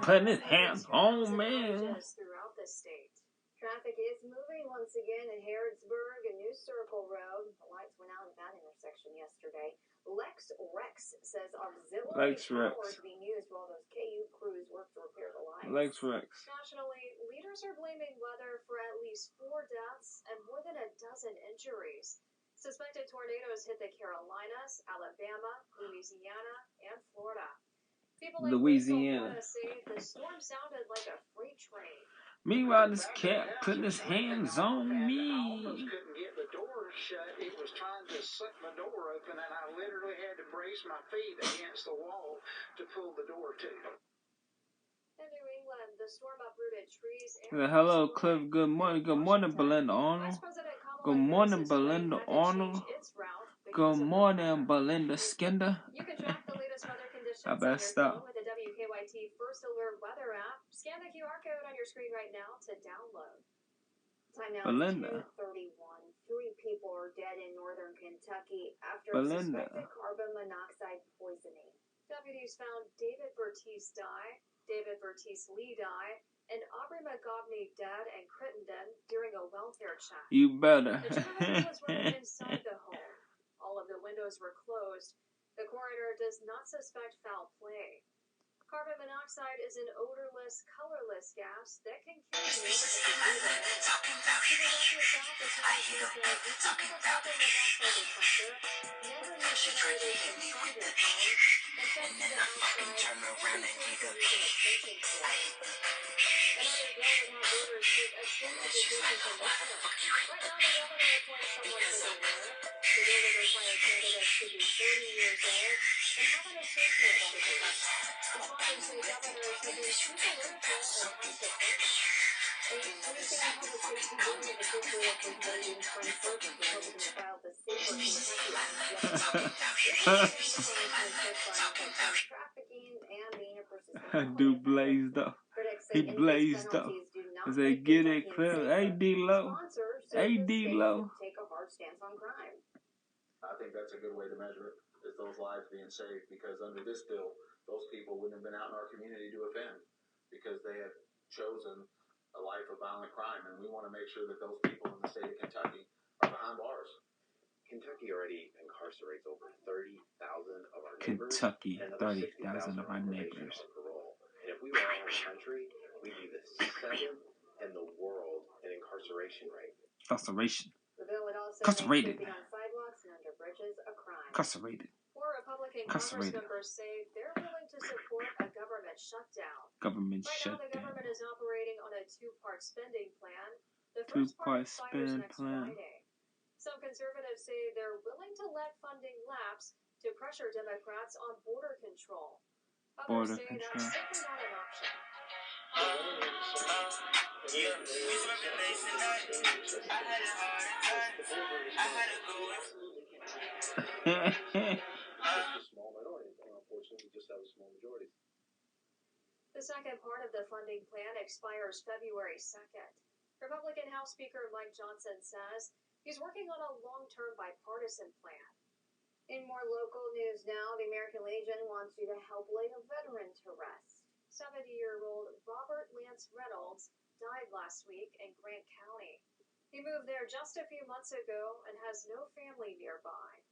putting his hands on me. Throughout the state. Traffic is moving once again in Harrodsburg and New Circle Road. The lights went out at that intersection yesterday. Lex Rex says auxiliary power is being used while those KU crews work to repair the lights. Lex Rex. Nationally, leaders are blaming weather for at least 4 deaths and more than a dozen injuries. Suspected tornadoes hit the Carolinas, Alabama, Louisiana, and Florida. People in Louisiana say the storm sounded like a freight train. Meanwhile, this cat putting his hands on me. I almost couldn't get the door shut. It was trying to suck my door open, and I literally had to brace my feet against the wall to pull the door to. In New England, the storm uprooted trees. Hello, Cliff. Good morning. Good morning, Belinda Arnold. Good morning, Belinda Arnold. Good morning, Belinda Skinder. You can track the latest weather conditions I better stop. with the WKYT First Alert weather app. Scan the QR code on your screen right now to download. Time now Belinda. 2:31. 3 people are dead in northern Kentucky after Belinda. suspected carbon monoxide poisoning. Deputies found David Vertice Lee die, and Aubrey McGovney dead in Crittenden during a welfare check. You better. The gentleman was running inside the home. All of the windows were closed. The coroner does not suspect foul play. Carbon monoxide is an odorless, colorless gas that can kill you if you breathe it in. Philadelphia South Authority says if you have a carbon monoxide detector, never use generators inside your home and check the outside only using a sensing source. Another bill would have voters take a standard dickenson initiative. Right now, the governor appoints someone for the role. The bill would require candidates to be 30 years old and have an associate's degree. Respondents say governors have been too political and consequential. Anything in public safety bill with the fifth bill was voted in spring first. Republicans filed the Safer Kentucky Act yesterday. Trafficking and being a persistent Dude blazed up. He blazed up. As they get it clear. Hey, D-Lo. Hey, D-Lo. Take a hard stance on crime. I think that's a good way to measure it, is those lives being saved, because under this bill, those people wouldn't have been out in our community to offend because they have chosen a life of violent crime, and we want to make sure that those people in the state of Kentucky are behind bars. Kentucky already incarcerates over 30,000 of our neighbors. Kentucky, 30,000 of our neighbors. And if we were all in the country, we'd be the 7th in the world in incarceration rate. Incarceration. The bill would also Incarcerated. make sleeping on sidewalks and under bridges a crime. Incarcerated. 4 Republican Congress members say they're willing to support a government shutdown. Government right shutdown. Now, the government is operating on a 2-part spending plan. The first Two-part part expires next plan. Friday. Some conservatives say they're willing to let funding lapse to pressure Democrats on border control. Others say that's simply not an option. The second part of the funding plan expires February 2nd. Republican House Speaker Mike Johnson says he's working on a long-term bipartisan plan. In more local news now, the American Legion wants you to help lay a veteran to rest. 70-year-old Robert Lance Reynolds died last week in Grant County. He moved there just a few months ago and has no family nearby.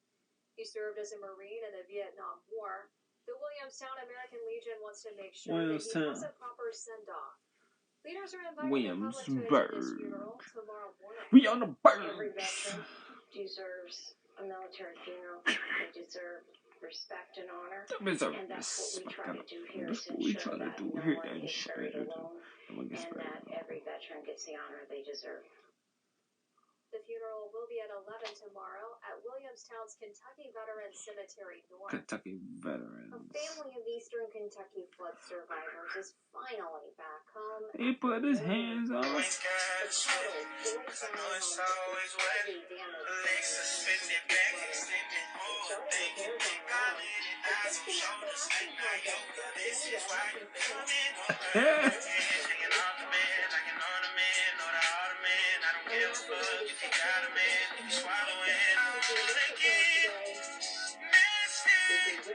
He served as a Marine in the Vietnam War. The Williamstown American Legion wants to make sure that he has a proper send-off. Leaders are inviting the public to attend his funeral tomorrow morning. We on the bird. Every veteran deserves a military funeral. They deserve respect and honor. And that's what we try to do here, is ensure that no one is buried alone and that every veteran gets the honor they deserve. The funeral will be at 11 tomorrow at Williamstown's Kentucky Veterans Cemetery North. Kentucky Veterans. A family of Eastern Kentucky flood survivors is finally back home. He put his hands on us.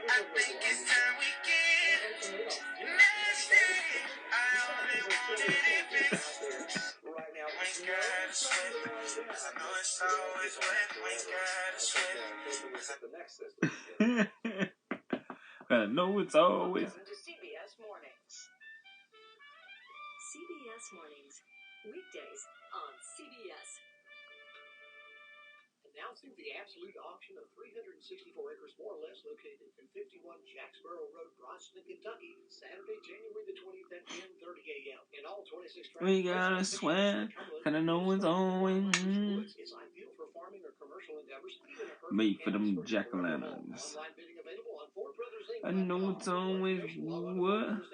I think it's time we get nasty. The next system. I know it's always. Welcome to CBS Mornings. CBS Mornings, weekdays on CBS. Announcing the absolute auction of 364 acres, more or less, located in 51 Jacksboro Road, Bronson, Kentucky, Saturday, January the 20th at 10:30 a.m. In all 26 tracts, We gotta swear, kinda know it's always. It's ideal for farming or commercial endeavors, even a Made for them jack-o'-lanterns. Online bidding available on FordBrothersInc.com. I know it's always what.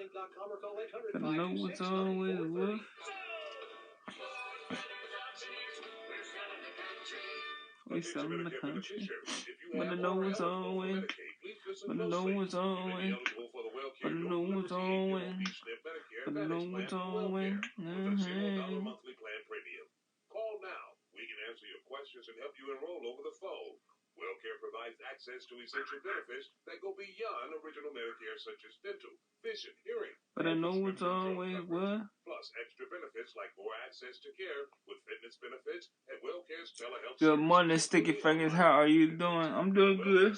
I know it's always what. We sell in the country, but I know it's always. But I know it's always. But I know it's always. But I know it's always. Call now. We can answer your questions and help you enroll over the phone. WellCare provides access to essential benefits that go beyond original Medicare, such as dental, vision, hearing. But I know it's always what? Plus extra benefits like more access to care with fitness benefits and WellCare's telehealth. Good morning, Sticky Fingers. How are you doing? I'm doing good.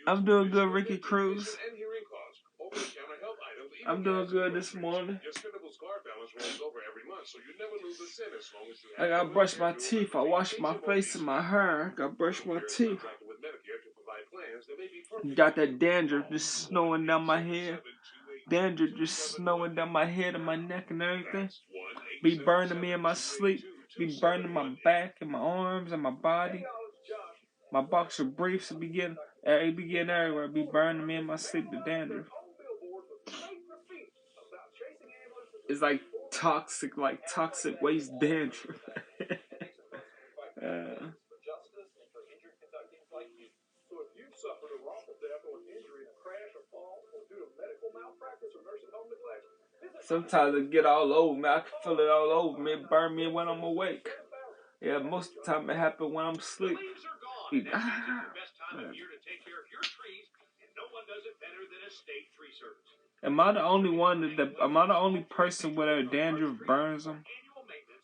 I'm doing good, Ricky Cruz. I'm doing good this morning. I gotta brush my teeth. I wash my face and my hair. I gotta brush my teeth. Got that dandruff just snowing down my head. Dandruff just snowing down my head and my neck and everything. Be burning me in my sleep. Be burning my back and my arms and my body. My boxer briefs be getting everywhere. Be burning me in my sleep, the dandruff. It's like toxic waste dandruff. So if you've suffered a wrongful death or an injury in a crash or fall or due to medical malpractice or nursing home neglect, sometimes it get all over me. I can feel it all over me. It burn me when I'm awake. Yeah, most of the time it happens when I'm asleep. Am I the only person where their dandruff burns them?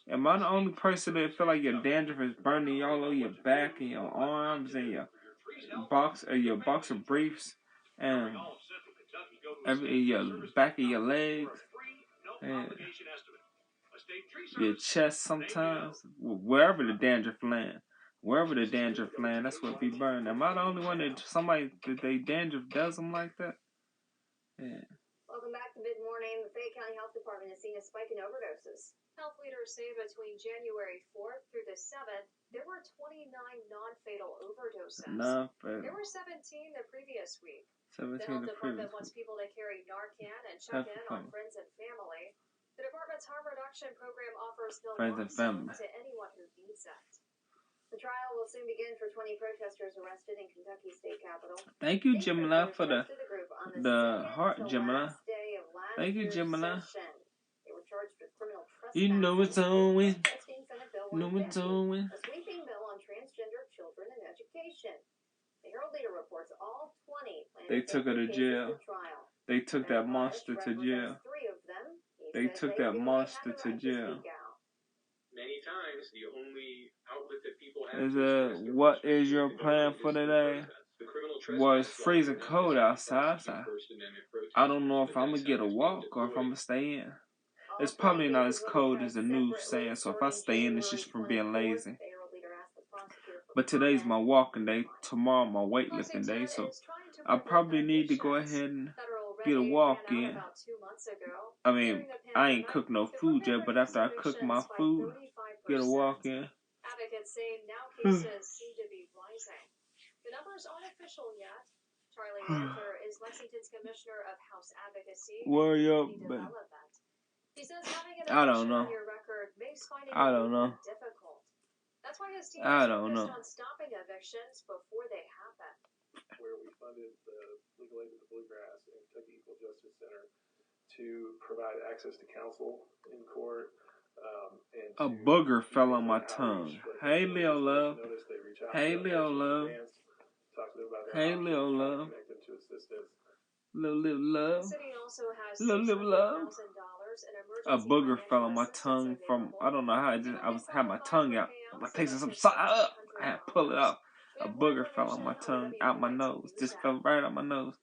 Am I the only person that feel like your dandruff is burning you all over your back and your arms and your boxer briefs and your back of your legs and your chest sometimes? Wherever the dandruff land, that's what be burning. Am I the only one that they dandruff does them like that? Yeah. Welcome back to Mid-Morning. The Fayette County Health Department has seen a spike in overdoses. Health leaders say between January 4th through the 7th, there were 29 non-fatal overdoses. There were 17 the previous week. The Health Department wants people to carry Narcan and check in on friends and family. The department's harm reduction program offers naloxone to anyone who needs it. The trial will soon begin for 20 protesters arrested in Kentucky State Capitol. Thank you, Gemini, for the heart, Gemini. Thank you, Gemini. They were charged with criminal trespass. You know it's always. A sweeping bill on transgender children and education. The Herald Leader reports all 20 they took her to jail. They took that monster to jail. They took that monster to jail. Many times, the only outlet that people have what is your plan for today? Well, it's freezing cold outside. So I don't know if I'm going to get a walk or if I'm going to stay in. It's probably not as cold as the news saying, so if I stay in, it's just from being lazy. But today's my walking day, tomorrow my weightlifting day, so I probably need to go ahead and get a walk in. I mean, I ain't cooked no food yet, but after I cook my food, get a walk in. Advocates say now cases seem to be rising. The numbers aren't official yet. Charlie Manther is Lexington's Commissioner of House Advocacy and Community Development. He says having an eviction on your record makes finding a home difficult. That's why his team is focused on stopping evictions before they happen. Where we funded the Legal Aid to the Bluegrass and Kentucky Equal Justice Center to provide access to counsel in court. A booger fell on my tongue. Hey, Leo Love. Hey, Leo Love. Hey, Leo Love. Little love. The city also has $600,000 in A booger fell on my tongue from, I don't know how, had my tongue out. My tasting some salt. I had to pull it off. A booger fell on my tongue, out my nose. Just fell right out my nose.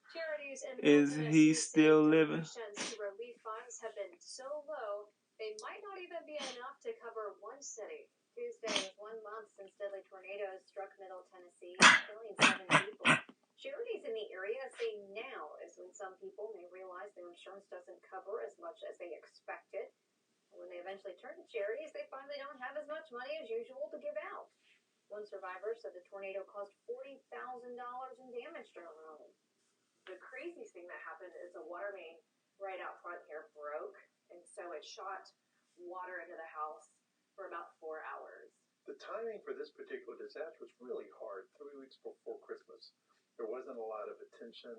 Is he still living? Relief funds have been so low, they might not even be enough to cover one city. Tuesday was 1 month since deadly tornadoes struck Middle Tennessee, killing 7 people. Charities in the area say now is when some people may realize their insurance doesn't cover as much as they expected. And when they eventually turn to charities, they find they don't have as much money as usual to give out. One survivor said the tornado caused $40,000 in damage to her home. The craziest thing that happened is a water main right out front here broke, and so it shot water into the house for about 4 hours. The timing for this particular disaster was really hard, 3 weeks before Christmas. There wasn't a lot of attention.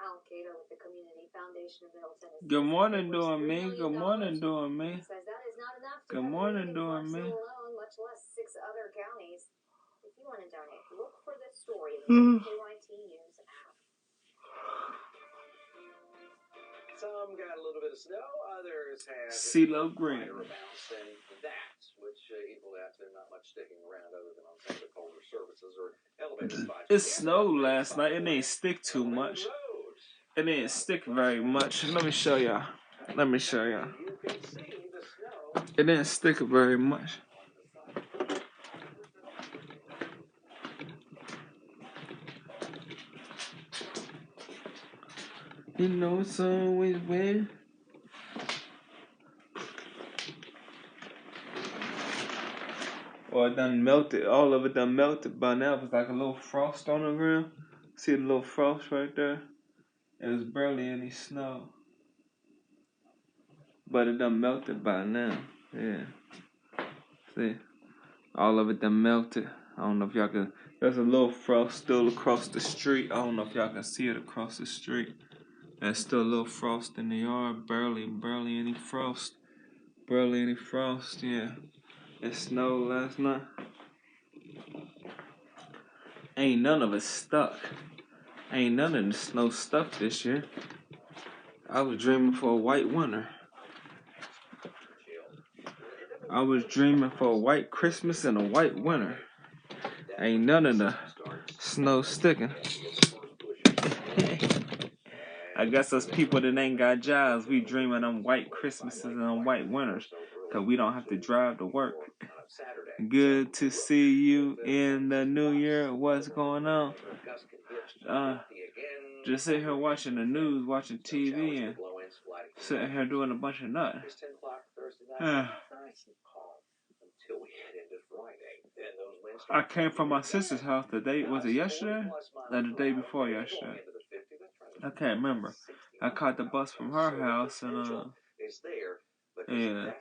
Al Cato with the Community Foundation of Middle Tennessee. Good morning, doing me. Good morning, doing me. Says that is not enough to Good morning, doing me. alone, much less 6 other counties. If you want to donate, look for this story in the KYT News app. Some got a little bit of snow, others had CeeLo Green. amounts, and that's which equaled out to not much sticking around other than on some of the colder surfaces or elevated spots. It snowed last night. It didn't stick too much. It didn't stick very much. Let me show y'all. Let me show y'all. It didn't stick very much. You know it's always wet. Well, it done melted. All of it done melted by now. It was like a little frost on the ground. See the little frost right there? It was barely any snow. But it done melted by now. Yeah. See? All of it done melted. I don't know if y'all can. There's a little frost still across the street. I don't know if y'all can see it across the street. There's still a little frost in the yard. Barely any frost. Barely any frost, yeah. It snowed last night. Ain't none of it stuck. Ain't none of the snow stuck this year. I was dreaming for a white winter. I was dreaming for a white Christmas and a white winter. Ain't none of the snow sticking. I guess us people that ain't got jobs, we dreaming on white Christmases and on white winters, because we don't have to drive to work. Good to see you in the new year. What's going on? Just sitting here watching the news, watching TV, and sitting here doing a bunch of nothing. I came from my sister's house the day, was it yesterday? Or the day before yesterday? I can't remember. I caught the bus from her house and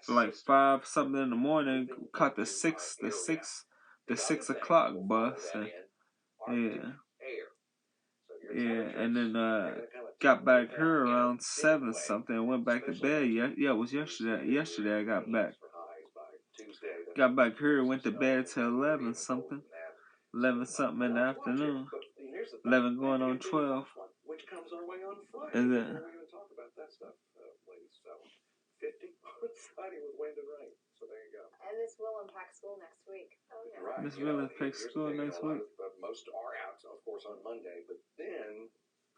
like 5 something in the morning, caught the 6 o'clock bus and and then got back here around 7 something and went back to bed. Yeah, it was yesterday. Yesterday I got back. Got back here, went to bed till 11 something. 11 something in the afternoon. 11 going on 12. And then 50 on Friday with wind and rain. So there you go. And this will impact school next week. Oh, yeah. Right. This will impact school next week. Most are out, of course, on Monday, but then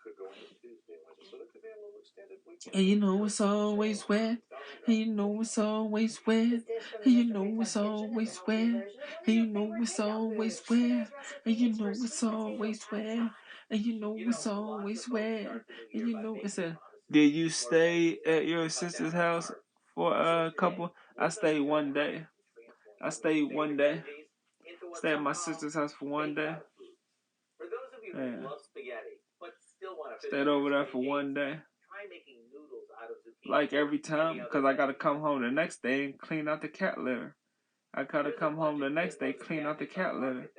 could go into Tuesday and Wednesday. So there could be a little extended weekend. And you know it's always wet. And you know it's always wet. And you know it's always wet. And you know it's always wet. And you know it's always wet. And you know it's always wet. And you know it's a. Did you stay at your sister's house for a couple? I stayed one day. Stayed at my sister's house for one day. Yeah. Stayed over there for one day. Like every time, because I got to come home the next day and clean out the cat litter. I got to come home the next day, clean out the cat litter.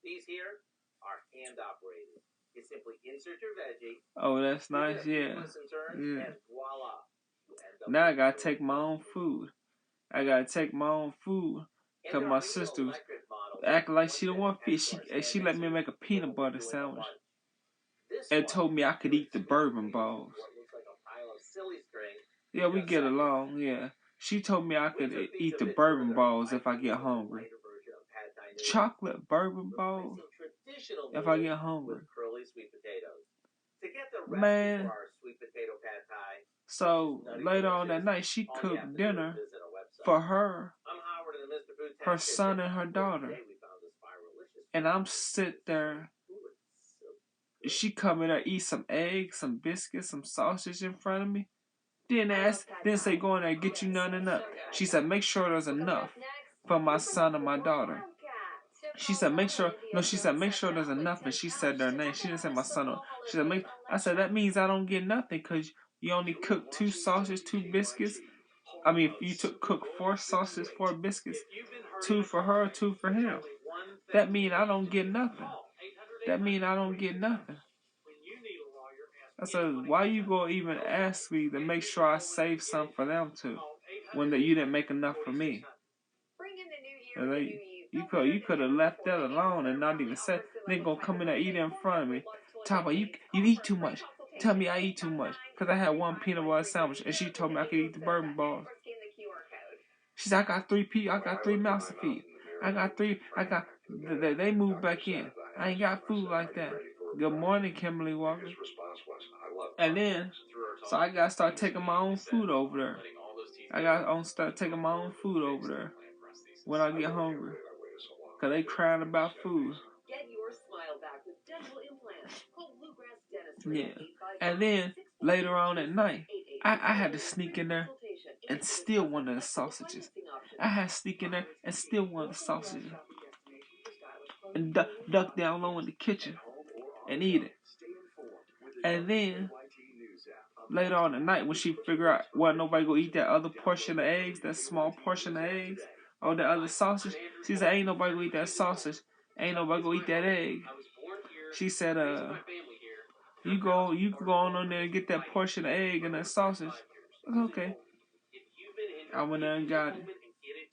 These here are hand operated. You simply insert your veggie. Oh, that's nice, yeah. And voila. Now I got to take my own food. Because my sister was acting like she don't want fish. She let me make a peanut butter sandwich and told me I could eat the bourbon balls. Yeah, we get along, yeah. She told me I could eat the bourbon balls if I get hungry. Chocolate bourbon balls if I get hungry. Man. So later on that night, she cooked dinner for her son and her daughter. And I'm sit there. She come in there, eat some eggs, some biscuits, some sausage in front of me. Didn't say go in there and get you none enough. She said make sure there's enough for my son and my daughter. She said make sure there's enough, and she said their name. She didn't say my son. She said I said that means I don't get nothing because you only cook 2 sausages, 2 biscuits. I mean, if you cook 4 sausages, 4 biscuits, 2 for her, 2 for him. That mean I don't get nothing. I said, why you gonna even ask me to make sure I save some for them too, when you didn't make enough for me? You could have left that alone and not even said. They gonna come in and eat in front of me. Talk about you eat too much. Tell me I eat too much because I had 1 peanut butter sandwich and she told me I could eat the bourbon balls. She said I got 3 mouths to feed. They moved back in. I ain't got food like that. Good morning, Kimberly Walker. And then, so I gotta start taking my own food over there. When I get hungry. Cause they crying about food. Yeah. And then, later on at night, I had to sneak in there and steal one of the sausages. And duck down low in the kitchen and eat it. And then later on at night when she figured out nobody gonna eat that other portion of eggs, that small portion of eggs, or the other sausage, she said ain't nobody gonna eat that sausage, ain't nobody gonna eat that egg. She said you go on there and get that portion of egg and that sausage. Okay. I went there and got it.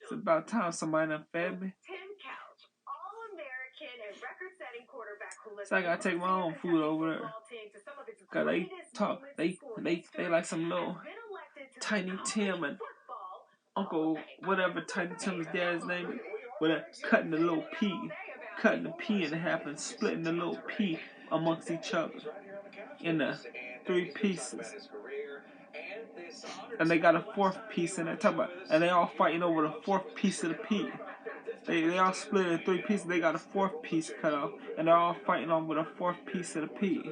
It's about time somebody done fed me. So I gotta take my own food over there. Cause they like some little Tiny Tim and Uncle whatever Tiny Tim's dad's name is. With cutting the pea in half and splitting the little pea amongst each other in the 3 pieces. And they got a 4th piece in there. And they all fighting over the 4th piece of the pea. They all split it in 3 pieces. They got a 4th piece cut off, and they're all fighting over the 4th piece of the pea.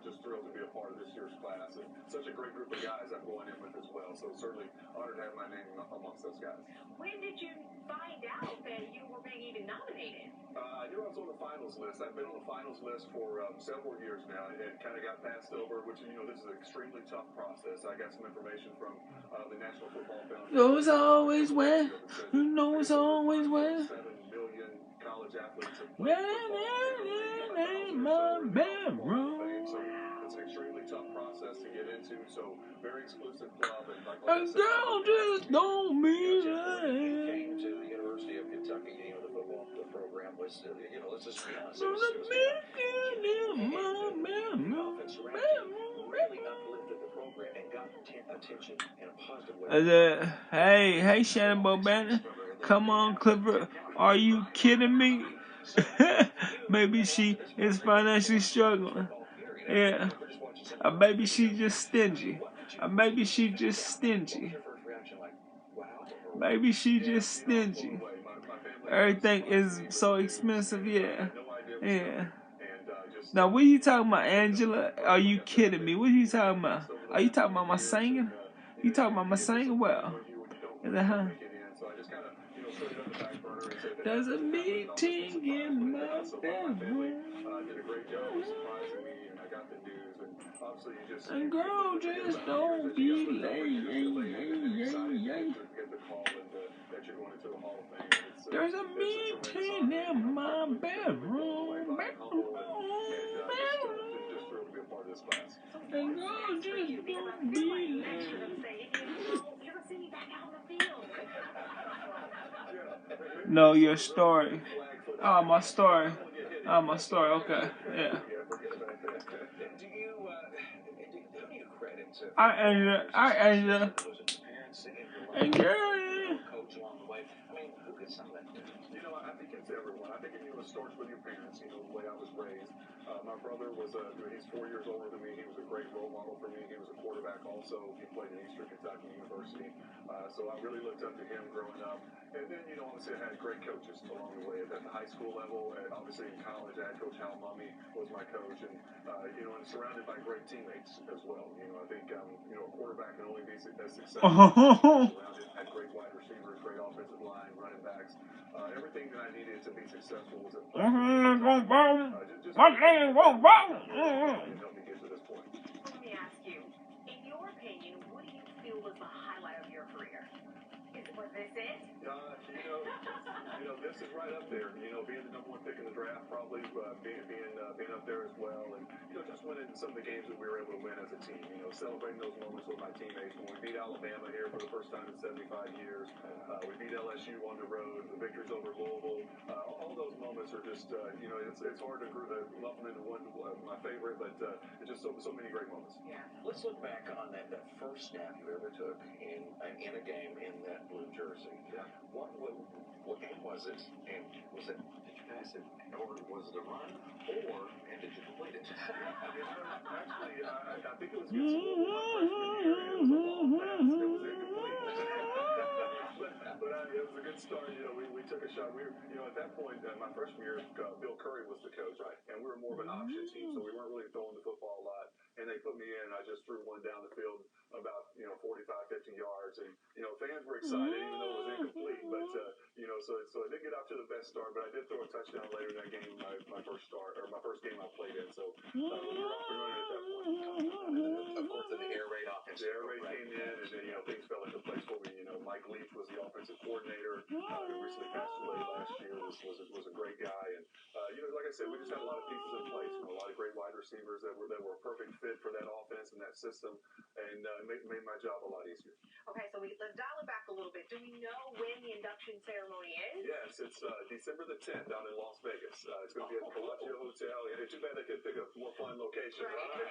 Just thrilled to be a part of this year's class, and such a great group of guys I'm going in with as well. So certainly honored to have my name amongst those guys. When did you find out that you were being even nominated? I knew I was on the finals list. I've been on the finals list for several years now, and it kind of got passed over, which, this is an extremely tough process. I got some information from the National Football Foundation. Knows always where. Who knows always where. 7 million college athletes have played football. My bedroom. So it's an extremely tough process to get into. So very exclusive club, and like a girl just don't mean Came to the University of Kentucky, the football program was, let's just be honest, really uplifted the program and got attention in a positive way. Hey, Shannon Bobannon, come on, Clifford, are you kidding me? Maybe she is financially struggling. Yeah. Maybe she's just stingy. Maybe she's just stingy. Everything is so expensive, yeah. Now, what are you talking about, Angela? Are you kidding me? What are you talking about? Are you talking about my singing? You talking about my singing? Well, is that huh? There's a meeting in my bedroom. And girl, just don't be late. There's a meeting in my bedroom. And girl, just don't be late. No, your story. Oh, my story. Okay, yeah. coach along the way. I mean, who gets some of that? You know, I think it's everyone. I think it starts with your parents. You know, the way I was raised. My brother was he's 4 years older than me. He was a great role model for me. He was a quarterback also. He played at Eastern Kentucky University. So I really looked up to him growing up. And then, you know, obviously I had great coaches along the way. At the high school level, and obviously in college, I had Coach Hal Mummy was my coach. And, you know, and surrounded by great teammates as well. You know, I think, you know, a quarterback can only be as successful surrounded by great wide receivers, great offensive line, running backs. Everything that I needed to be successful was in place. Just help me get to this point. Let me ask you, in your opinion, what do you feel was the highlight of your career? Was this it? You know, this is right up there. You know, being the number one pick in the draft, probably being up there as well, and you know, just winning some of the games that we were able to win as a team. You know, celebrating those moments with my teammates when we beat Alabama here for the first time in 75 years. We beat LSU on the road. The victories over Louisville. All those moments are just, you know, it's hard to lump them into one my favorite, but it's just so many great moments. Yeah. Let's look back on that first snap you ever took in a game in that blue jersey. Yeah. What game was it? And was it, did you pass it, or was it a run, and did you complete it? Actually, I think it was against Louisville my freshman year, and it was a long pass. It was incomplete. But it was a good start. You know, we took a shot. You know, at that point, my freshman year, Bill Curry was the coach, right? And we were more of an option team, so we weren't really throwing the football a lot. And they put me in, and I just threw one down the field about, you know, 45, 50 yards. And, you know, fans were excited, even though it was incomplete. But, you know, so it didn't get off to the best start. But I did throw a touchdown later in that game, my first game I played in. So we were off and running at that point. Of course, then the air raid offense. The air raid came in, and then, you know, things fell into place for me. You know, Mike Leach was the offensive coordinator, who recently passed away last year. Was a great guy. And, you know, like I said, we just had a lot of pieces in place. You know, a lot of great wide receivers that were a perfect fit for that offense and that system, and made my job a lot easier. Okay, so let's dial it back a little bit. Do we know when the induction ceremony is? Yes, it's December the 10th down in Las Vegas. It's going to be at the Bellagio Hotel. Yeah, too bad they couldn't pick a more fun location. Right.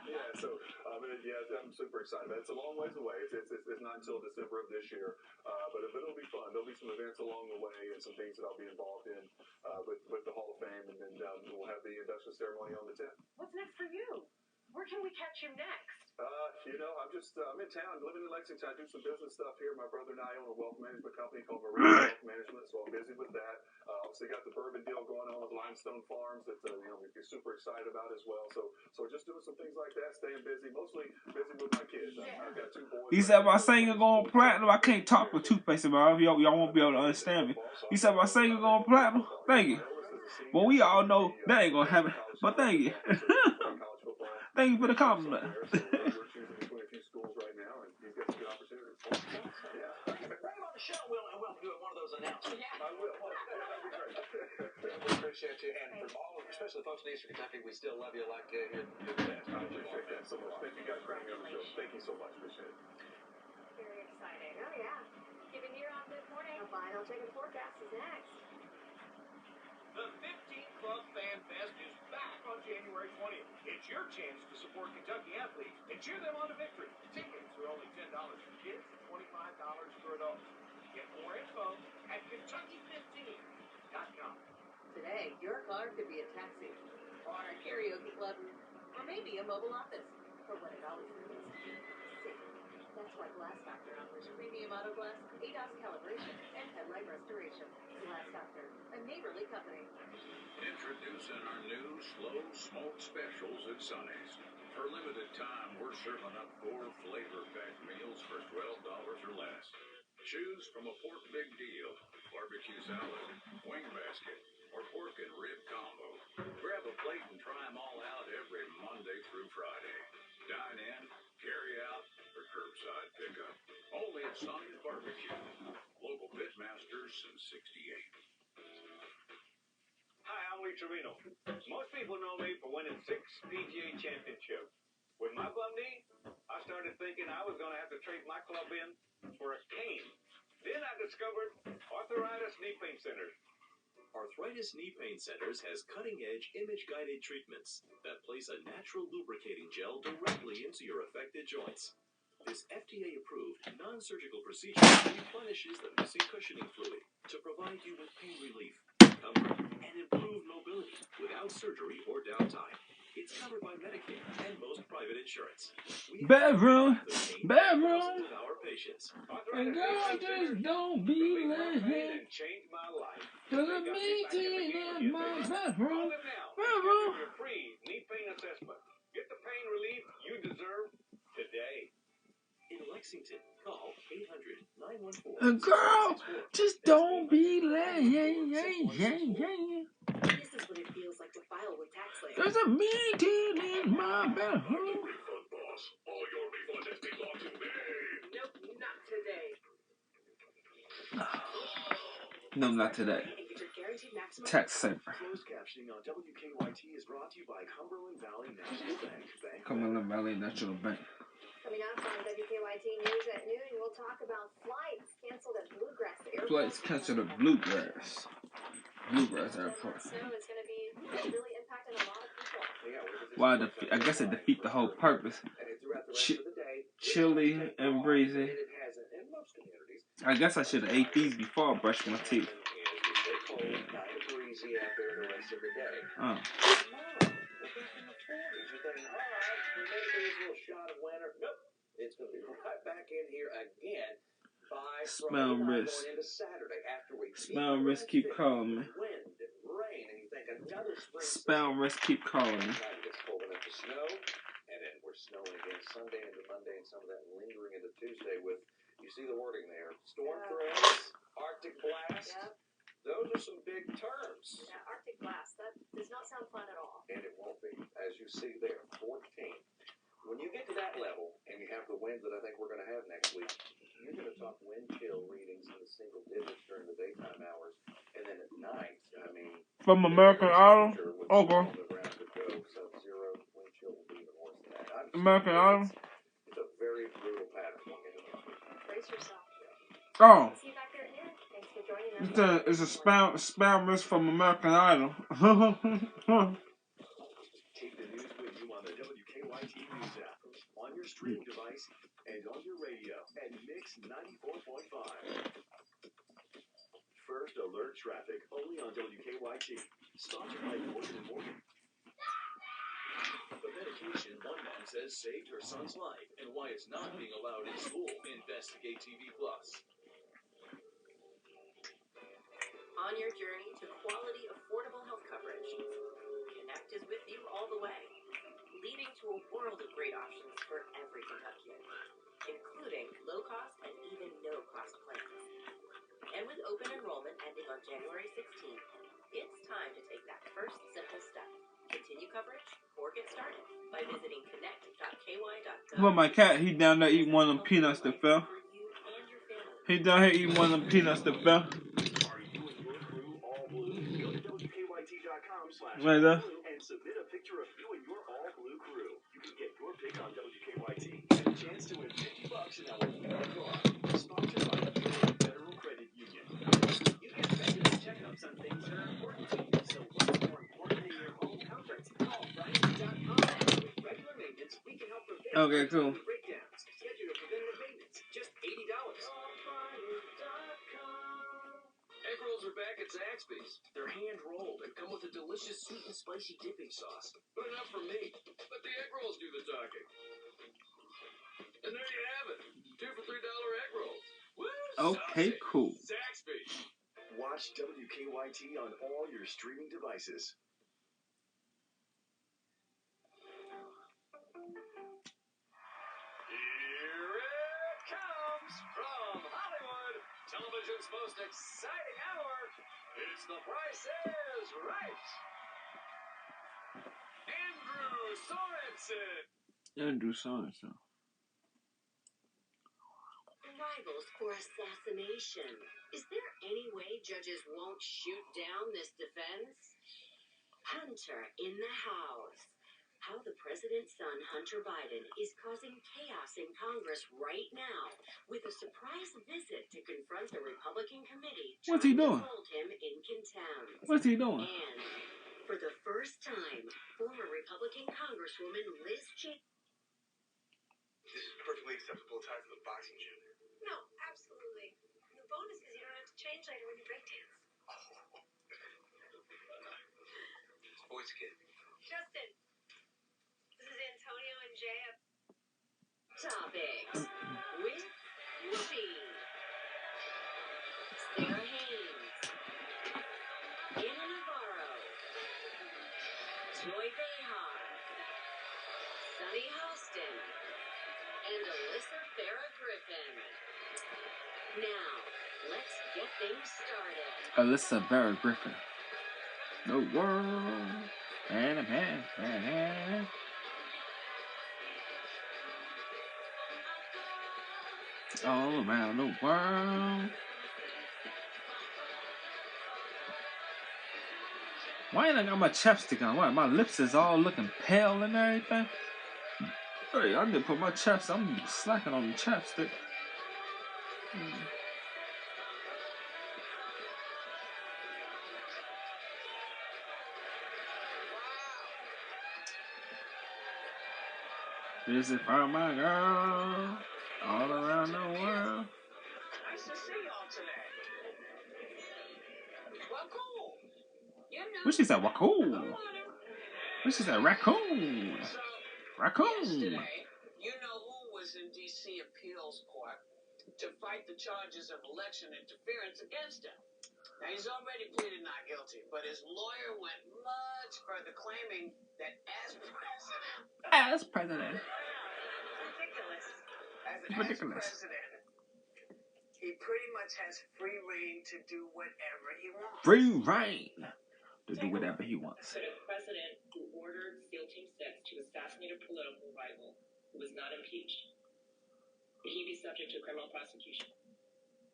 Yeah, so I'm super excited. It's a long ways away. It's not until December of this year, but it'll be fun. There'll be some events along the way and some things that I'll be involved in with the Hall of Fame, and then we'll have the induction ceremony on the 10th. What's next for you? Where can we catch you next? You know, I'm in town, living in Lexington. I do some business stuff here. My brother and I own a wealth management company called Marine Wealth Management, so I'm busy with that. Obviously got the bourbon deal going on with Limestone Farms that, you know, we're super excited about as well. So just doing some things like that, staying busy, mostly busy with my kids. I've got 2 boys. He said my singer going platinum. I can't talk with toothpaste about it. Y'all won't be able to understand me. He said my singer going platinum. Thank you. Well, we all know that ain't gonna happen. But thank you. Thank you for the compliment. We're choosing between a few schools right now, and he's got some good opportunities. Yeah. Bring him on the show. We'll do one of those announcements. Yeah. I will. That'd be great. We appreciate you, and from all, especially folks in Eastern Kentucky, we still love you like you're the best. I appreciate that so much. Thank you guys for having me on the show. Thank you so much. Appreciate it. Very exciting. Oh, yeah. Keeping you on Good Morning. A final chicken forecast is next. The 15th Club Fan Fest is back on January 20th. It's your chance to support Kentucky athletes and cheer them on to victory. Tickets are only $10 for kids and $25 for adults. Get more info at Kentucky15.com. Today, your car could be a taxi, or a karaoke club, or maybe a mobile office. But what it always means is safe. That's why Glass Doctor offers premium auto glass, ADAS calibration, and headlight restoration. Glass Doctor, a neighborly company. Introducing our new slow smoke specials at Sonny's. For a limited time, we're serving up 4 flavor-packed meals for $12 or less. Choose from a pork big deal, barbecue salad, wing basket, or pork and rib combo. Grab a plate and try them all out every Monday through Friday. Dine in, carry out, or curbside pickup. Only at Sonny's Barbecue. Local pitmasters since '68. Hi, I'm Lee Trevino. Most people know me for winning 6 PGA championships. With my bum knee, I started thinking I was going to have to trade my club in for a cane. Then I discovered Arthritis Knee Pain Centers. Arthritis Knee Pain Centers has cutting-edge image-guided treatments that place a natural lubricating gel directly into your affected joints. This FDA-approved, non-surgical procedure replenishes the missing cushioning fluid to provide you with pain relief, comfort, and improved mobility without surgery or downtime. It's covered by Medicare and most private insurance. Bedroom. Of our patients. And girl, just don't be late. And changed my life. To the meeting in my bedroom. Call them now. Schedule your free knee pain assessment. Get the pain relief you deserve today. In Lexington, call 800-914. And girl, just don't be late. This is what it feels like to file with TaxSlayer. There's a meeting in my bedroom. Refund boss. All your refunds has been locked in May. Nope, not today. No, not today. Tax saver. Closed captioning on WKYT is brought to you by Cumberland Valley National Bank. Cumberland Valley National Bank. Coming up on WKYT News at noon, we'll talk about flights canceled at Bluegrass Airport. Flights canceled at Bluegrass. Bluegrass Airport. So it's going to be really impacting a lot of people. Well, I guess it defeats the whole purpose. Chilly and breezy. I guess I should have ate these before I brushed my teeth. Oh. It's going to be right back in here again by Smell Friday night risk. going into Saturday after we Smell risk keep calling me. wind and rain, and you think another spring Spell risk keep calling me. It's cold enough to snow, and then we're snowing again Sunday into Monday, and some of that lingering into Tuesday with, you see the wording there, storm threats, Arctic blast. Yep. Those are some big terms. Yeah, Arctic blast. That does not sound fun at all. And it won't be. As you see there, 14. When you get to that level, and you have the winds that I think we're going to have next week, you're going to talk wind chill readings in the single digits during the daytime hours. And then at night, I mean... From American Idol? Okay. Sub-zero, wind chill will be even worse than that. American Idol? It's a very brutal pattern. Brace yourself. Oh. See you back there at noon. Thanks for joining us. It's a spam risk from American Idol. Take the news with you on the WKYT News app, on your streaming device, and on your radio at Mix 94.5. First alert traffic only on WKYT. Sponsored by Morgan & Morgan. The medication one mom says saved her son's life and why it's not being allowed in school. Investigate TV Plus. On your journey to quality, affordable health coverage, Connect is with you all the way, leading to a world of great options for every Kentuckian, including low-cost and even no-cost plans. And with open enrollment ending on January 16th, it's time to take that first simple step. Continue coverage or get started by visiting connect.ky.gov. Well, my cat, he down there eating one of them peanuts that fell. He down here eating one of them peanuts that fell. Right there. And submit a picture of you and your all blue crew. You can get your pick on WKYT and a chance to win $50 in our car. Sponsored by the Federal Credit Union. You get regular checkups on things that are important to you. So what's more important than your home comfort? Call Brian.com. With regular maintenance, we can help prevent Okay, cool. breakdowns. Schedule your preventative maintenance. Just $80. Egg rolls are back at Zaxby's. They're hand-rolled and come with a delicious sweet and spicy dipping sauce. But enough for me. Let the egg rolls do the talking. And there you have it. 2 for $3 egg rolls. Woo! Okay, cool. Zaxby's. Watch WKYT on all your streaming devices. Here it comes from Hollywood, television's most exciting hour. It's The Price is Right. Andrew Sorensen. Andrew Sorensen. Rivals for assassination. Is there any way judges won't shoot down this defense? Hunter in the house. how the president's son, Hunter Biden, is causing chaos in Congress right now with a surprise visit to confront the Republican committee What's he trying doing? to hold him in contempt. What's he doing? And for the first time, former Republican Congresswoman Liz Cheney. This is perfectly acceptable attire for the boxing gym. No, absolutely. The bonus is you don't have to change later when you breakdance. This voice kid. Justin, this is Antonio and Jay. Topics with Whoopi, Sarah Haynes, Anna Navarro, Joy Behar, Sunny Hostin, and Alyssa Farrah Griffin. Now, let's get things started. Alyssa Farrah Griffin. The world and a man. All around the world. Why ain't I got my chapstick on? Why? My lips is all looking pale and everything. Hey, I didn't put my chapstick. I'm slacking on the chapstick. This is for my girl. All around the world. Nice to see y'all today. Well, cool. You know, What she said? Raccoon. What she said? Raccoon. so, Raccoon. yesterday, you know who was in D.C. appeals court to fight the charges of election interference against him. Now, he's already pleaded not guilty, but his lawyer went much further, claiming that as president, Ridiculous. As president, he pretty much has free reign to do whatever he wants. Free reign to do whatever he wants. Could a president who ordered SEAL Team 6 to assassinate a political rival who was not impeached, would he be subject to criminal prosecution?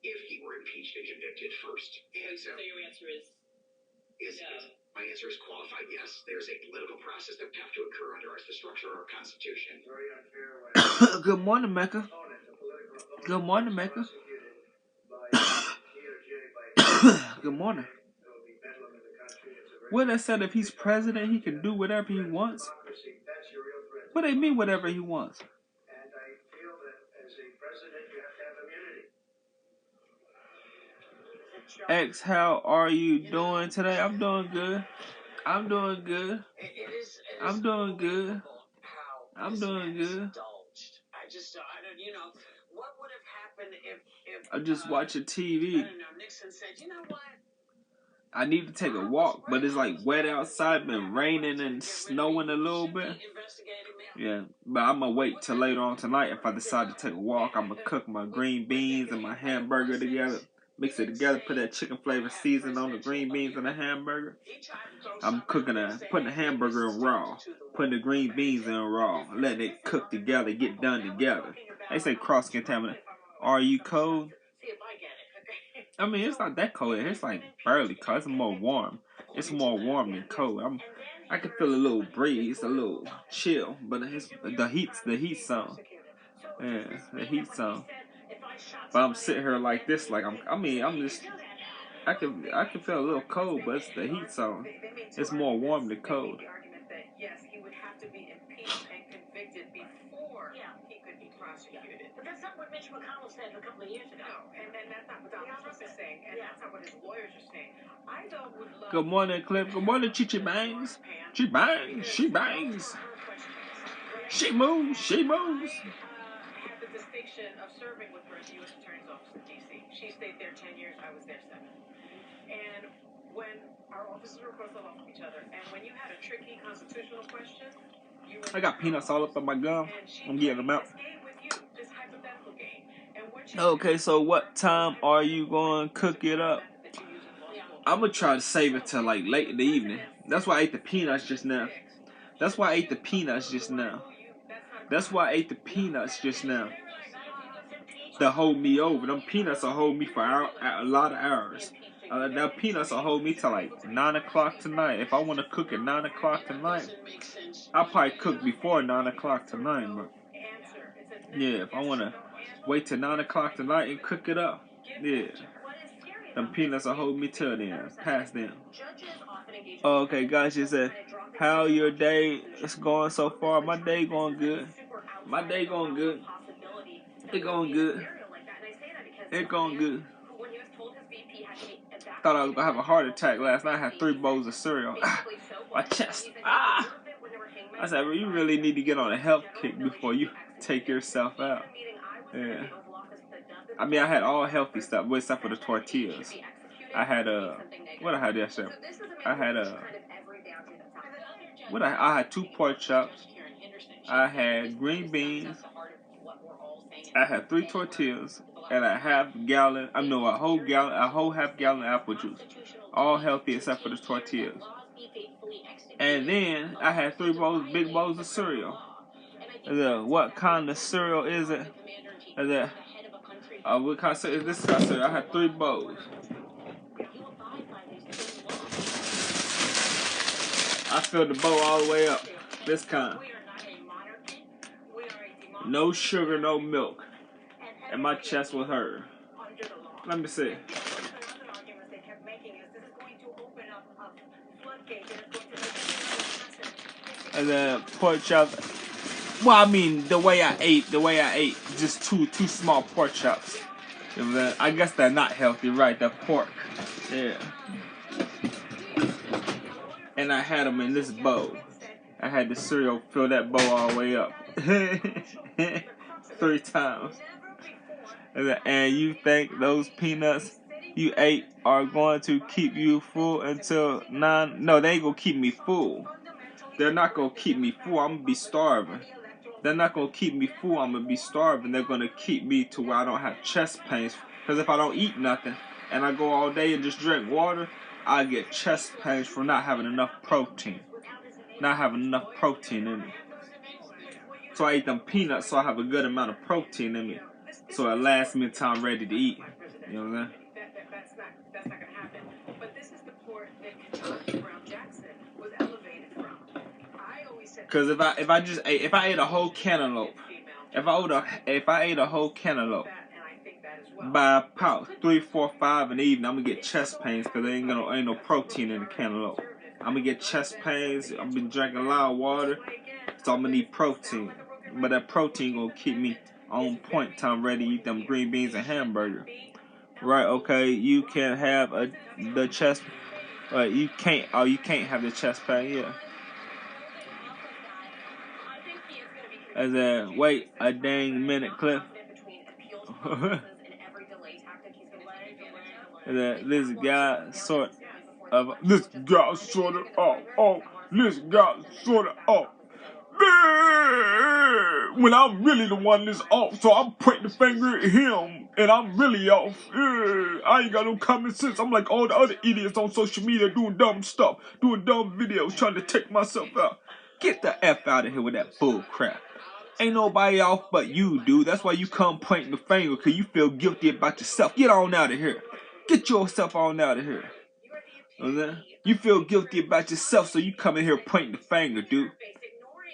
If he were impeached and convicted first. And So your answer is no. My answer is qualified yes. There's a political process that would have to occur under the structure of our Constitution. Very unfair. Good morning, Mecca. Good morning, Mecca. Good morning. What I said, if he's president, he can do whatever he wants. What do they mean, whatever he wants? And I feel that as a president, you have to have immunity. X, how are you doing today? I'm doing good. I'm doing good. I'm doing good. I'm doing good. I just, I don't, you know, what would have happened if I'm just watching TV. I don't know, Nixon said, you know what? I need to take a walk, but it's like wet outside, been raining and snowing a little bit. Yeah, but I'm gonna wait till later on tonight. If I decide to take a walk, I'm gonna cook my green beans and my hamburger together. Mix it together, put that chicken flavor seasoning on the green beans and the hamburger. I'm putting the hamburger in raw, putting the green beans in raw, letting it cook together, get done together. They say cross-contaminate. Are you cold? I mean, it's not that cold. It's like barely cold. It's more warm. It's more warm than cold. I can feel a little breeze, a little chill, but the heat's on. Yeah, the heat's on. But I'm sitting here like this, like I can feel a little cold, but it's the heat's on. It's more warm than cold. Yes, he would have to be impeached and convicted before he could be prosecuted. But that's not what Mitch McConnell said a couple of years ago. No, and that's not what Donald Trump is saying, and that's not what his lawyers are saying. I though would love. Good morning, Cliff. Good morning, Chichi Bangs. She bangs. She bangs. She moves. She moves. I had the distinction of serving with her at the U.S. Attorney's Office in D.C. She stayed there 10 years. I was there 7. And when our offices were across the hall from each other, and when you had a tricky constitutional question, you were I got peanuts all up in my gum. I'm getting them out. this game with you, this hypothetical game. And what she Okay, so what time are you going to cook it up? I'm going to try to save it till like late in the evening. That's why I ate the peanuts just now. That's why I ate the peanuts just now. That's why I ate the peanuts just now. To hold me over. Them peanuts will hold me for a lot of hours. Them peanuts will hold me till like 9 o'clock tonight. If I want to cook at 9 o'clock tonight, I'll probably cook before 9 o'clock tonight, but yeah, if I wanna wait till 9 o'clock tonight and cook it up, yeah. Them peanuts will hold me till then. Past them. Okay, guys, you said how your day is going so far. My day going good. My day going good. It going good. It going good. Thought I was gonna have a heart attack last night. I had 3 bowls of cereal. My chest. I said, well, you really need to get on a health kick before you take yourself out. Yeah. I mean, I had all healthy stuff, except for the tortillas. I had what I had yesterday. I had I had 2 pork chops. I had green beans. I had 3 tortillas and a whole half gallon apple juice. All healthy except for the tortillas. And then I had 3 big bowls of cereal. What kind of cereal is it? What kind of cereal is this kind of cereal? I had 3 bowls. I filled the bowl all the way up. This kind. No sugar, no milk. And my chest was hurt. Let me see. And then pork chops. Well, I mean, the way I ate, just two small pork chops. I guess they're not healthy, right? The pork. Yeah. And I had them in this bowl. I had the cereal fill that bowl all the way up. 3 times. And you think those peanuts you ate are going to keep you full until 9? No, they ain't going to keep me full. They're not going to keep me full. I'm going to be starving. They're not going to keep me full. I'm going to be starving. They're going to keep me to where I don't have chest pains. Because if I don't eat nothing and I go all day and just drink water, I get chest pains for not having enough protein. Not having enough protein in me. So I eat them peanuts so I have a good amount of protein in me. So it lasts me until I'm ready to eat. You know what I'm saying? That's not going to happen. But this is the port that Kentucky Brown Jackson was elevated from. I always said, because if I ate a whole cantaloupe, if I ate a whole cantaloupe by about 3, 4, 5 in the evening, I'm gonna get chest pains because there ain't no protein in the cantaloupe. I'm gonna get chest pains. I've been drinking a lot of water, so I'm gonna need protein. But that protein gonna keep me on point till I'm ready to eat them green beans and hamburger. Right? Okay, you can have the chest. You can't. Oh, you can't have the chest pain. Yeah. As wait a dang minute, Cliff. This guy sort of when I'm really the one that's off, so I'm pointing the finger at him, and I'm really off. I ain't got no common sense. I'm like all the other idiots on social media doing dumb stuff, doing dumb videos, trying to take myself out. Get the F out of here with that bull crap. Ain't nobody off but you, dude. That's why you come pointing the finger, because you feel guilty about yourself. Get on out of here. Get yourself on out of here. You feel guilty about yourself, so you come in here pointing the finger, dude.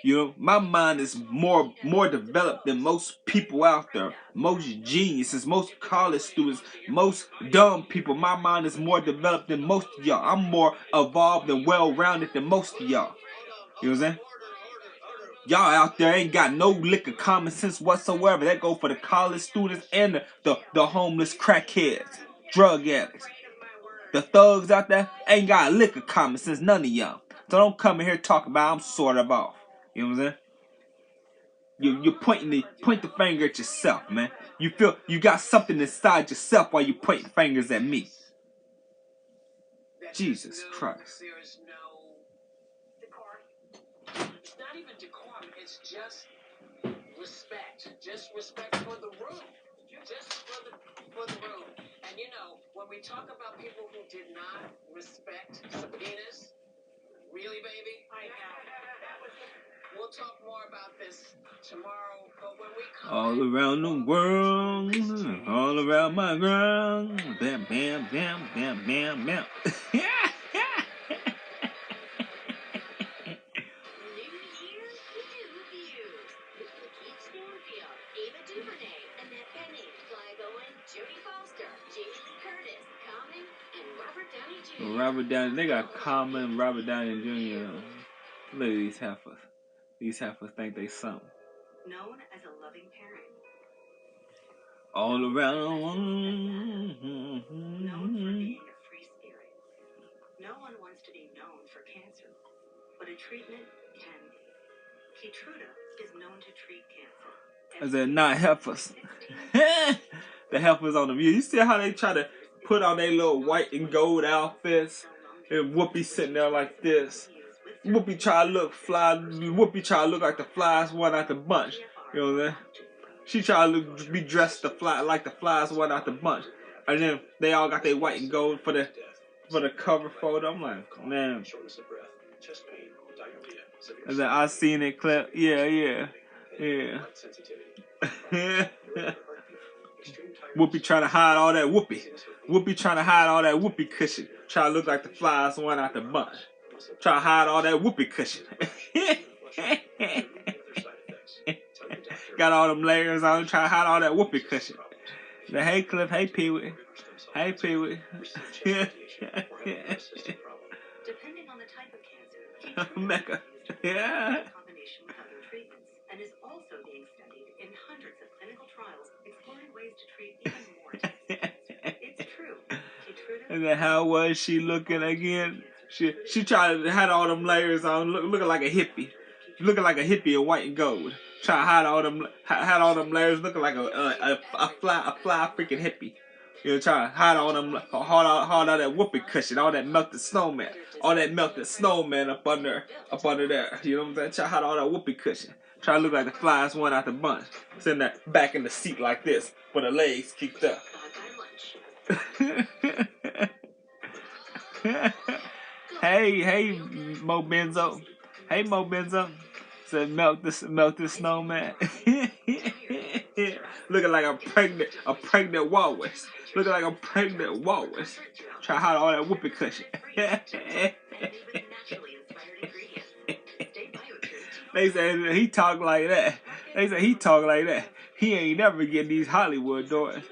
You know, my mind is more developed than most people out there. Most geniuses, most college students, most dumb people. My mind is more developed than most of y'all. I'm more evolved and well-rounded than most of y'all. You know what I'm saying? Y'all out there ain't got no lick of common sense whatsoever. That go for the college students and the homeless crackheads, drug addicts. The thugs out there ain't got a lick of common sense, none of y'all. So don't come in here talking about I'm sort of off. You know what I'm saying? You point the finger at yourself, man. You feel you got something inside yourself while you pointing fingers at me. Jesus Christ. it's not even decorum, it's just respect. Just respect for the room. Just for the room. And you know, when we talk about people who did not respect subpoenas, really, baby? I know. We'll talk more about this tomorrow, but when we come all around the world, all around my ground, bam, bam, bam, bam, bam, bam. Robert Downey, they got Common, Robert Downey Jr. Look at these heifers. These heifers think they something. Known as a loving parent. All around. Known for being a free spirit. No one wants to be known for cancer, but a treatment can be. Keytruda is known to treat cancer. I said, not heifers. The heifers on the view. You see how they try to put on their little white and gold outfits? And Whoopi sitting there like this. Whoopi try to look fly. Whoopi try to look like the flies one out the bunch. You know what I'm saying? She try to be dressed like the flies one out the bunch. And then they all got their white and gold for the cover photo. I'm like, man. And then I seen it clip. Yeah. Whoopi trying to hide all that Whoopi. Whoopi trying to hide all that Whoopi cushion. Try to look like the flies one out the bunch. Try to hide all that Whoopi cushion. Got all them layers on. Try to hide all that Whoopi cushion. The hey Cliff, hey Pee Wee. Hey Pee Wee. Depending on the type of cancer, Mecca. Yeah. combination with other treatments, and is also being studied in hundreds of clinical trials exploring ways to treat even more types of cancer. It's true. And then how was she looking again? She tried to hide all them layers on, looking like a hippie. Looking like a hippie in white and gold. Try to hide all them layers, looking like a fly freaking hippie. You know, try to hide all them, all that whoopee cushion, all that melted snowman, up under there. You know what I'm saying? Try to hide all that whoopee cushion. Try to look like the flies one out the bunch. Sitting there back in the seat like this, with the legs kicked up. Hey, Mo Benzo. Hey, Mo Benzo. Said melt this snowman. Looking like a pregnant walrus. Looking like a pregnant walrus. Try to hide all that whoopee cushion. They said he talk like that. He ain't never getting these Hollywood doors.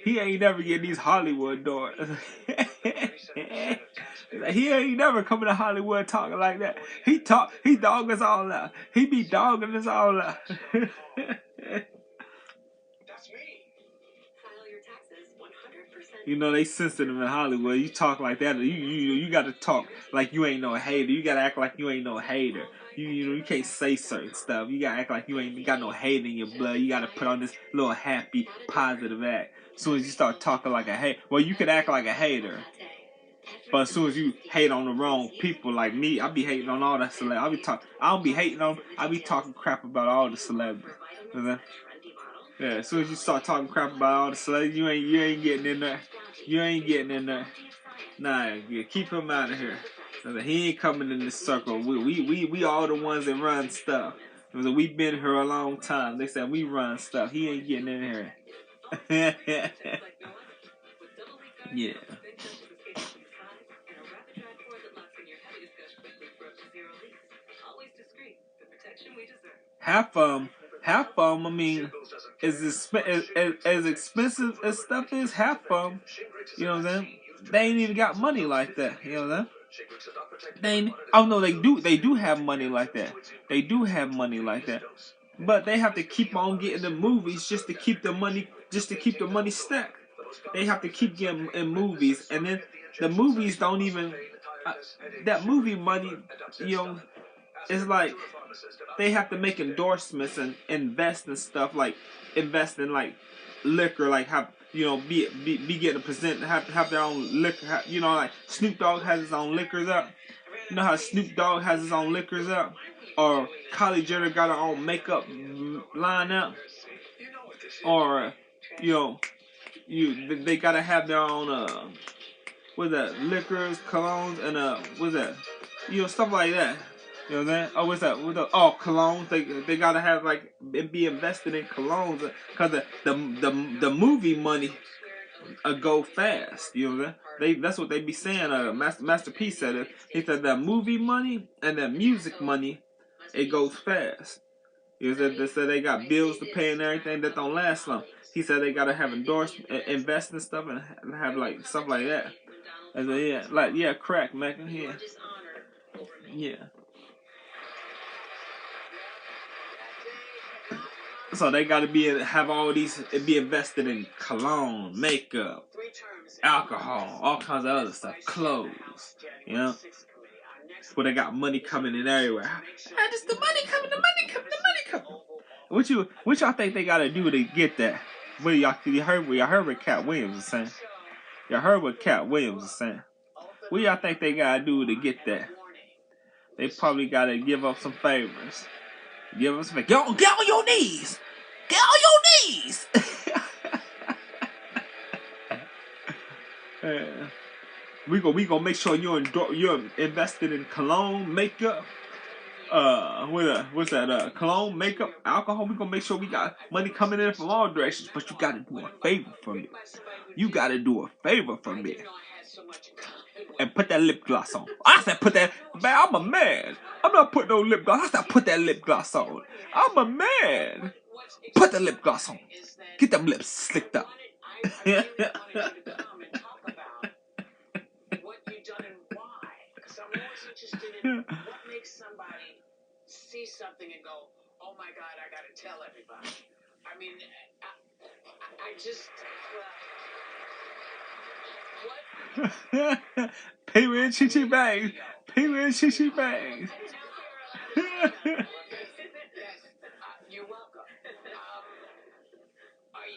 He ain't never coming to Hollywood talking like that. He dog us all out. He be dogging us all out. You know they sensitive in Hollywood. You talk like that, you got to talk like you ain't no hater. You got to act like you ain't no hater. You can't say certain stuff. You got to act like you ain't got no hate in your blood. You got to put on this little happy, positive act. As soon as you start talking like a hater, well, you could act like a hater. But as soon as you hate on the wrong people like me, I be hating on all that celebrities. I don't be hating on. I be talking crap about all the celebrities. Yeah, as soon as you start talking crap about all the celebrities, you ain't getting in there. You ain't getting in there. Nah, yeah, keep him out of here. He ain't coming in this circle. We all the ones that run stuff. We been here a long time. They said we run stuff. He ain't getting in here. Yeah. Half I mean, as expensive as stuff is, half you know what I'm saying? They ain't even got money like that, you know what I'm saying? They do have money like that. They do have money like that. But they have to keep on getting the movies just to keep the money stacked. They have to keep getting in movies, and then the movies don't even that movie money, you know, it's like they have to make endorsements and invest in stuff, like invest in like liquor, like have, you know, be getting a present, have their own liquor, you know, like Snoop Dogg has his own liquors up. You know how Snoop Dogg has his own liquors up, or Kylie Jenner got her own makeup line up, or you know, they gotta have their own what's that, liquors, colognes, and what's that, you know, stuff like that. You know what I'm saying? Oh, what's that? Oh, colognes. They gotta have like be invested in colognes, because the movie money go fast. You know what I'm saying? That's what they be saying. Master P said it. He said that movie money and that music money, it goes fast. He said they got bills to pay and everything that don't last long. He said they gotta have invest in stuff and have like stuff like that. I said, yeah, like, yeah, crack, Mecca, yeah. Yeah. So they gotta have all these, be invested in cologne, makeup, alcohol, all kinds of other stuff, clothes, you know? Where they got money coming in everywhere. And just the money coming. What y'all think they gotta do to get that? What y'all heard what Cat Williams is saying? Y'all heard what Cat Williams is saying? What y'all think they gotta do to get that? They probably gotta give up some favors. Give up some favors. Get on your knees! Get on your knees! We gonna make sure you're invested in cologne, makeup, what's that? Cologne, makeup, alcohol. We gonna make sure we got money coming in from all directions. But you gotta do a favor for me. You gotta do a favor for me. And put that lip gloss on. I said put that. Man, I'm a man. I'm not putting no lip gloss. I said put that lip gloss on. I'm a man. Put the lip gloss on. Get them lips slicked up. What makes somebody see something and go, oh my God, I gotta tell everybody. I mean, I just, what? Pee-wee and Chi-Chi Bangs. Pee-wee and Chi-Chi Bangs. You're welcome.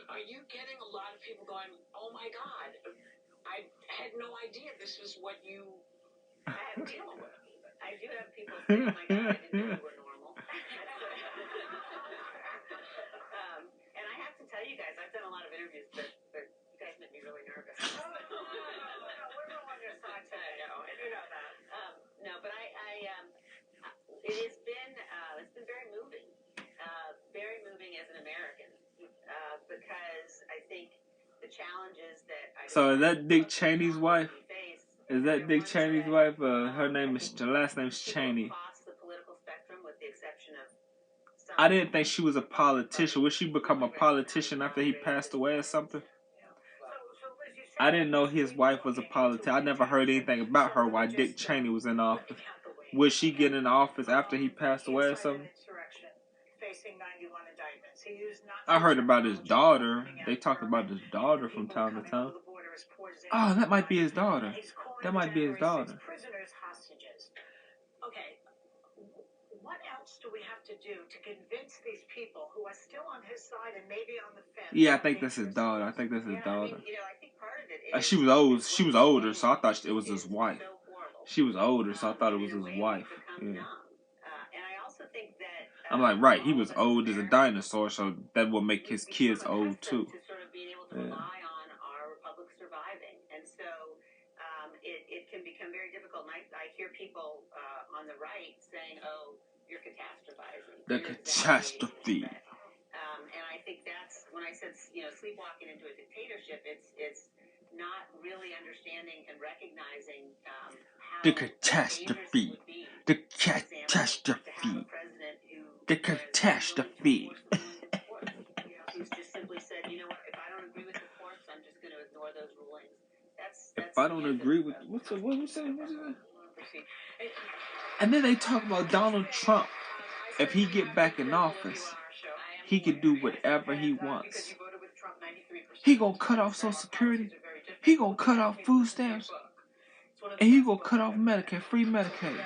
Are you getting a lot of people going, oh my God, I had no idea this was what you have dealing with? I do have people say, oh my God, I didn't know you were normal. And I have to tell you guys, I've done a lot of interviews, but you guys make me really nervous. No, we're not on your side today. I do know that. No, but it has been, it's been very moving as an American, because I think the challenges that So is that Dick Cheney's wife? Is that Dick Cheney's wife? Her last name's Cheney. I didn't think she was a politician. Would she become a politician after he passed away or something? I didn't know his wife was a politician. I never heard anything about her while Dick Cheney was in office. Would she get in office after he passed away or something? I heard about his daughter. They talked about his daughter from time to time. Oh, that might be his daughter. That might be his daughter. Okay, what else do we have to do to convince these people who are still on his side and maybe on the fence? Yeah, I think that's his daughter. I think that's his daughter. She was old. She was older, so I thought it was his wife. She was older, so I thought it was his wife. Yeah. I'm like, right, he was old as a dinosaur, so that will make his kids old too. Yeah. It can become very difficult. And I hear people on the right saying, oh, you're catastrophizing. The catastrophe. And I think that's when I said, sleepwalking into a dictatorship, it's not really understanding and recognizing how the catastrophe. The catastrophe. The catastrophe. Who's just simply said, you know what, if I don't agree with the courts, I'm just going to ignore those rulings. If I don't agree with what's that? And then they talk about Donald Trump. If he get back in office, he can do whatever he wants. He gonna cut off Social Security. He gonna cut off food stamps, and he gonna cut off Medicare, free Medicaid.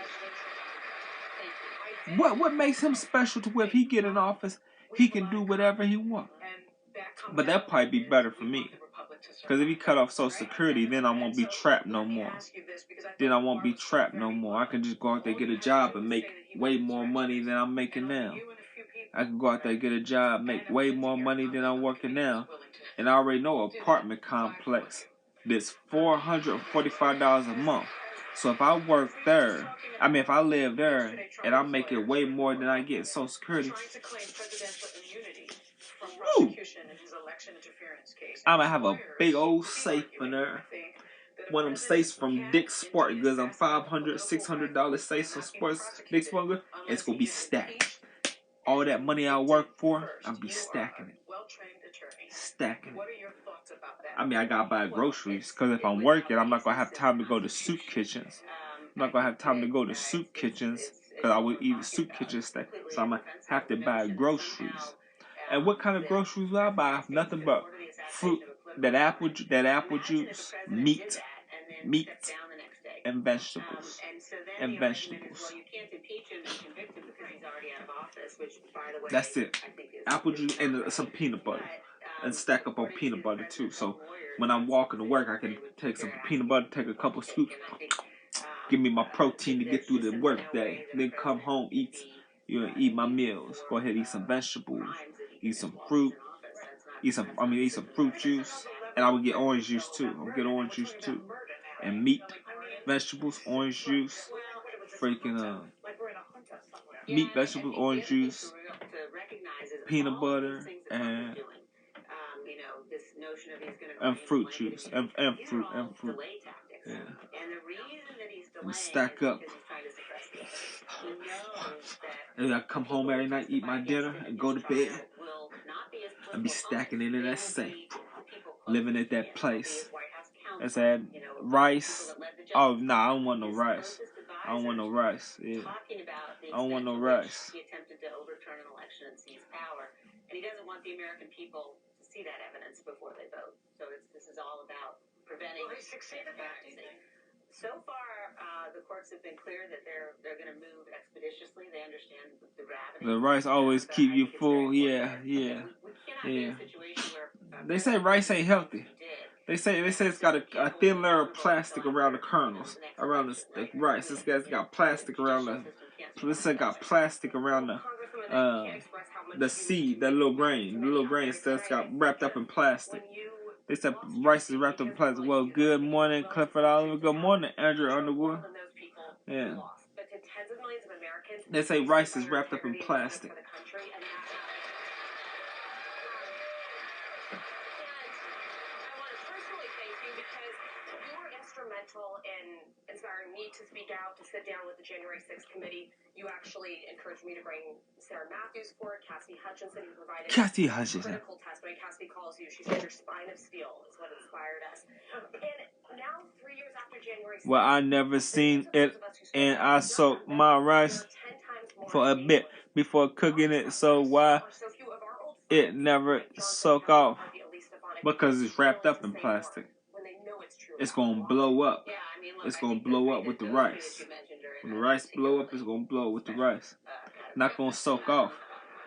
What makes him special to where if he get in office, he can do whatever he wants? But that'd probably be better for me. Because if he cut off Social Security, then I won't be trapped no more. I can just go out there, get a job, and make way more money than I'm making now. I can go out there, get a job, make way more money than I'm working now. And I already know an apartment complex that's $445 a month. So if I work there, if I live there, and I'm making way more than I get in Social Security, woo, I'm going to have a big old safe in there. One of them safes from Dick's Sport Goods. I'm $500, $600 safes from Dick's Sport Goods. It's going to be stacked. All that money I work for, I'll be stacking it. stacking. What are your thoughts about that? I mean, I gotta buy groceries because if I'm working, I'm not gonna have time to go to soup kitchens. I'm not gonna have time to go to soup kitchens because I would eat a soup kitchen steak. So I'm gonna have to buy groceries. And what kind of groceries will I buy? Nothing but fruit, that apple juice, meat, and vegetables. And vegetables. That's it. Apple juice and some peanut butter. And stack up on peanut butter too. So when I'm walking to work, I can take some peanut butter, take a couple scoops, give me my protein to get through the work day. Then come home, eat my meals. Go ahead, eat some vegetables, eat some fruit, eat some fruit juice, and I would get orange juice too. I would get orange juice too, and meat, vegetables, orange juice, freaking meat, vegetables, orange juice, peanut butter, and fruit juice, and fruit. Yeah. And stack up. And I come home every night, eat my dinner, and go to bed. And be stacking it in that safe. Living at that place. I said, rice. Oh, nah, I don't want no rice. I don't want no rice. Yeah. I don't want no rice. He attempted to overturn an election and seize power. And he doesn't want the American people to see that evidence before they vote. So this is all about preventing. Well, he succeeded that. So far, the courts have been clear that they're going to move expeditiously. They understand the gravity. The rice always keep you full. Yeah. They say rice ain't healthy. They say it's got a thin layer of plastic around the kernels, around the rice. It's got plastic around got plastic around the seed, that little grain. The little grain still got wrapped up in plastic. They said rice is wrapped up in plastic. Well, good morning, Clifford Oliver. Good morning, Andrew Underwood. Yeah. They say rice is wrapped up in plastic. In inspiring me to speak out, to sit down with the January 6th committee. You actually encouraged me to bring Sarah Matthews forward, Cassidy Hutchinson, who provided critical testimony. Cassidy calls you. She said your spine of steel is what inspired us. And now, 3 years after January 6th, well, I never seen it, and I soaked my rice for a bit before cooking it, so why it never soak off? Because it's wrapped up in plastic. It's gonna blow up. It's gonna blow up with the rice. When the rice blow up, it's gonna blow with the rice. Not gonna soak off.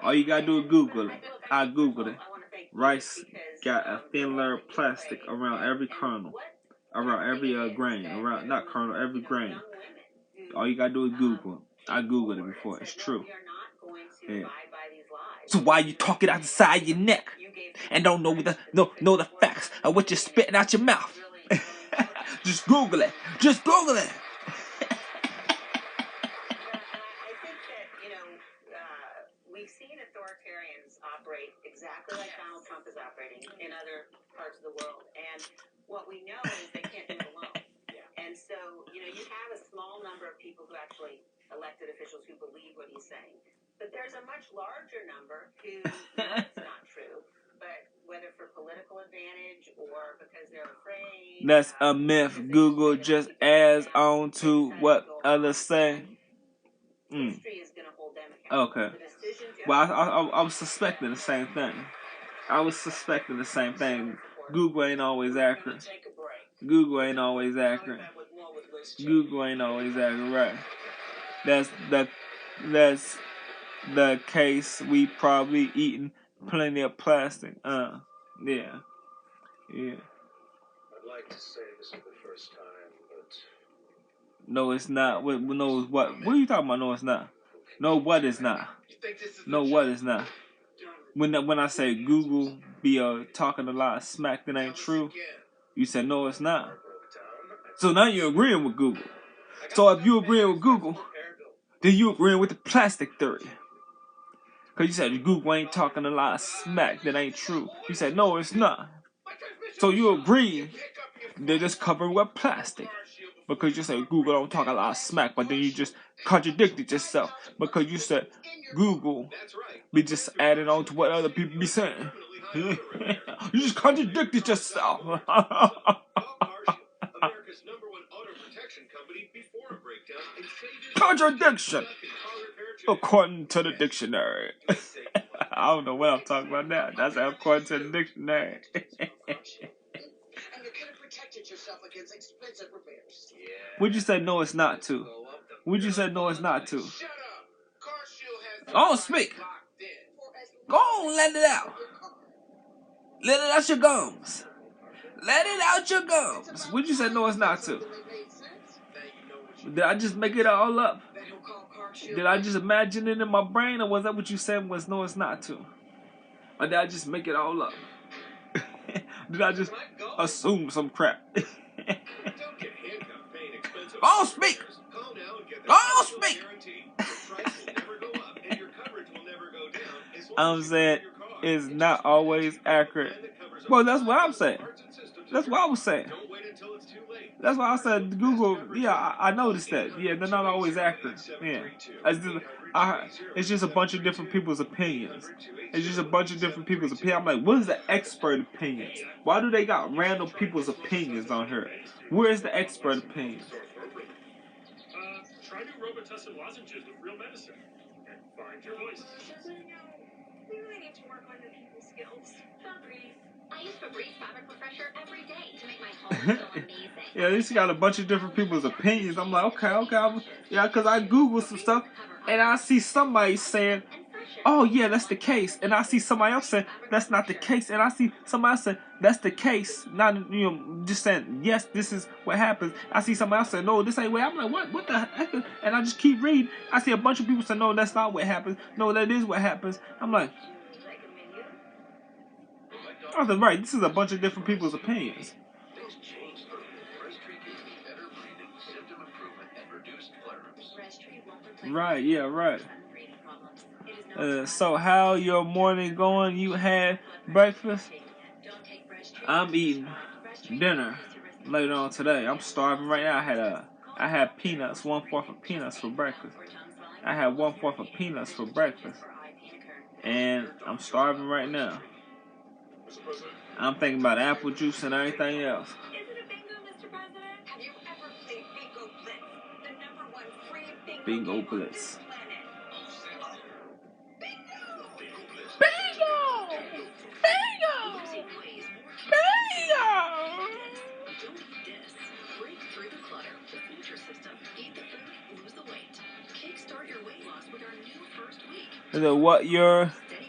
All you gotta do is Google it. I Googled it. Rice got a thin layer of plastic around every kernel, around every grain, around not kernel, every grain. All you gotta do is Google it. I Googled it before. It's true. Yeah. So why you talking out the side of your neck and don't know the facts of what you're spitting out your mouth? Just Google it. Just Google it. I think that, we've seen authoritarians operate exactly like Donald Trump is operating in other parts of the world. And what we know is they can't do it alone. And so, you have a small number of people who actually, elected officials who believe what he's saying. But there's a much larger number who know it's not true. But whether for political advantage or because they're afraid. That's a myth. Google just adds on to what others say. History is going to hold them accountable. Okay. Well, I was suspecting the same thing. Google ain't always accurate. Google ain't always accurate. Right. That's the case. We probably eating plenty of plastic. Yeah. I'd like to say this is the first time, but no, it's not. No, what? What are you talking about? No, it's not. No, what is not? No, what is not? When I say Google be talking a lot of smack that ain't true, you said no, it's not. So now you're agreeing with Google. So if you agreeing with Google, then you agreeing with the plastic theory. Because you said Google ain't talking a lot of smack that ain't true. You said no, it's not. So you agree they're just covered with plastic. Because you said Google don't talk a lot of smack, but then you just contradicted yourself. Because you said Google be just adding on to what other people be saying. You just contradicted yourself. America's #1 auto protection company before a breakdown and saves Contradiction, car repair to according to the dictionary. I don't know what I'm talking about now. That's according to the dictionary. And you could have protected yourself against expensive repairs. Would you say no, it's not to? Would you say no, it's not to? Shut up. CarShield has Oh, speak. locked in. Go on, let it out. Let it out your gums. Let it out your gums. Would you say no, it's not to? Did I just make it all up? Did I just imagine it in my brain, or was that what you said was no, it's not to? Or did I just make it all up? Did I just assume some crap? Oh, speak! Oh, speak! I'm saying it's not always accurate. Well, that's what I'm saying. That's what I was saying. That's why I said Google. Yeah, I noticed that. Yeah, they're not always accurate. Yeah, it's just a bunch of different people's opinions. It's just a bunch of different people's opinions. I'm like, what is the expert opinions? Why do they got random people's opinions on here? Where's the expert opinions? Try new Robitussin lozenges with real medicine and find your voice. We really need to work on the people skills. Febreze. I use Febreze fabric refresher every day to make my home feel amazing. Yeah, at least you got a bunch of different people's opinions. I'm like, okay. Yeah, because I Google some stuff, and I see somebody saying, oh, yeah, that's the case. And I see somebody else saying, that's not the case. And I see somebody else saying, that's the case. Not, just saying, yes, this is what happens. I see somebody else saying, no, this ain't what. I'm like, what the heck? And I just keep reading. I see a bunch of people saying, no, that's not what happens. No, that is what happens. I'm like, I was right, this is a bunch of different people's opinions. Right, yeah, right. So how your morning going? You had breakfast? I'm eating dinner later on today. I'm starving right now. I had peanuts, 1/4 of peanuts for breakfast. I had 1/4 of peanuts for breakfast. And I'm starving right now. I'm thinking about apple juice and everything else. Is it a bingo, Mr. President? Have you ever played Bingo Blitz? The #1 free Bingo Blitz.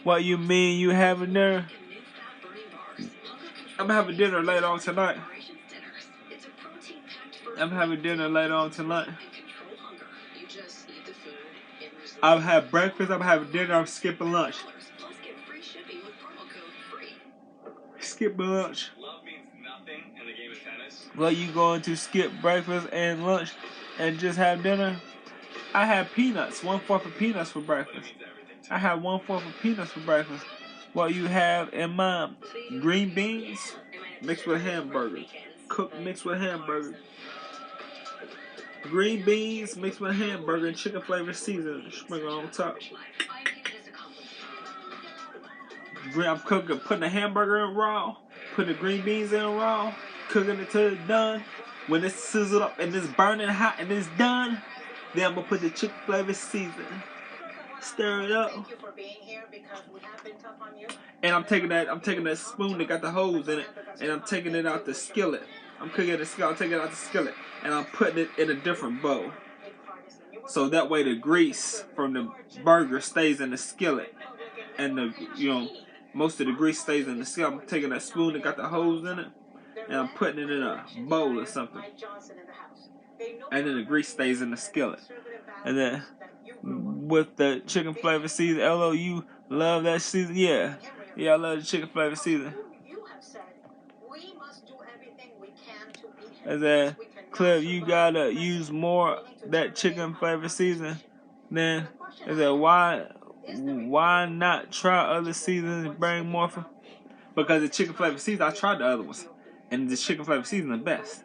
What you mean you having dinner? I'm having dinner later on tonight. I've had breakfast, I'm having dinner, I'm skipping lunch. Skipping lunch. Love means nothing in the game of tennis. Well, you going to skip breakfast and lunch and just have dinner? I had peanuts, 1/4 of peanuts for breakfast. I had 1/4 of peanuts for breakfast. What you have in mind? Green beans mixed with hamburger. Cooked mixed with hamburger. Green beans mixed with hamburger and chicken flavor seasoning. Sprinkle on top. I'm cooking, putting the hamburger in raw. Putting the green beans in raw. Cooking it till it's done. When it's sizzled up and it's burning hot and it's done, then I'm gonna put the chicken flavor seasoning. Stir it up. And I'm taking that spoon that got the holes in it, and I'm taking it out the skillet. I'm cooking the skillet. I'm taking it out the skillet, and I'm putting it in a different bowl. So that way the grease from the burger stays in the skillet, and most of the grease stays in the skillet. I'm taking that spoon that got the holes in it, and I'm putting it in a bowl or something. And then the grease stays in the skillet. And then with the chicken flavor season, you love that season? Yeah, I love the chicken flavor season. And then, Cliff, you gotta use more that chicken flavor season. Then, why not try other seasons and bring more from? Because the chicken flavor season, I tried the other ones, and the chicken flavor season is the best.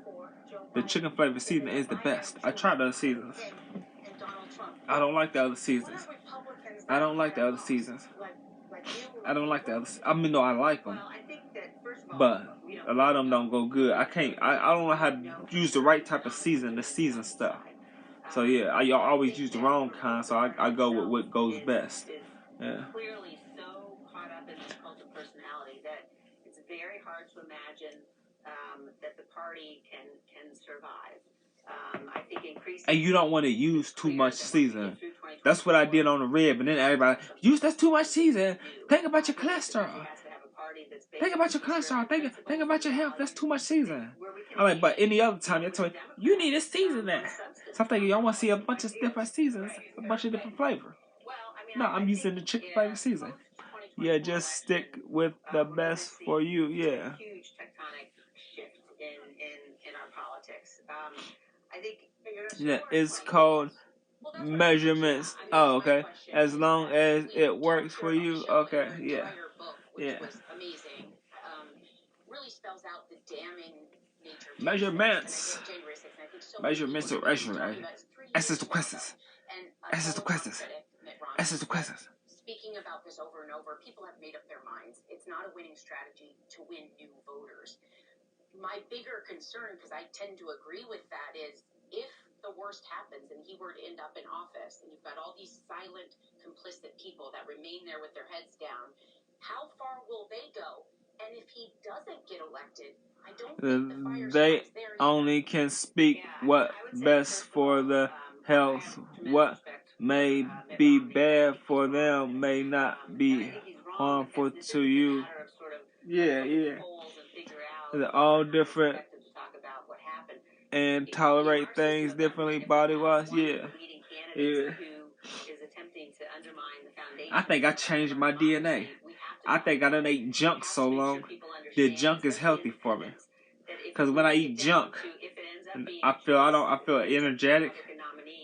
The chicken flavor season is the best. I tried the other seasons. I don't like the other seasons. I don't like the other. I mean, no, I like them, but a lot of them don't go good. I can't. I don't know how to use the right type of season stuff. So yeah, I always use the wrong kind. So I go with what goes best. Yeah. Clearly so caught up in this cult of personality that it's very hard to imagine that the party can survive. I think increasingly. And you don't want to use too much season. That's what I did on the red, but then everybody that's too much season. Think about your cholesterol. Think about your cholesterol. Think about your health. That's too much season. I'm like, but any other time you told me you need to season that. So I'm thinking y'all want to see a bunch of different seasons, a bunch of different flavor. No, I'm using the chicken flavor season. Yeah, just stick with the best for you. Yeah. Huge tectonic shift in our politics. I think yeah, it's called measurements. Oh, okay. As long as it works for you. Okay, yeah. Yeah. Was amazing. Really spells out the damning nature of Measurements. January 6th, and I think so Measurements are measurement. Answers to questions. Answers to questions. Answers to questions. Speaking about this over and over, people have made up their minds. It's not a winning strategy to win new voters. My bigger concern, because I tend to agree with that, is if the worst happens and he were to end up in office and you've got all these silent, complicit people that remain there with their heads down, how far will they go? And if he doesn't get elected, I don't think the fire they stops there only can speak what best for the health. What may be bad for them may not be harmful to you. Yeah, yeah. They're all different and tolerate things differently body-wise. Yeah. Yeah. I think I changed my DNA. I think I done ate junk so long that junk is healthy for me. Because when I eat junk, I feel energetic.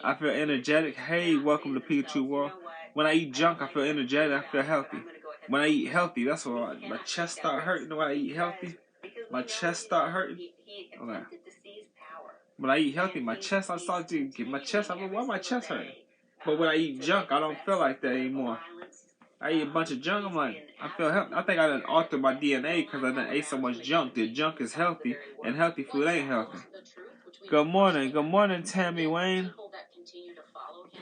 I feel energetic. Hey, welcome to Pikachu World. When I eat junk, I feel energetic. I feel healthy. When I eat healthy, that's why my chest start hurting. When I eat healthy, my chest start hurting. Okay. When I eat healthy, my chest, I start to get my chest. I'm like, why my chest hurting? But when I eat junk, I don't feel like that anymore. I eat a bunch of junk, I'm like, I feel healthy. I think I done altered my DNA because I done ate so much junk that junk is healthy and healthy food ain't healthy. Good morning, Tammy Wayne.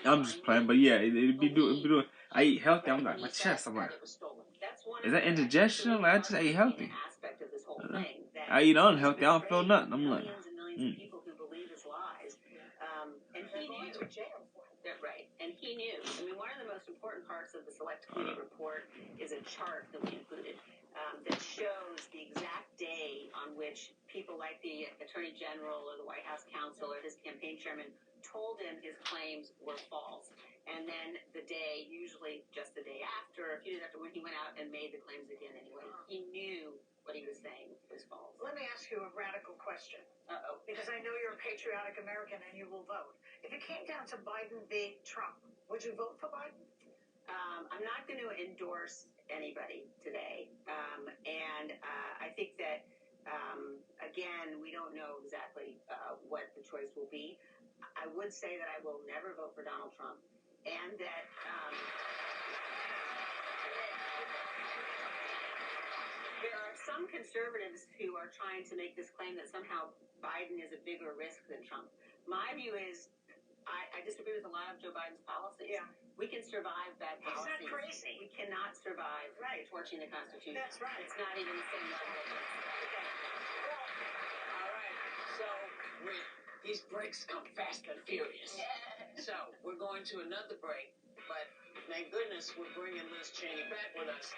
I'm just playing, but yeah, it be doing. I eat healthy. I'm like my chest. I'm like, is that indigestion? Like I just ate healthy. I eat unhealthy. I don't feel nothing. I'm like, and he knew. Right, and he knew. I mean, one of the most important parts of the Select Committee report is a chart that we included that shows the exact day on which people like the Attorney General or the White House counsel or his campaign chairman told him his claims were false. And then the day, usually just the day after, a few days after, when he went out and made the claims again anyway, he knew what he was saying was false. Let me ask you a radical question. Uh-oh. Because I know you're a patriotic American and you will vote. If it came down to Biden v. Trump, would you vote for Biden? I'm not going to endorse anybody today. And I think that, again, we don't know exactly what the choice will be. I would say that I will never vote for Donald Trump. And that there are some conservatives who are trying to make this claim that somehow Biden is a bigger risk than Trump. My view is I disagree with a lot of Joe Biden's policies. Yeah. We can survive bad policies. He's not crazy. We cannot survive torching the Constitution. That's right. It's not even the same level. All right. So these breaks come fast and furious. So we're going to another break, but thank goodness we're bringing Liz Cheney back with us.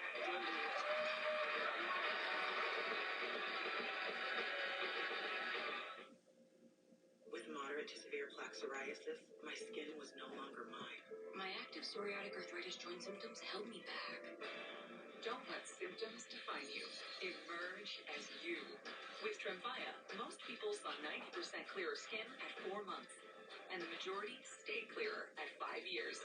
With moderate to severe plaque psoriasis, my skin was no longer mine. My active psoriatic arthritis joint symptoms held me back. Don't let symptoms define you. Emerge as you. With Tremfya, most people saw 90% clearer skin at 4 months, and the majority stayed clearer at 5 years.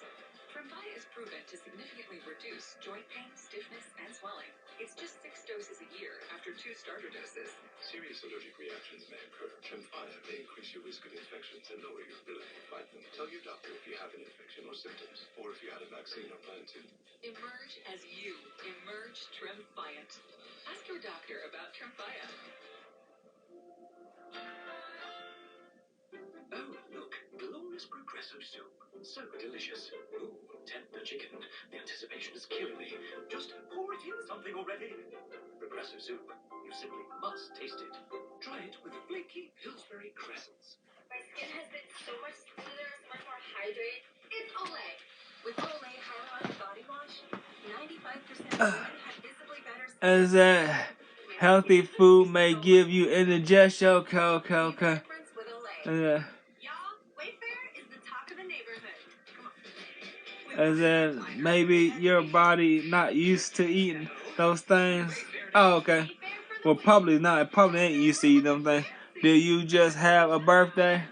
Tremfya is proven to significantly reduce joint pain, stiffness, and swelling. It's just 6 doses a year after 2 starter doses. Serious allergic reactions may occur. Tremfya may increase your risk of infections and lower your ability to fight them. Tell your doctor if you have an infection or symptoms, or if you had a vaccine or plan to. Emerge as you emerge triumphant. Ask your doctor about Triumphia. Oh, look, glorious progressive soup. So delicious. Ooh, tender chicken. The anticipation is killing me. Just pour it in something already. Progressive soup. You simply must taste it. Try it with the flaky Pillsbury crescents. My skin has been so much smoother, so much more hydrated. It's Olay. With Olay Hyaluronic Body Wash, 95% of women have visibly better skin. As that healthy food may give you indigestion. Okay. As in, maybe your body not used to eating those things. Oh, okay. Well, probably not. Probably ain't used to eating them things. Did you just have a birthday?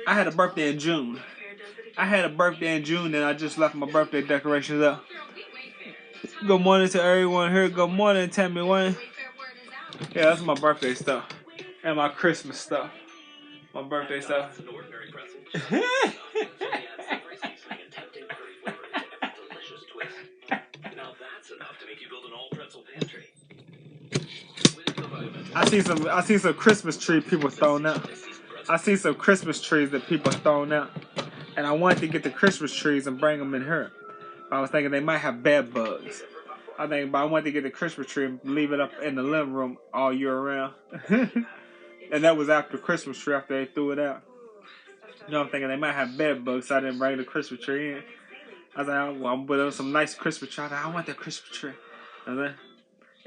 I had a birthday in June. And I just left my birthday decorations up. Good morning to everyone here. Good morning, Tammy Wayne. Yeah, that's my birthday stuff. And my Christmas stuff. My birthday stuff. I see some Christmas tree people throwing out. I see some Christmas trees that people throwing out. And I wanted to get the Christmas trees and bring them in here. I was thinking they might have bed bugs. But I wanted to get the Christmas tree and leave it up in the living room all year round. And that was after Christmas tree, after they threw it out. You know, I'm thinking they might have bed bugs, so I didn't bring the Christmas tree in. I was like, well, I'm putting some nice Christmas tree. I want that Christmas tree. And then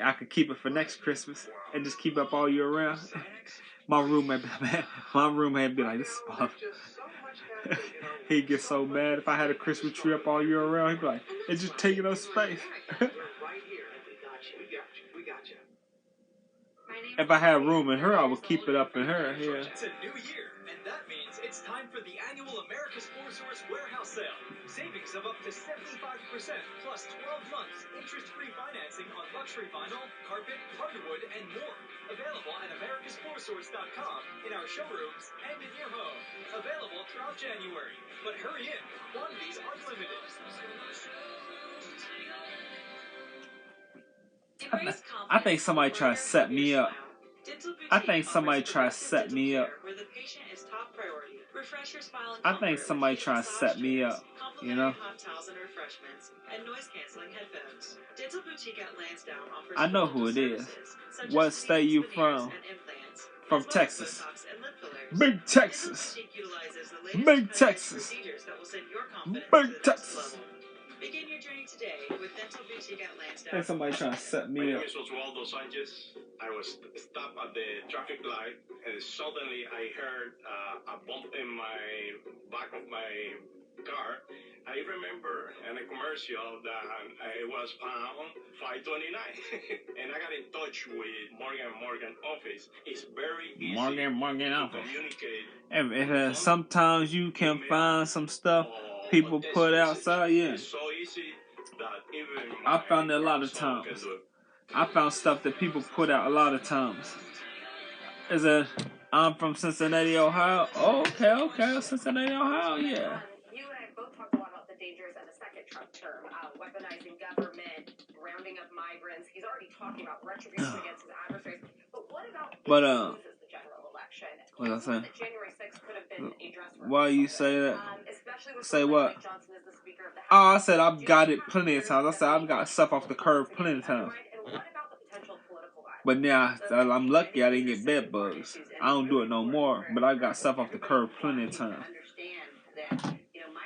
I could keep it for next Christmas and just keep it up all year round. My roommate be like, this is fun. He'd get so mad if I had a Christmas tree up all year round. He'd be like, it's just taking up space. If I had room in her, I would keep it up in her. Yeah. It's a new year, and that means it's time for the annual America's Floor Warehouse Sale. Savings of up to 75%, plus 12 months interest-free financing on luxury vinyl, carpet, hardwood, and more. Available at americasfloorsource.com, in our showrooms, and in your home. Available throughout January. But hurry in, quantities are limited. I think somebody tried to set me up. I think somebody tried to set me up. I think somebody tried to set me up. You know? I know who it is. What state you from? From Texas. Big Texas. Big Texas. Big Texas. Begin your journey today with Dental Boutique at Lansdowne. I think somebody trying to set me up. My name is Oswaldo Sanchez. I was stopped at the traffic light, and suddenly I heard a bump in my back of my car. I remember in a commercial that it was pound $5.29, and I got in touch with Morgan office. It's very easy Morgan to office. communicate. Sometimes you can find some stuff people put outside. Yeah. It's so easy that even I found it a lot of times. I found stuff that people put out a lot of times. I'm from Cincinnati, Ohio. Oh, okay. Cincinnati, Ohio, yeah. You and I both talked a lot about the dangers of the second Trump term, weaponizing government, rounding up migrants. He's already talking about retribution against his adversaries. But what about if he loses the general election? What was I saying? That January 6th could have been a dress rehearsal. Why you say that? Especially with say what? Mike Johnson as the Speaker of the House. Oh, I said I've got it plenty of times. I said I've got stuff off the curb plenty of times. But now I'm lucky I didn't get bed bugs. I don't do it no more. But I got stuff off the curb plenty of times.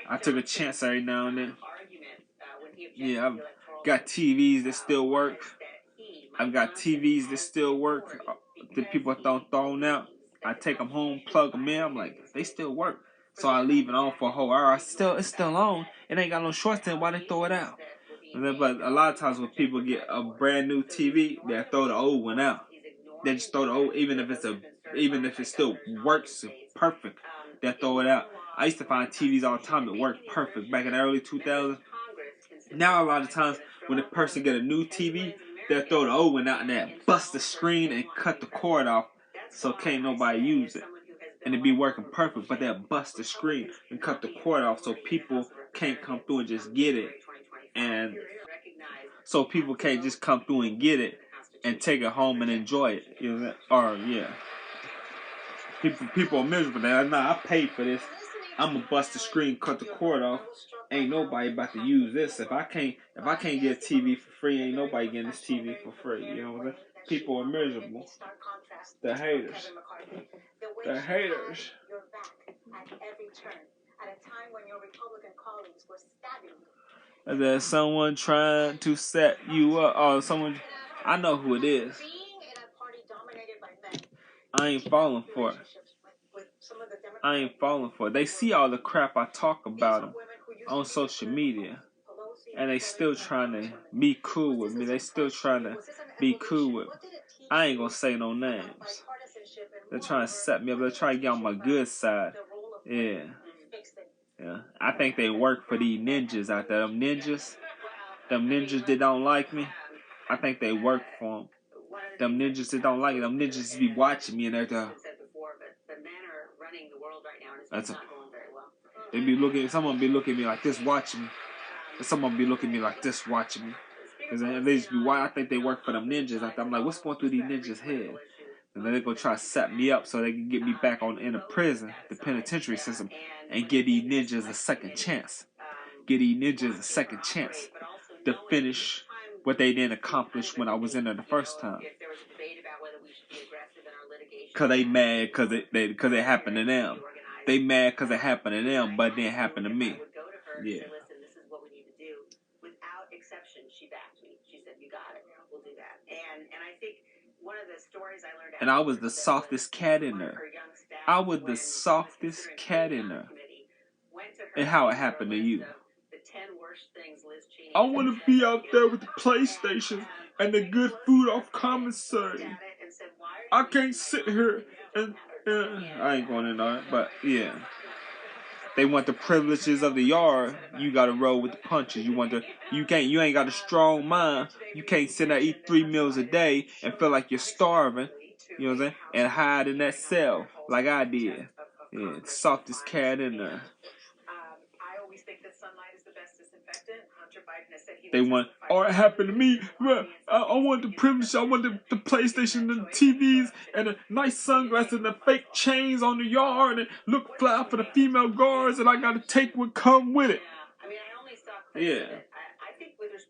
I took a chance every now and then. Yeah, I've got TVs that still work. I've got TVs that still work. The people thrown out. I take them home, plug them in. I'm like, they still work. So I leave it on for a whole hour. It's still on. It ain't got no shorts in. Why they throw it out? But a lot of times when people get a brand new TV, they throw the old one out. They just throw the old, even if it still works perfect, they throw it out. I used to find TVs all the time that worked perfect back in the early 2000s. Now a lot of times when a person get a new TV, they'll throw the old one out and they'll bust the screen and cut the cord off so can't nobody use it. And it be working perfect, but they'll bust the screen and cut the cord off so people can't come through and just get it. And so people can't just come through and get it and take it home and enjoy it. You know, or yeah, people are miserable. They're like, nah, I paid for this. I'm gonna bust the screen, cut the cord off. Ain't nobody about to use this. If I can't get a TV for free, ain't nobody getting this TV for free. You know what I'm saying? People are miserable. The haters. The haters. And there's someone trying to set you up. Oh, someone. I know who it is. I ain't falling for it. I ain't falling for it. They see all the crap I talk about them on social media, and they still trying to be cool with me. They still trying to be cool with me. I ain't gonna say no names. They're trying to set me up. They're trying to get on my good side. Yeah. Yeah. I think they work for these ninjas out there. Them ninjas that don't like me, I think they work for them. Them ninjas that don't like it, them ninjas be watching me and they're they be looking. Someone be looking at me like this, watching me. And someone be looking at me like this, watching me. Cause they just be why I think they work for them ninjas. I'm like, what's going through these ninjas' head? And then they gonna try to set me up so they can get me back in the prison, the penitentiary system, and give these ninjas a second chance. Give these ninjas a second chance to finish what they didn't accomplish when I was in there the first time. Cause they mad cause it happened to them. They mad cause it happened to them, but it didn't happen to me. Yeah. She backed me. She said, "You got it. We'll do that." And I think one of the stories I learned. And I was the softest cat in there. I was the softest cat in there. And how it happened to you? I want to be out there with the PlayStation and the good food off commissary. I can't sit here and I ain't going in on it, but yeah. They want the privileges of the yard. You gotta roll with the punches. You ain't got a strong mind. You can't sit there eat 3 meals a day and feel like you're starving. You know what I'm saying? And hide in that cell like I did. Yeah, the softest cat in there. I always think that sunlight is the best disinfectant. Hunter Biden has said they want. Oh, it happened to me. I want the privilege. I want the PlayStation and the TVs and the nice sunglasses and the fake chains on the yard and look fly for the female guards and I gotta take what come with it. Yeah.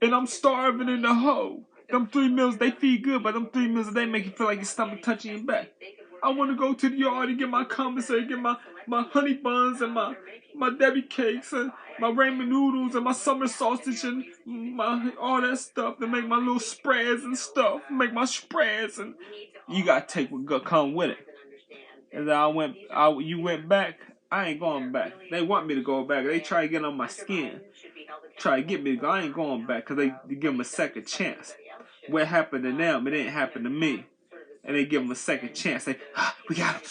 And I'm starving in the hole. Them 3 meals, they feed good, but them 3 meals a day make you feel like your stomach touching your back. I want to go to the yard and get my commissary, get my honey buns and my Debbie cakes and my ramen noodles and my summer sausage and all that stuff to make my little spreads and stuff. Make my spreads and you gotta take what come with it. And then you went back. I ain't going back. They want me to go back. They try to get on my skin. Try to get me to go. I ain't going back because they give them a second chance. What happened to them, it didn't happen to me. And they give them a second chance. They, we got them.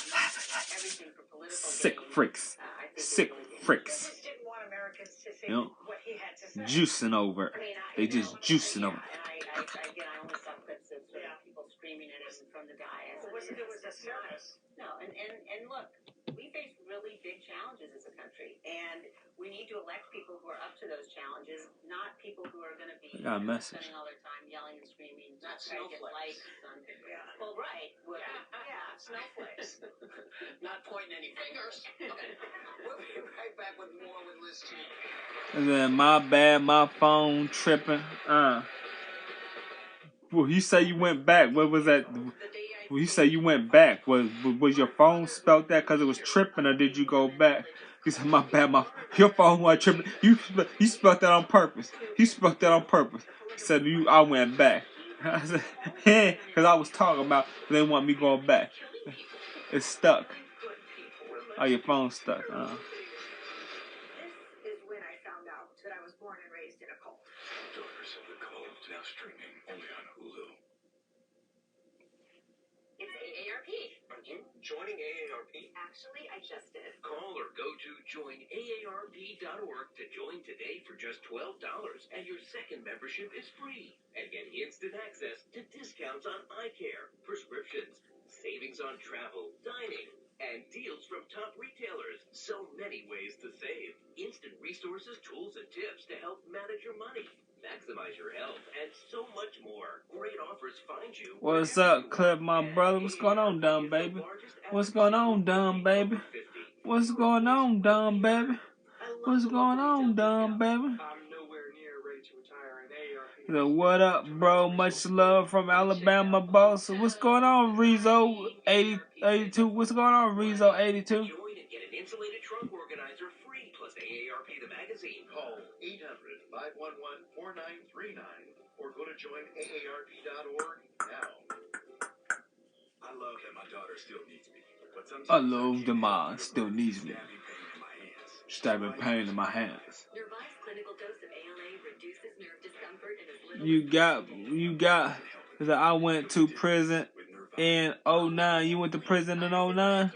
Sick freaks. Sick freaks. You know? Juicing over it. They just juicing over it. People screaming at us from the diet. It was a service. No, and look, we face really big challenges as a country, and we need to elect people who are up to those challenges, not people who are going to be spending all their time yelling and screaming, not snowflakes. Well, right. Well, yeah, snowflakes. Not pointing any fingers. Okay. We'll be right back with more with Liz G. And then my bad, my phone tripping. Well, you say you went back. What was that? Well, you say you went back. Was your phone spelled that because it was tripping, or did you go back? You said my bad, your phone wasn't tripping. You spelled that on purpose. You spelled that on purpose. He said I went back. I said, yeah, because I was talking about they want me going back. It's stuck. Oh, your phone's stuck. This is when I found out that I was born and raised in a cult. Daughters of the Cult, now streaming only on Hulu. It's AARP. Are you joining AARP? Actually, I just did. Call or go to joinaarp.org to join today for just $12, and your second membership is free. And get instant access to discounts on eye care, prescriptions, savings on travel, dining, and deals from top retailers. So many ways to save. Instant resources, tools, and tips to help manage your money. maximize your health, and so much more. Great offers find you. What's up, Clip, my brother? What's going on, dumb baby? What's going on, dumb baby? What's going on, dumb baby? What's going on, dumb baby? So what up, bro? Much love from Alabama, boss. What's going on, Rizzo 82? What's going on, Rizzo 82? Join and get an insulated trunk organizer free, plus AARP the magazine. Call 800-511-4939 or go to joinaarp.org now. I love that my daughter still needs me, but sometimes I love the mom still needs me. Stabbing pain in my hands. Nervi's clinical dose of ALA reduces nerve discomfort in as little You got. Cause I went to prison in 09. You went to prison in 09?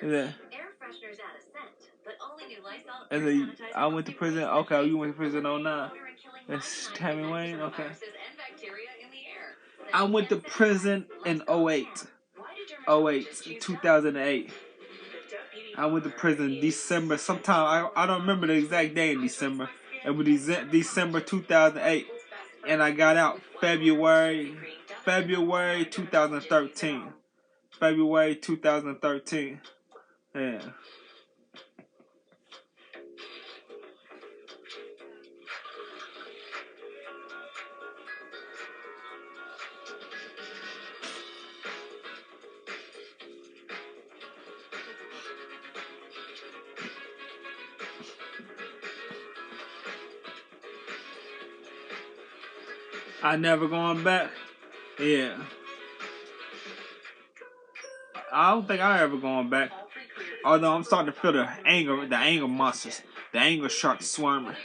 Is that? air fresheners add a scent, but only new Lysol Is it, I went to prison. Okay, you went to prison in 09. That's Tammy Wayne. Okay. I went to prison in 08. 2008. I went to prison December sometime. I don't remember the exact day in December. It was December 2008, and I got out February 2013. February 2013. Yeah. I never going back. Yeah. I don't think I ever going back. Although I'm starting to feel the anger monsters, the anger sharks swarming.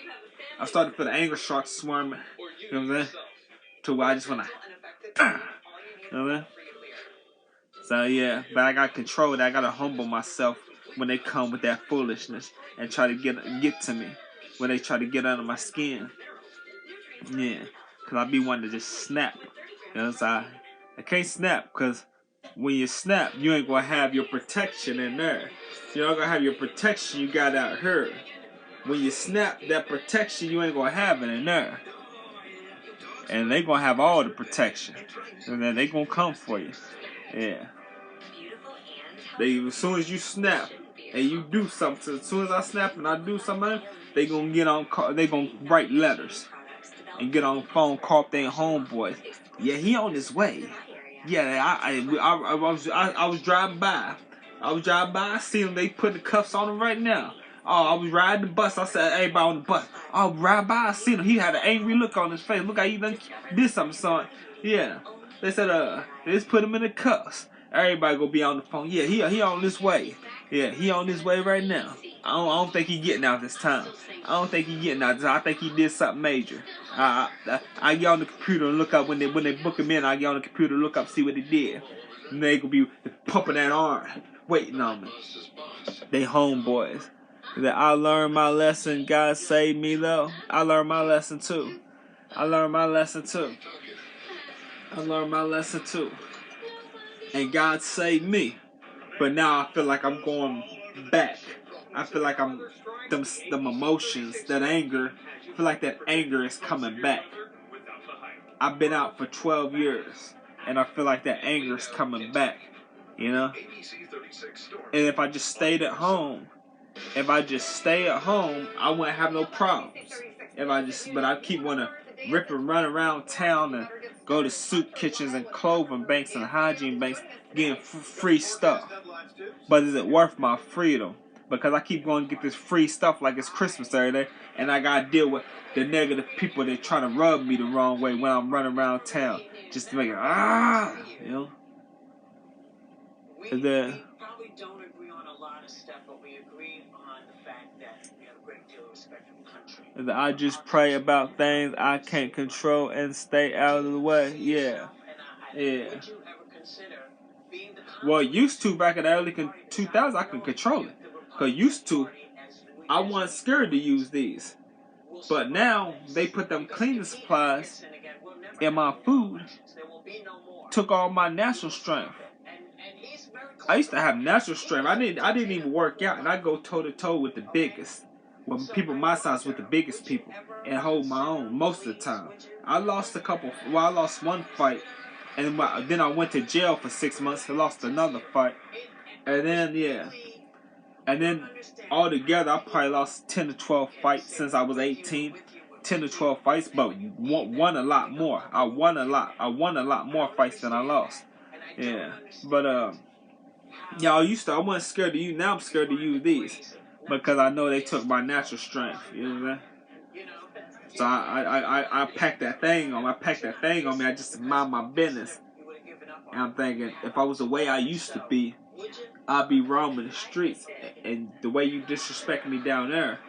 I'm starting to feel the anger sharks swarming. You know what I'm saying? To where I just wanna. You know what I'm saying? So yeah, but I gotta control that. I gotta humble myself when they come with that foolishness and try to get to me. When they try to get under my skin. Yeah. Cause I be wanting to just snap. You know what I'm saying? I can't snap because when you snap, you ain't gonna have your protection in there. You're not gonna have your protection you got out here. When you snap, that protection you ain't gonna have it in there. And they gonna have all the protection. And then they gonna come for you. Yeah. As soon as you snap and you do something, as soon as I snap and I do something, they gonna get on. They gonna write letters and get on the phone, call up their homeboys. Yeah, he on his way. Yeah, I was driving by. I seen them. They put the cuffs on him right now. Oh, I was riding the bus. I said, everybody on the bus. I was riding by. I seen him. He had an angry look on his face. Look how he done did something, son. Yeah. They said, they just put him in the cuffs. Everybody gonna be on the phone. Yeah, he on this way. Yeah, he on this way right now. I don't think he getting out this time. I think he did something major. I get on the computer and look up when they book him in. I get on the computer and look up, see what he did. And they gonna be pumping that arm, waiting on me. They homeboys. That I learned my lesson. God save me though. I learned my lesson too. And God saved me. But now I feel like I'm going back. I feel like them emotions, that anger. I feel like that anger is coming back. I've been out for 12 years, and I feel like that anger is coming back. You know. And if I just stayed at home, I wouldn't have no problems. But I keep wanna rip and run around town and go to soup kitchens and clothing banks and hygiene banks getting free stuff. But is it worth my freedom? Because I keep going to get this free stuff like it's Christmas every day, and I gotta deal with the negative people that trying to rub me the wrong way when I'm running around town, just to make it you know. We probably don't agree on a lot of stuff, but we agree on the fact that we have a great deal of respect for the country. I just pray about things I can't control and stay out of the way. Yeah. Would you ever consider being the well, used to back in the early 2000s, I could control it. Because used to, I wasn't scared to use these. But now, they put them cleaning supplies in my food, took all my natural strength. I used to have natural strength. I didn't even work out, and I go toe to toe with the biggest. with people my size, with the biggest people, and hold my own most of the time. I lost a couple. Well, I lost one fight, and then I went to jail for 6 months. I lost another fight, and then altogether I probably lost 10 to 12 fights since I was 18. 10 to 12 fights, but won a lot more. I won a lot more fights than I lost. Yeah, but I wasn't scared to use. Now I'm scared to use these because I know they took my natural strength. You know what I'm saying? So I packed that thing on. I packed that thing on me. I just mind my business. And I'm thinking, if I was the way I used to be, I'd be roaming the streets. And the way you disrespect me down there,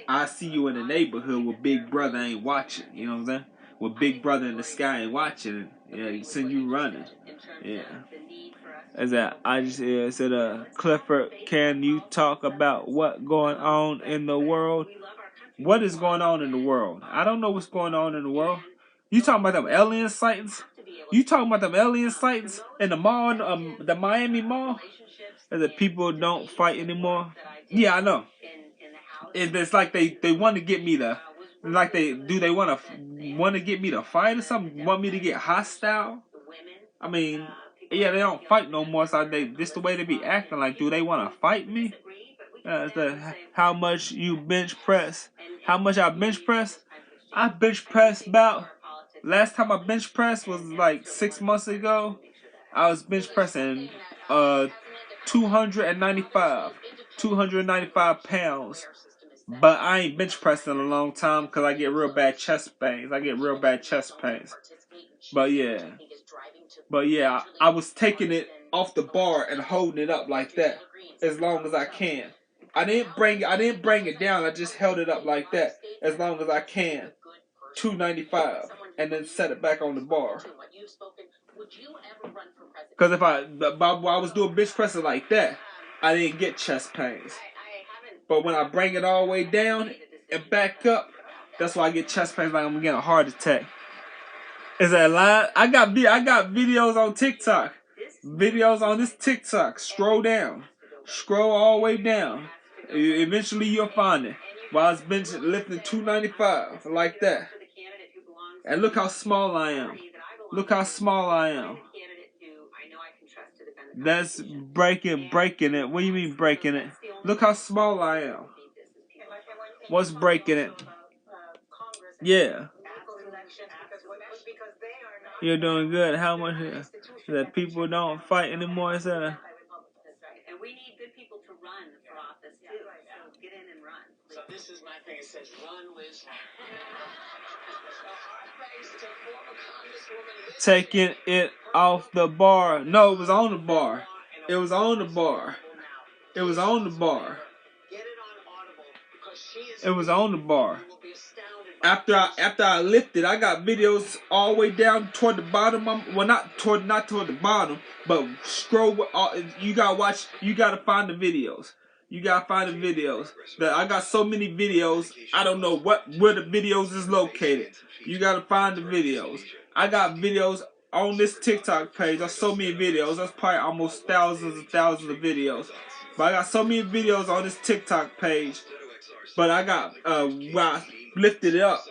I see you in the neighborhood where Big Brother ain't watching. You know what I'm saying? Where Big Brother in the sky ain't watching. Yeah, he send you running. Yeah. Is that I just said, Clifford, can you talk about what going on in the world? What is going on in the world? I don't know what's going on in the world. You talking about them alien sightings? You talking about them alien sightings in the mall, the Miami Mall? That people don't fight anymore? Yeah, I know. It's like they want to get me to, like they want to get me to fight or something? Want me to get hostile? I mean, yeah, they don't fight no more. So this the way they be acting. Like, do they want to fight me? How much you bench press? How much I bench press? I bench press about. Last time I bench pressed was like 6 months ago. I was bench pressing 295 pounds. But I ain't bench pressing in a long time because I get real bad chest pains. But yeah, I was taking it off the bar and holding it up like that as long as I can. I didn't bring it down. I just held it up like that as long as I can. 295, and then set it back on the bar. Because if I was doing bench pressing like that, I didn't get chest pains. But when I bring it all the way down and back up, that's why I get chest pains like I'm getting a heart attack. Is that a lie? I got videos on TikTok. Videos on this TikTok. Scroll down. Scroll all the way down. Eventually you'll find it. While I was lifting 295 like that. And look how small I am. Look how small I am. That's breaking it. What do you mean breaking it? Look how small I am. What's breaking it? Yeah. You're doing good. How much that people don't fight anymore? Is that? And we need good people to run for office too. So get in and run. Please. So this is my thing. It says run, Liz. Taking it off the bar. No, it was on the bar. It was on the bar. It was on the bar. It was on the bar. After I lifted, I got videos all the way down toward the bottom. Well, not toward the bottom, but scroll. You gotta watch. You gotta find the videos. You gotta find the videos. That I got so many videos. I don't know where the videos is located. You gotta find the videos. I got videos on this TikTok page. There's so many videos. That's probably almost thousands and thousands of videos. But I got so many videos on this TikTok page. But I got where I lifted it up,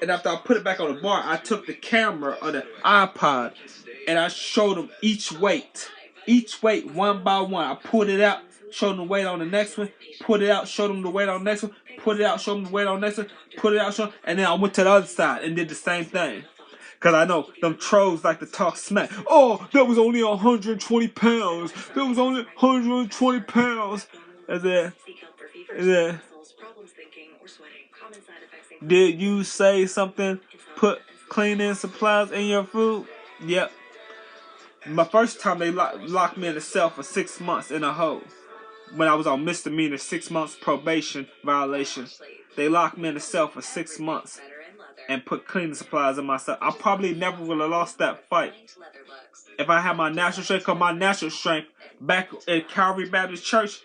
and after I put it back on the bar, I took the camera or the iPod, and I showed them each weight, one by one. I pulled it out, showed them the weight on the next one, put it out, showed them the weight on the next one, put it out, showed them the weight on the next one, put it out, showed them, and then I went to the other side and did the same thing. Because I know them trolls like to talk smack. Oh, that was only 120 pounds. That was only 120 pounds. Is that? Did you say something? Put cleaning supplies in your food? Yep. My first time they locked me in a cell for 6 months in a hole. When I was on misdemeanor 6 months probation violation. They locked me in a cell for 6 months and put cleaning supplies in my cell. I probably never would have lost that fight if I had my natural strength. Because my natural strength back at Calvary Baptist Church,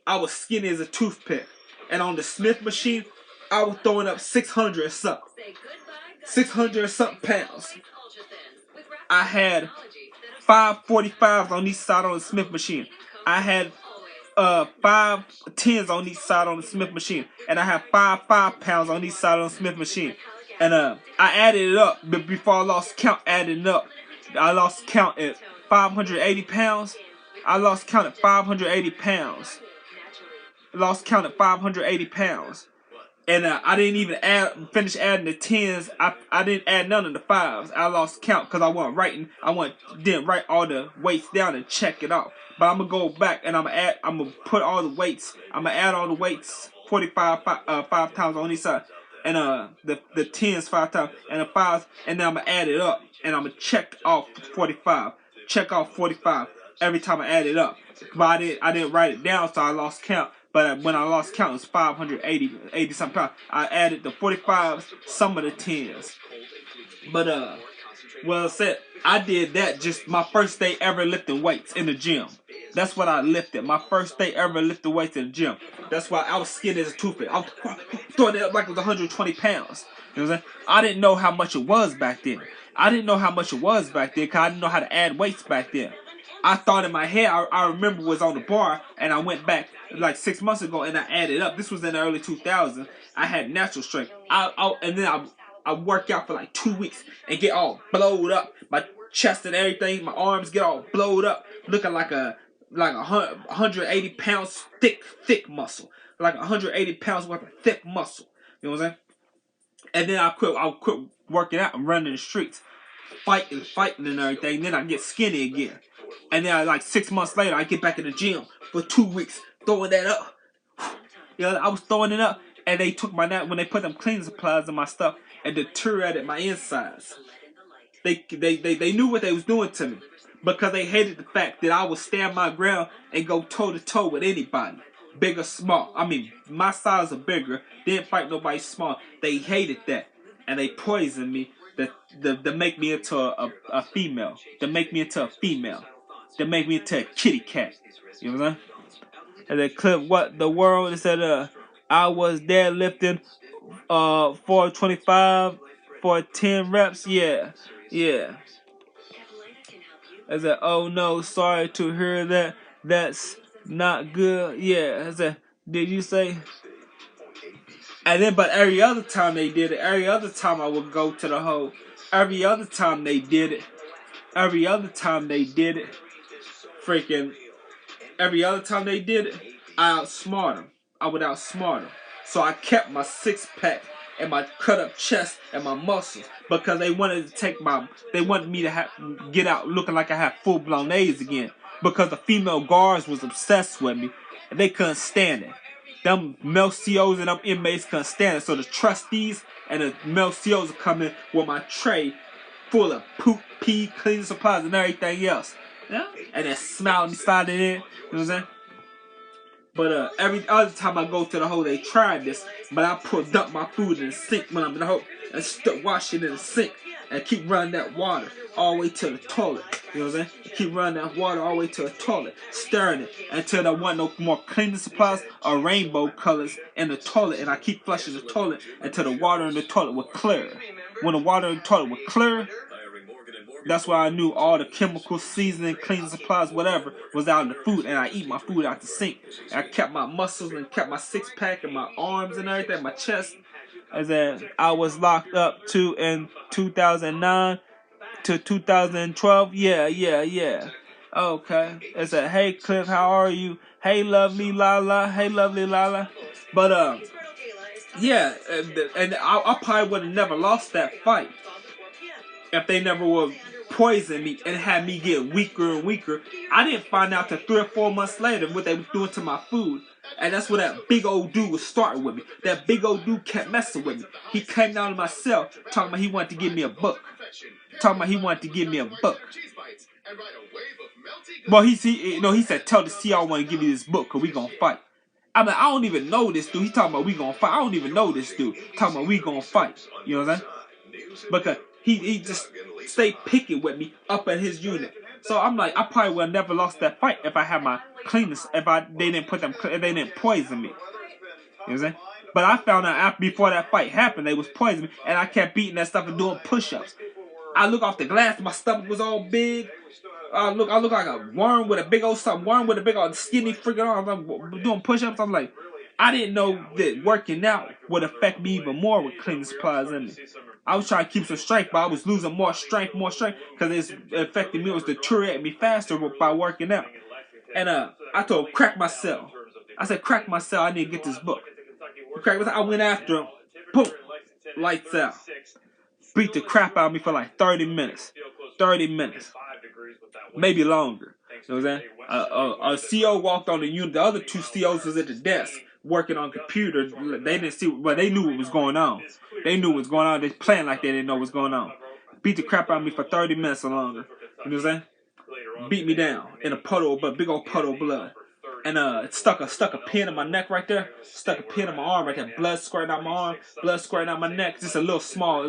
I was skinny as a toothpick. And on the Smith machine, I was throwing up 600 or something. 600 or something pounds. I had 545s on each side on the Smith machine. I had 5 tens on each side on the Smith machine, and I have 5 5-pounds on each side on the Smith machine. And I added it up, but before I lost count adding up, I lost count at 580 pounds. I lost count at 580 pounds. Lost count at 580 pounds. And I didn't even finish adding the tens. I didn't add none of the 5s. I lost count because I didn't write all the weights down and check it out. But I'm gonna go back and I'm gonna put all the weights. I'm gonna add all the weights, 45 5 times on each side, and the tens 5 times, and the 5s, and then I'm gonna add it up and I'm gonna check off 45. Check off 45 every time I add it up. But I didn't write it down, so I lost count. But when I lost count, it was 580 something pounds. I added the 45s, some of the 10s. But well said, I did that just my first day ever lifting weights in the gym. That's what I lifted. My first day ever lifting weights in the gym. That's why I was skinny as a toothpick. I was throwing it up like it was 120 pounds. You know what I'm saying? I didn't know how much it was back then. I didn't know how much it was back then because I didn't know how to add weights back then. I thought in my head, I remember was on the bar, and I went back like 6 months ago and I added up. This was in the early 2000s. I had natural strength. And then I work out for like 2 weeks and get all blowed up. My chest and everything, my arms get all blowed up, looking like a 180 pounds thick muscle. Like 180 pounds worth of thick muscle. You know what I'm saying? And then I quit working out and running the streets. Fighting and everything. Then I get skinny again. And then like 6 months later, I get back in the gym for 2 weeks, throwing that up. You know, I was throwing it up, and they took my when they put them cleaning supplies in my stuff and deteriorated my insides. They knew what they was doing to me because they hated the fact that I would stand my ground and go toe to toe with anybody, big or small. I mean, my size are bigger. Didn't fight nobody small. They hated that, and they poisoned me to make me into a female. To make me into a female. To make me into a kitty cat. You know what I'm saying? And they clip what the world, it said I was deadlifting 425 for 10 reps. Yeah. I said, oh no, sorry to hear that. That's not good. Yeah. I said, did you say? And then, but every other time they did it, every other time I would go to the hole. Every other time they did it. Every other time they did it. Freaking. Every other time they did it, I outsmart them. I would outsmart them. So I kept my 6-pack and my cut-up chest and my muscles because they wanted me to get out looking like I had full-blown AIDS again because the female guards was obsessed with me and they couldn't stand it. Them male COs and them inmates couldn't stand it. So the trustees and the male COs would come in with my tray full of poop, pee, cleaning supplies and everything else. Yeah. And then smiling inside it in. You know what I'm saying? But every other time I go to the hole, they tried this. But I dump my food in the sink when I'm in the hole and wash it in the sink and keep running that water all the way to the toilet. You know what I'm saying? Keep running that water all the way to the toilet, stirring it until there wasn't no more cleaning supplies or rainbow colors in the toilet. And I keep flushing the toilet until the water in the toilet was clear. When the water in the toilet was clear, that's why I knew all the chemicals, seasoning, cleaning supplies, whatever, was out of the food. And I eat my food out the sink. And I kept my muscles and kept my 6-pack and my arms and everything, my chest. As I was locked up in 2009 to 2012. Yeah. Okay. It said, hey, Cliff, how are you? Hey, lovely Lala. Hey, lovely Lala. But, yeah. And I probably would have never lost that fight if they never would poison me and had me get weaker and weaker. I didn't find out till 3 or 4 months later what they were doing to my food. And that's where that big old dude was starting with me. That big old dude kept messing with me. He came down to my cell talking about he wanted to give me a book. Well, he said, tell the CR I want to give you this book because we going to fight. I mean, I don't even know this dude. He talking about we going to fight. I don't even know this dude. Talking about we going to fight. You know what I'm saying? Because he just stayed picking with me up at his unit. So I'm like, I probably would have never lost that fight if I had my cleaners, if they didn't poison me. You know what I'm saying? But I found out before that fight happened, they was poisoning me, and I kept beating that stuff and doing push-ups. I look off the glass, my stomach was all big. I look like a worm with a big old skinny freaking arms. I'm doing push-ups. I'm like, I didn't know that working out would affect me even more with cleaning supplies in me. I was trying to keep some strength, but I was losing more strength, because it's affecting me. It was deteriorating me faster by working out. And I told him, crack myself. I said, crack myself. I need to get this book. I went after him. Boom. Lights out. Beat the crap out of me for like 30 minutes. 30 minutes. Maybe longer. You know what I'm saying? A CO walked on the unit. The other two COs was at the desk working on computer. They didn't see, but they knew what was going on. They knew what was going on. They playing like they didn't know what was going on. Beat the crap out of me for 30 minutes or longer. You know what I'm saying? Beat me down in a puddle, but big old puddle of blood. And it stuck a pin in my neck right there. Stuck a pin in my arm right there. Blood squirting out my arm. Blood squirting out my neck. Just a little small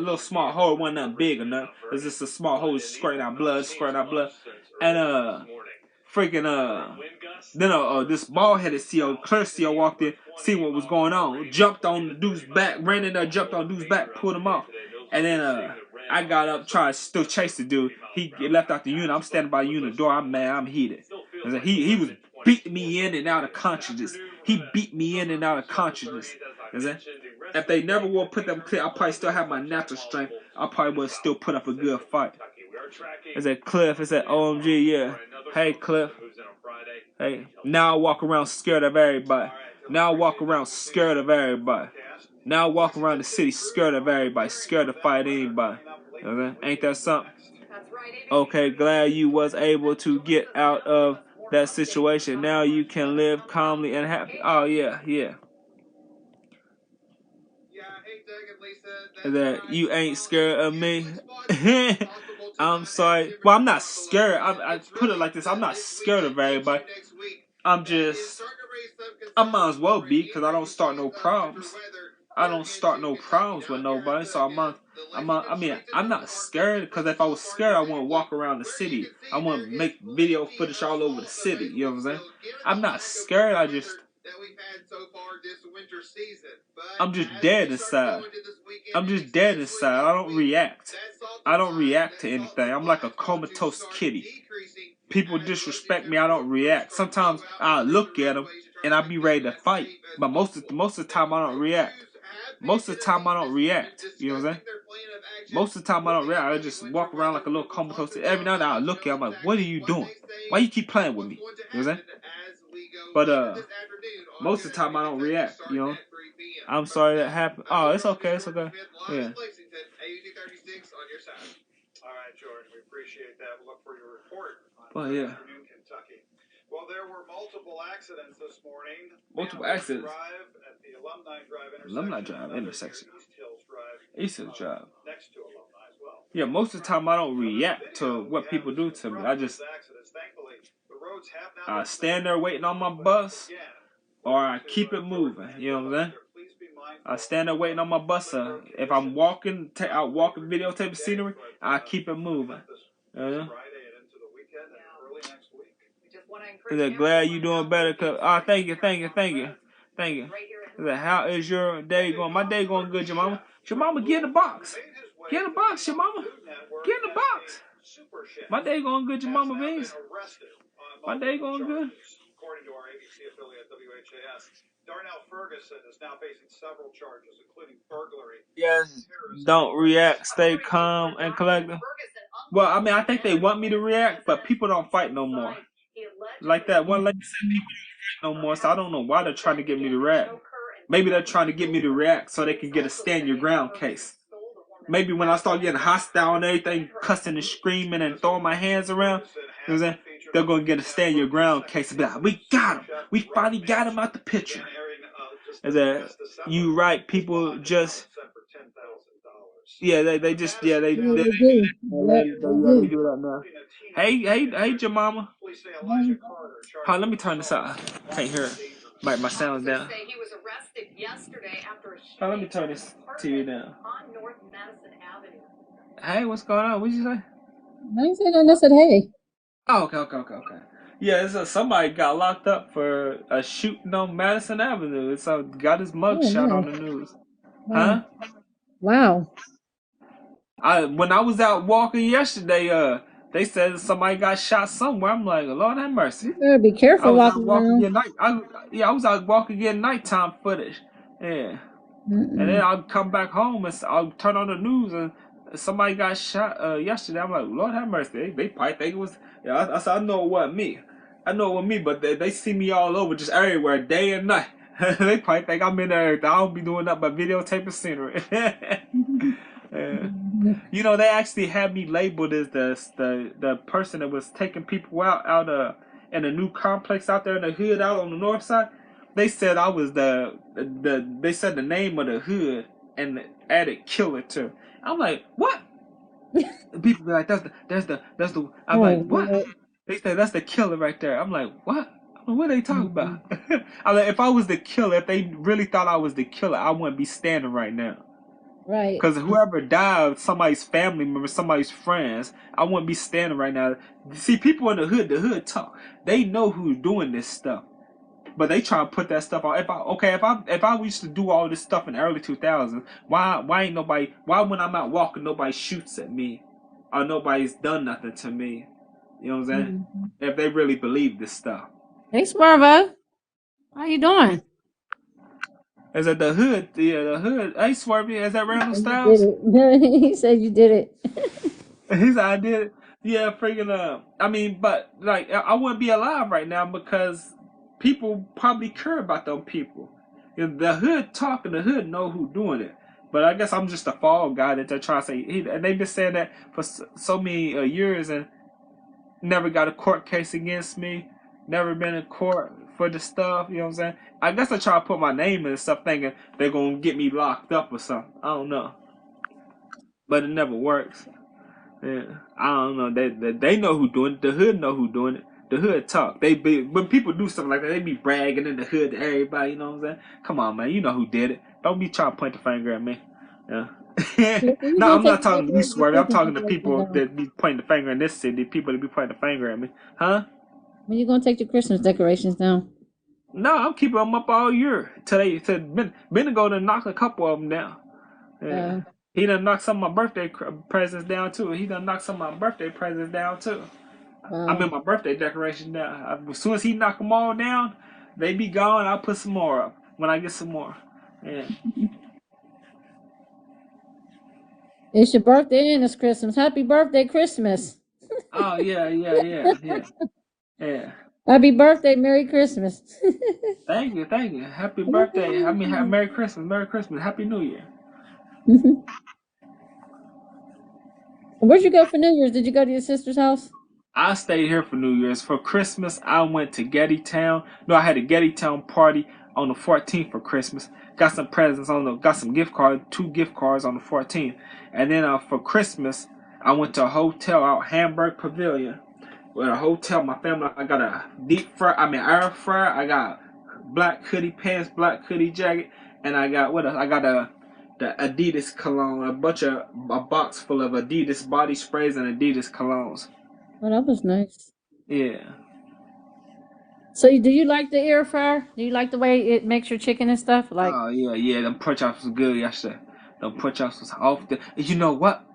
hole. It wasn't nothing big or nothing. It's just a small hole squirting out blood. And then this bald-headed CO, clear CO, walked in, seen what was going on, jumped on the dude's back, ran in there, jumped on the dude's back, pulled him off. And then I got up, tried to still chase the dude. He left out the unit. I'm standing by the unit door. I'm mad. I'm heated. He was beating me in and out of consciousness. He beat me in and out of consciousness. If they never would put them clear, I probably still have my natural strength. I probably would still put up a good fight. Is that Cliff? Is that OMG? Yeah. Hey, Cliff. Hey. Now I walk around scared of everybody. Now I walk around scared of everybody. Now I walk around the city scared of everybody. Scared to fight anybody. Okay? Ain't that something? Okay, glad you was able to get out of that situation. Now you can live calmly and happy. Oh, yeah, yeah. That you ain't scared of me. I'm sorry. Well, I'm not scared. I put it like this. I'm not scared of everybody. I might as well be, because I don't start no problems. I don't start no problems with nobody, so I'm not scared, because if I was scared, I wouldn't walk around the city. I wouldn't make video footage all over the city. You know what I'm saying? I'm not scared. I'm just dead inside. I'm just dead inside. I don't react. I don't react to anything. I'm like a comatose kitty. People disrespect me, I don't react. Sometimes I look at them and I be ready to fight, but most of the time I don't react. Most of the time I don't react. You know what I'm saying? Most of the time I don't react. I just walk around like a little comatose. Every now and then I look at them like, what are you doing? Why you keep playing with me? You know what I'm saying? But most of the time I don't react. You know. I'm sorry that happened. Oh, it's okay. It's okay. Yeah. All right, Jordan, we appreciate that. We'll look for your report on afternoon Kentucky. Well, there were multiple accidents this morning. Multiple accidents. Drive at the Alumni Drive intersection. Alumni Drive intersection. East Hills Drive. East Hills Drive. Next to Alumni as well. Yeah, most of the time I don't react to what people do to me. I stand there waiting on my bus, or I keep it moving. You know what I'm saying? I stand there waiting on my bus. If I'm walking, out walking, videotaping scenery, I keep it moving. Is that glad you doing better? Thank you. Is that how is your day going? My day going good, your mama. Your mama, get in the box. Get in the box, your mama. Get in the box. My day going good, your mama beans. My day going good. According to our ABC affiliate WHAS, Darnell Ferguson is now facing several charges, including burglary. Yes, don't react. Stay calm and collected. Well, I mean, I think they want me to react, but people don't fight no more. Like that one lady said, people don't fight no more, so I don't know why they're trying to get me to react. Maybe they're trying to get me to react so they can get a stand your ground case. Maybe when I start getting hostile and everything, cussing and screaming and throwing my hands around, you know what I'm saying? They're going to get a stand your ground case and be like, we got him. We finally got him out the picture. Is that you right? People just, yeah, they just, yeah, they let me do that now. Hey, Jemima. Hold on, let me turn this out. Can't hear it. My sound's down. Hold on, let me turn this TV down. Hey, what's going on? What did you say? I didn't say nothing. I said hey. Oh, okay. Yeah, somebody got locked up for a shooting on Madison Avenue. So got his mug shot on the news. Wow. Huh? Wow. When I was out walking yesterday, They said somebody got shot somewhere. I'm like, Lord have mercy. You better be I careful was out walking walking around. getting I was out walking getting nighttime footage. Yeah. And then Mm-mm. I'll come back home and I'll turn on the news and somebody got shot yesterday. I'm like, Lord have mercy. They probably think it was. Yeah, I said, I know it wasn't me. I know it wasn't me, but they see me all over, just everywhere, day and night. They probably think I'm in there. I don't be doing nothing but videotaping scenery. Yeah. You know, they actually had me labeled as the person that was taking people out in a new complex out there in the hood out on the north side. They said I was they said the name of the hood and added killer too. I'm like, what? People be like, that's the. I'm like, Oh, what? Lord. They said that's the killer right there. I'm like, what? What are they talking Mm-mm. about? I'm like, if I was the killer, if they really thought I was the killer, I wouldn't be standing right now. Right. Because whoever died, somebody's family member, somebody's friends, I wouldn't be standing right now. See, people in the hood talk. They know who's doing this stuff, but they try to put that stuff on. If I used to do all this stuff in the early 2000s, why ain't nobody? Why when I'm out walking, nobody shoots at me, or nobody's done nothing to me? You know what I'm saying? Mm-hmm. If they really believe this stuff, Hey, Swervo. How you doing? is it the hood? Yeah, the hood. Hey, Swervy, is that Randall You did Styles? it. He said you did it. He said I did it. Yeah, freaking. I mean, but like, I wouldn't be alive right now because people probably care about them people. And the hood talking, the hood know who doing it. But I guess I'm just a fall guy that they're trying to say. And they've been saying that for so many years and never got a court case against me. Never been in court for the stuff. You know what I'm saying? I guess I try to put my name in and stuff, thinking they're gonna get me locked up or something. I don't know, but it never works. Yeah, I don't know. They know who doing it. The hood know who doing it. The hood talk. They be when people do something like that, they be bragging in the hood to everybody. You know what I'm saying? Come on, man. You know who did it. Don't be trying to point the finger at me. Yeah. Look, when you No, gonna I'm take not talking to you, your Swerve. I'm Christmas talking to decorations people down? that be pointing the finger in this city. People that be pointing the finger at me. Huh? When you gonna take your Christmas decorations down? No, I'm keeping them up all year. Today, Benigo done knocked a couple of them down. Yeah. Uh, He done knocked some of my birthday presents down too. He done knocked some of my birthday presents down too. I wow. mean, my birthday decoration down. As soon as he knock them all down, they be gone. I'll put some more up when I get some more. Yeah. It's your birthday and it's Christmas. Happy birthday, Christmas. Oh yeah. Yeah. Happy birthday, Merry Christmas. Thank you, thank you. Happy birthday. I mean, Merry Christmas, Merry Christmas, Happy New Year. Where'd you go for New Year's? Did you go to your sister's house? I stayed here for New Year's. For Christmas, I went to Getty Town. No, I had a Getty Town party on the 14th for Christmas. Got some presents got some gift cards, 2 gift cards on the 14th. And then for Christmas, I went to a hotel out Hamburg Pavilion. With a hotel, my family, I got a air fryer. I got black hoodie pants, black hoodie jacket, and I got what else? I got the Adidas cologne, a box full of Adidas body sprays and Adidas colognes. Oh, that was nice. Yeah. So, do you like the air fryer? Do you like the way it makes your chicken and stuff? Like, Oh yeah. Them pork chops was good yesterday. Them pork chops was off the. You know what?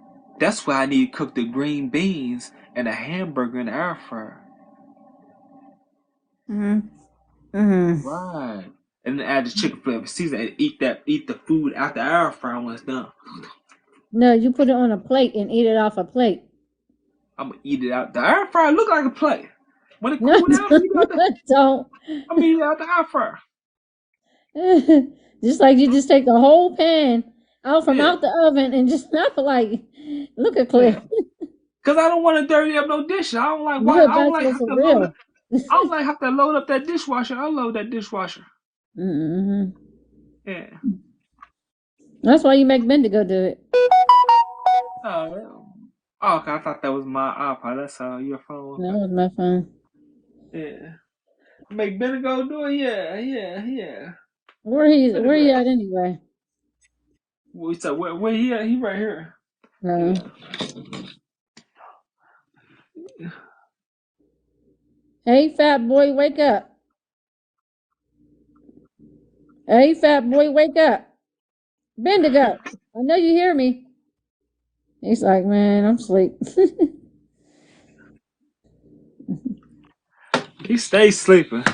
That's why I need to cook the green beans and a hamburger in the air fryer. Right. And then add the chicken flavor season and eat the food out the air fryer when it's done. no, you put it on a plate and eat it off a plate. I'm gonna eat it out. The air fryer look like a plate. When it No, cool down, I'm eat it out don't. I'm gonna eat it out the air fryer. Just like you just take the whole pan from Yeah, out the oven and just not like, look at yeah. Claire. Cause I don't want to dirty up no dishes. I don't like why. You're a I don't like bachelor have for to load real. up. I don't like have to load up that dishwasher. I load that dishwasher. Mm-hmm. Yeah. That's why you make Bendigo do it. Oh, yeah. Oh, okay. I thought that was my iPod. That's your phone. That Okay. was my phone. Yeah. Make Benigo do it. Yeah. Where he Benigo. at anyway? We said where he at? He right here. No. Yeah. Hey, fat boy, wake up. Hey, fat boy, wake up. Bendigo, I know you hear me. He's like, man, I'm asleep. He stays sleeping.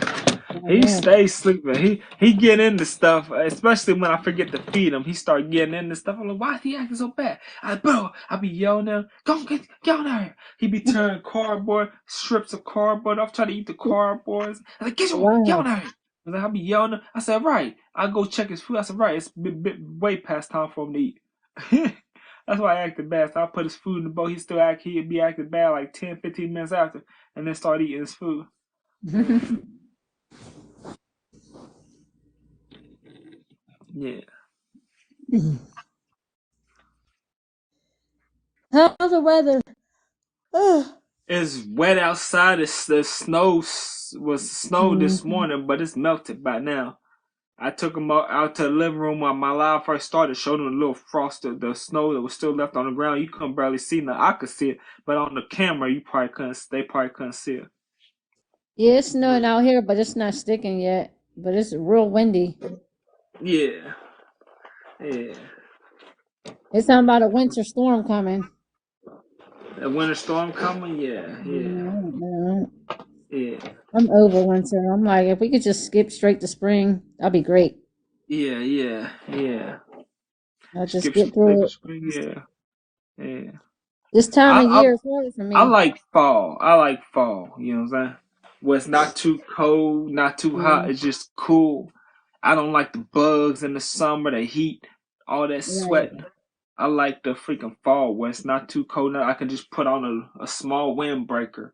He Yeah. stays sleeping. He get into stuff, especially when I forget to feed him. He start getting into stuff. I'm like, why is he acting so bad? I be yelling at him, go get on there. He be tearing cardboard, strips of cardboard off, trying to eat the cardboards. I like, get on Wow. there. I be yelling. I said, right. I go check his food. I said, right. It's way past time for him to eat. That's why I acted bad. So I put his food in the bowl. He'd be acting bad like 10, 15 minutes after, and then start eating his food. Yeah. How's the weather? It's wet outside. The snow was snow this Mhm. morning, but it's melted by now. I took him out to the living room when my live first started, showed him the little frost, the snow that was still left on the ground. You couldn't barely see it. I could see it, but on the camera, you probably couldn't. They probably couldn't see it. Yeah, it's snowing out here, but it's not sticking yet. But it's real windy. Yeah, yeah. It's talking about a winter storm coming. A winter storm coming. Yeah, yeah, Yeah. yeah, I'm over winter. I'm like, if we could just skip straight to spring, that'd be great. yeah, yeah, yeah. I'll just Skip get straight through to it. spring. Yeah, yeah. This time I, of I year is hard for I me. like fall. I like fall. You know what I'm saying? Where it's not too cold, not too hot. Yeah. It's just cool. I don't like the bugs in the summer, the heat, all that Right. sweating. I like the freaking fall where it's not too cold. Now I can just put on a small windbreaker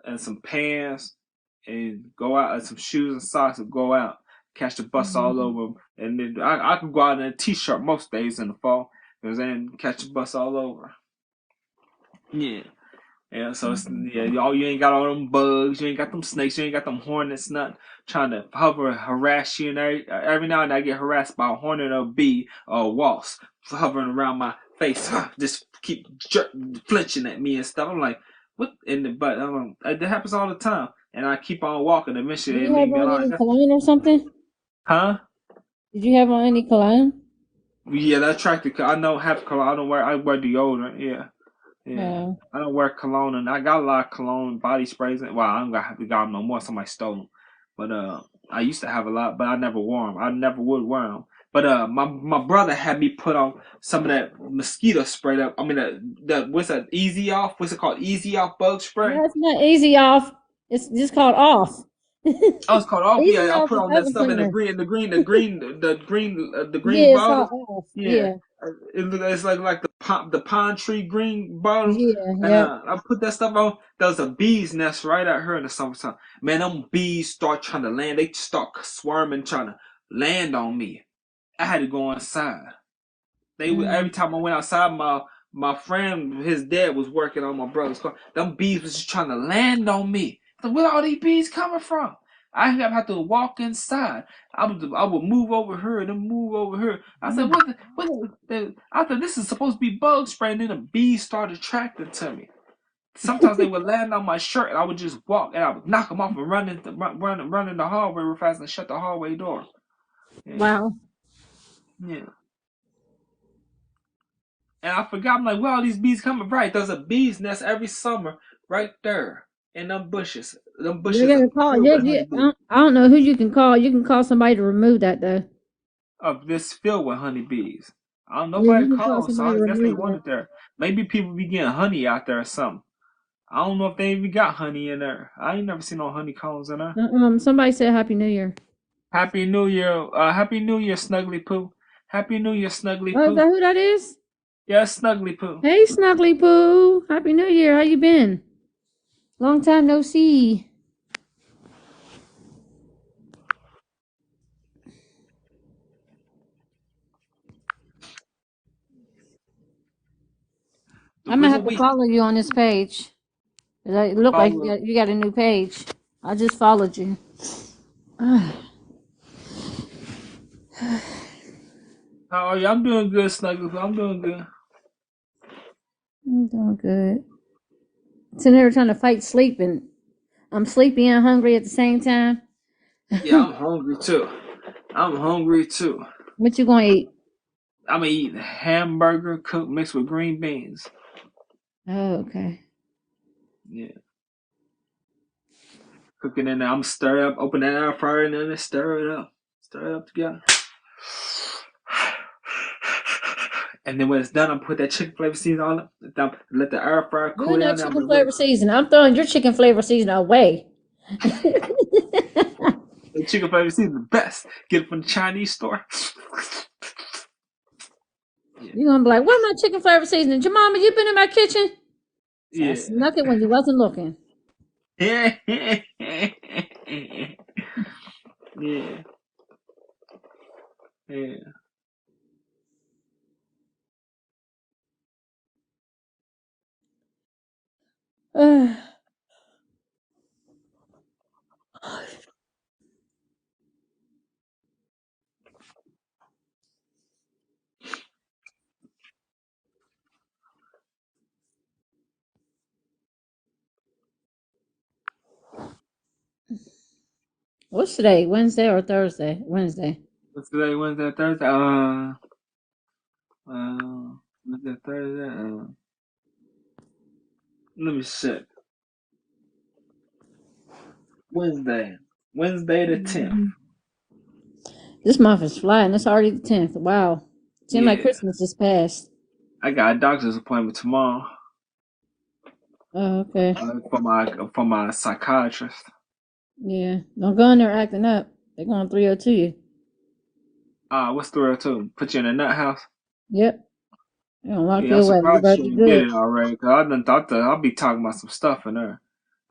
and some pants and go out and some shoes and socks and go out. Catch the bus all Mhm. over. And then I can go out in a t-shirt most days in the fall. You know what I'm saying? Catch the bus all over. Yeah. Yeah, so it's, yeah, y'all, you ain't got all them bugs, you ain't got them snakes, you ain't got them hornets, nothing trying to hover, harass you. And every now and then I get harassed by a hornet or a bee or a wasp hovering around my face, just keep flinching at me and stuff. I'm like, what in the butt? That happens all the time, and I keep on walking. Do Eventually, they you have leave me on alone. any cologne or something? Huh? Did you have on any cologne? Yeah, that attracted. I know half cologne. I wear deodorant. Yeah. Yeah, Oh. I don't wear cologne, and I got a lot of cologne, body sprays. Well, I don't got them no more. Somebody stole them, but I used to have a lot, but I never wore them. I never would wear them. But my brother had me put on some of that mosquito spray. That I mean, what's that? Easy Off. What's it called? Easy Off bug spray. No, it's not easy off. It's just called off. Oh, it's called Off. Easy Yeah, I off put is on that oven stuff in cleaner. the green Yeah, it's bottle. called off. Yeah, Yeah. it's like the pine tree green bottle, Yeah, and yep. I put that stuff on. There's a bee's nest right out here in the summertime. Man, them bees start trying to land. They start swarming, trying to land on me. I had to go inside. Every Mm. time I went outside, my friend, his dad was working on my brother's car. Them bees was just trying to land on me. So where all these bees coming from? I have to walk inside. I would move over here and then move over here. I said, I thought this is supposed to be bug spray, and then the bees started attracting to me. Sometimes they would land on my shirt, and I would just walk, and I would knock them off and run in the hallway real fast and shut the hallway door. Yeah, Wow. yeah. And I forgot, I'm like, where all these bees coming? Right, there's a bee's nest every summer right there in them bushes. Them You're bushes are gonna call. filled Yeah, with yeah. honeybees. I don't know who you can call. You can call somebody to remove that though. Of this filled with honeybees. I don't Yeah, nobody you can call called, so somebody I to guess they remove that. wanted there. Maybe people be getting honey out there or something. I don't know if they even got honey in there. I ain't never seen no honeycombs in there. Somebody said Happy New Year. Happy New Year, Happy New Year, Snuggly Poo. Happy New Year, Snuggly Oh, is that Poo. who that is? Yeah, Snuggly Poo. Hey, Snuggly Poo. Happy New Year. How you been? Long time no see. The I'm gonna have Wiggle to Week. follow you on this page. It look like Follow. you got a new page. I just followed you. I'm How are you? I'm doing good, Snuggly Poo. I'm doing good. doing good. Sitting there trying to fight sleep, and I'm sleepy and hungry at the same time. Yeah, I'm hungry too. I'm hungry too. What you gonna eat? I'm gonna eat hamburger cooked mixed with green beans. Oh, okay. Yeah. Cooking in there. I'm stir it up. Open that air fryer and then stir it up. Stir it up together. And then when it's done, I'm put that chicken flavor season on it. Let the air fryer You cool ain't no down. Then I'm chicken gonna ready. flavor season. I'm throwing your chicken flavor season away. The chicken flavor season the best. Get it from the Chinese store. You're gonna be like, "Where's my chicken flavor seasoning? Jemima, you been in my kitchen?" So I Yeah. snuck it when you wasn't looking. Yeah. Yeah. What's today? Wednesday or Thursday? Wednesday. What's today? Wednesday, Thursday? Wednesday, Thursday? Let me check. Wednesday. Wednesday the 10th. This month is flying. It's already the 10th. Wow. Seems like Yeah. Christmas is past. I got a doctor's appointment tomorrow. Oh, okay. For my psychiatrist. Yeah. Don't go in there acting up. They're going 302 you. What's 302? Put you in a nut house? Yep. They're gonna lock Yeah, you I'm away. You surprised better she be ain't did good. it already. Cause I done thought that I'll be talking about some stuff in there.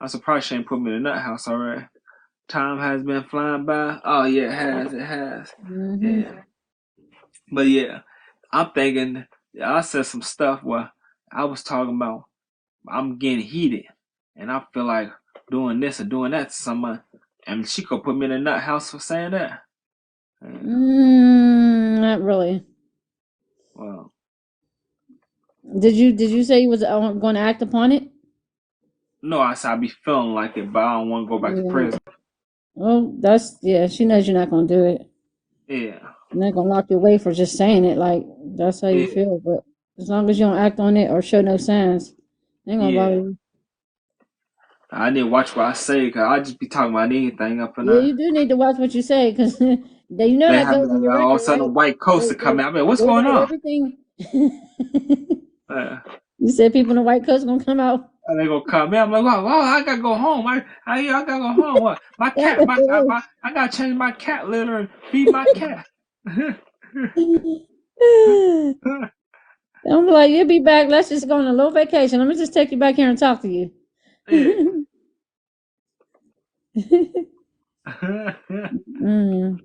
I'm surprised she ain't put me in a nut house already. Time has been flying by. Oh yeah, it has. It has. Mm-hmm. Yeah. But yeah, I'm thinking. I said some stuff where I was talking about I'm getting heated, and I feel like doing this or doing that to someone, and she could put me in a nut house for saying that. Yeah. Not really. Well, Did you say you was going to act upon it? no, I said I be feeling like it, but I don't want to go back to Yeah. prison. Well, she knows you're not gonna do it. Yeah, You're not gonna lock you away for just saying it. Like that's how you yeah, feel. But as long as you don't act on it or show no signs, it ain't gonna bother yeah. you. I need to watch what I say, because I just be talking about anything up in Yeah, there. you do need to watch what you say because that They have goes in your all of a record, sudden a right? white coaster come out. I mean, what's They going write on? everything. Uh, You said people in the white coats gonna come out. and they gonna come in. I'm like, wow, I gotta go home. I gotta go home. What? My cat, I gotta change my cat litter and feed my cat. I'm like, you'll be back. Let's just go on a little vacation. Let me just take you back here and talk to you. Yeah. Mm.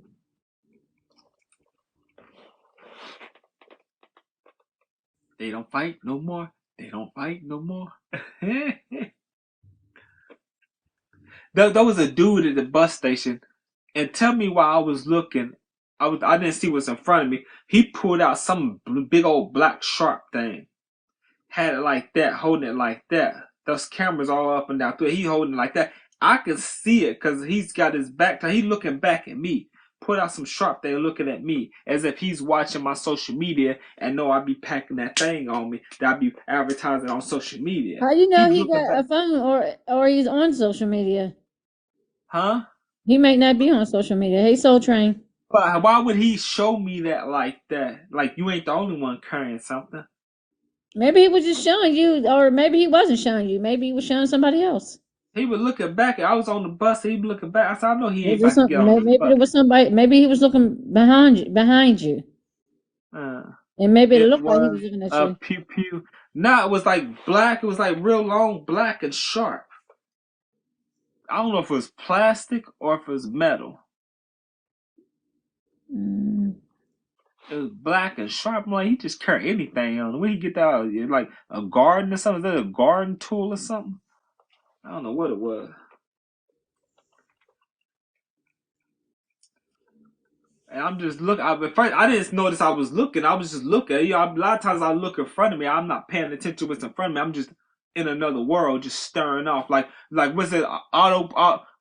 They don't fight no more. They don't fight no more. There was a dude at the bus station, and tell me why I was looking. I didn't see what's in front of me. He pulled out some big old black sharp thing. Had it like that, holding it like that. Those cameras all up and down through it. He holding it like that. I can see it because he's got his back to. He looking back at me. Put out some sharp thing looking at me as if he's watching my social media and know I be packing that thing on me that I be advertising on social media. How you He know he looking got back. a phone or he's on social media? Huh? He may not be on social media. Hey, Soul Train. But why would he show me that like that? Like you ain't the only one carrying something. Maybe he was just showing you, or maybe he wasn't showing you. Maybe he was showing somebody else. He was looking back. I was on the bus. He was looking back. I said, I know he Was ain't there about to get something? on this Maybe bus. there was somebody. Maybe he was looking behind you, and maybe it It looked like he was was looking at a you. pew pew. No, it was like black. It was like real long, black and sharp. I don't know if it was plastic or if it was metal. It was black and sharp. I'm like, he just carry anything on. Where he get that out? Like a garden or something? Is that a garden tool or something? I don't know what it was. And I'm just looking. At first, I didn't notice I was looking. I was just looking. You know, a lot of times I look in front of me. I'm not paying attention to what's in front of me. I'm just in another world, just staring off. Like what's it?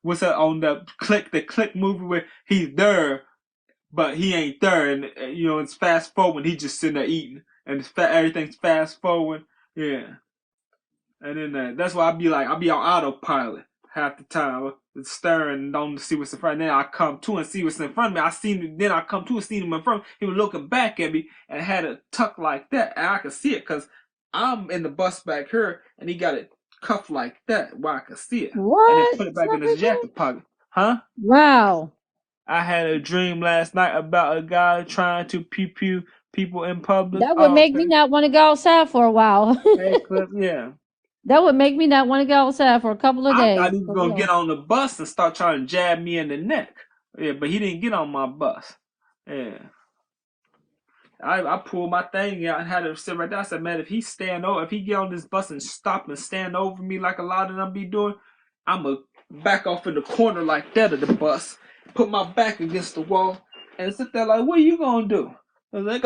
What's that on the click movie where he's there, but he ain't there, and you know it's fast forward. He just sitting there eating, and everything's fast forward. Yeah, and then that's why I be on autopilot. half the time. I was staring and don't see what's in front. And then I come to and see what's in front of me. I seen him. Then I come to and see him in front. He was looking back at me and had it tucked like that, and I could see it because I'm in the bus back here, and he got it cuffed like that where I could see it, and then What? put it back in his jacket pocket. Huh? Wow. I had a dream last night about a guy trying to pew people in public. That would Oh, make me okay. not want to go outside for a while. Hey, Clip, yeah. That would make me not want to go outside for a couple of I days. thought he was For gonna real. get on the bus and start trying to jab me in the neck. Yeah, but he didn't get on my bus. Yeah. I pulled my thing out and had him sit right there. I said, man, if he get on this bus and stop and stand over me like a lot of them be doing, I'ma back off in the corner like that of the bus, put my back against the wall, and sit there like, what are you gonna do? I was like,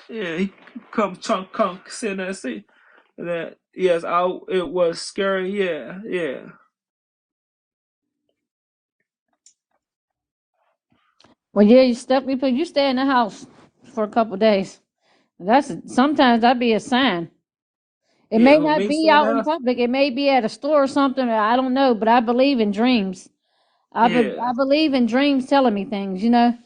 yeah, he come sit there and see. And then, yes, it was scary, yeah. Well, yeah, you stay in the house for a couple of days. Sometimes that'd be a sign. It Yeah, may what not me be saying out in now? public. It may be at a store or something. I don't know, but I believe in dreams. Yeah. I believe in dreams telling me things. You know.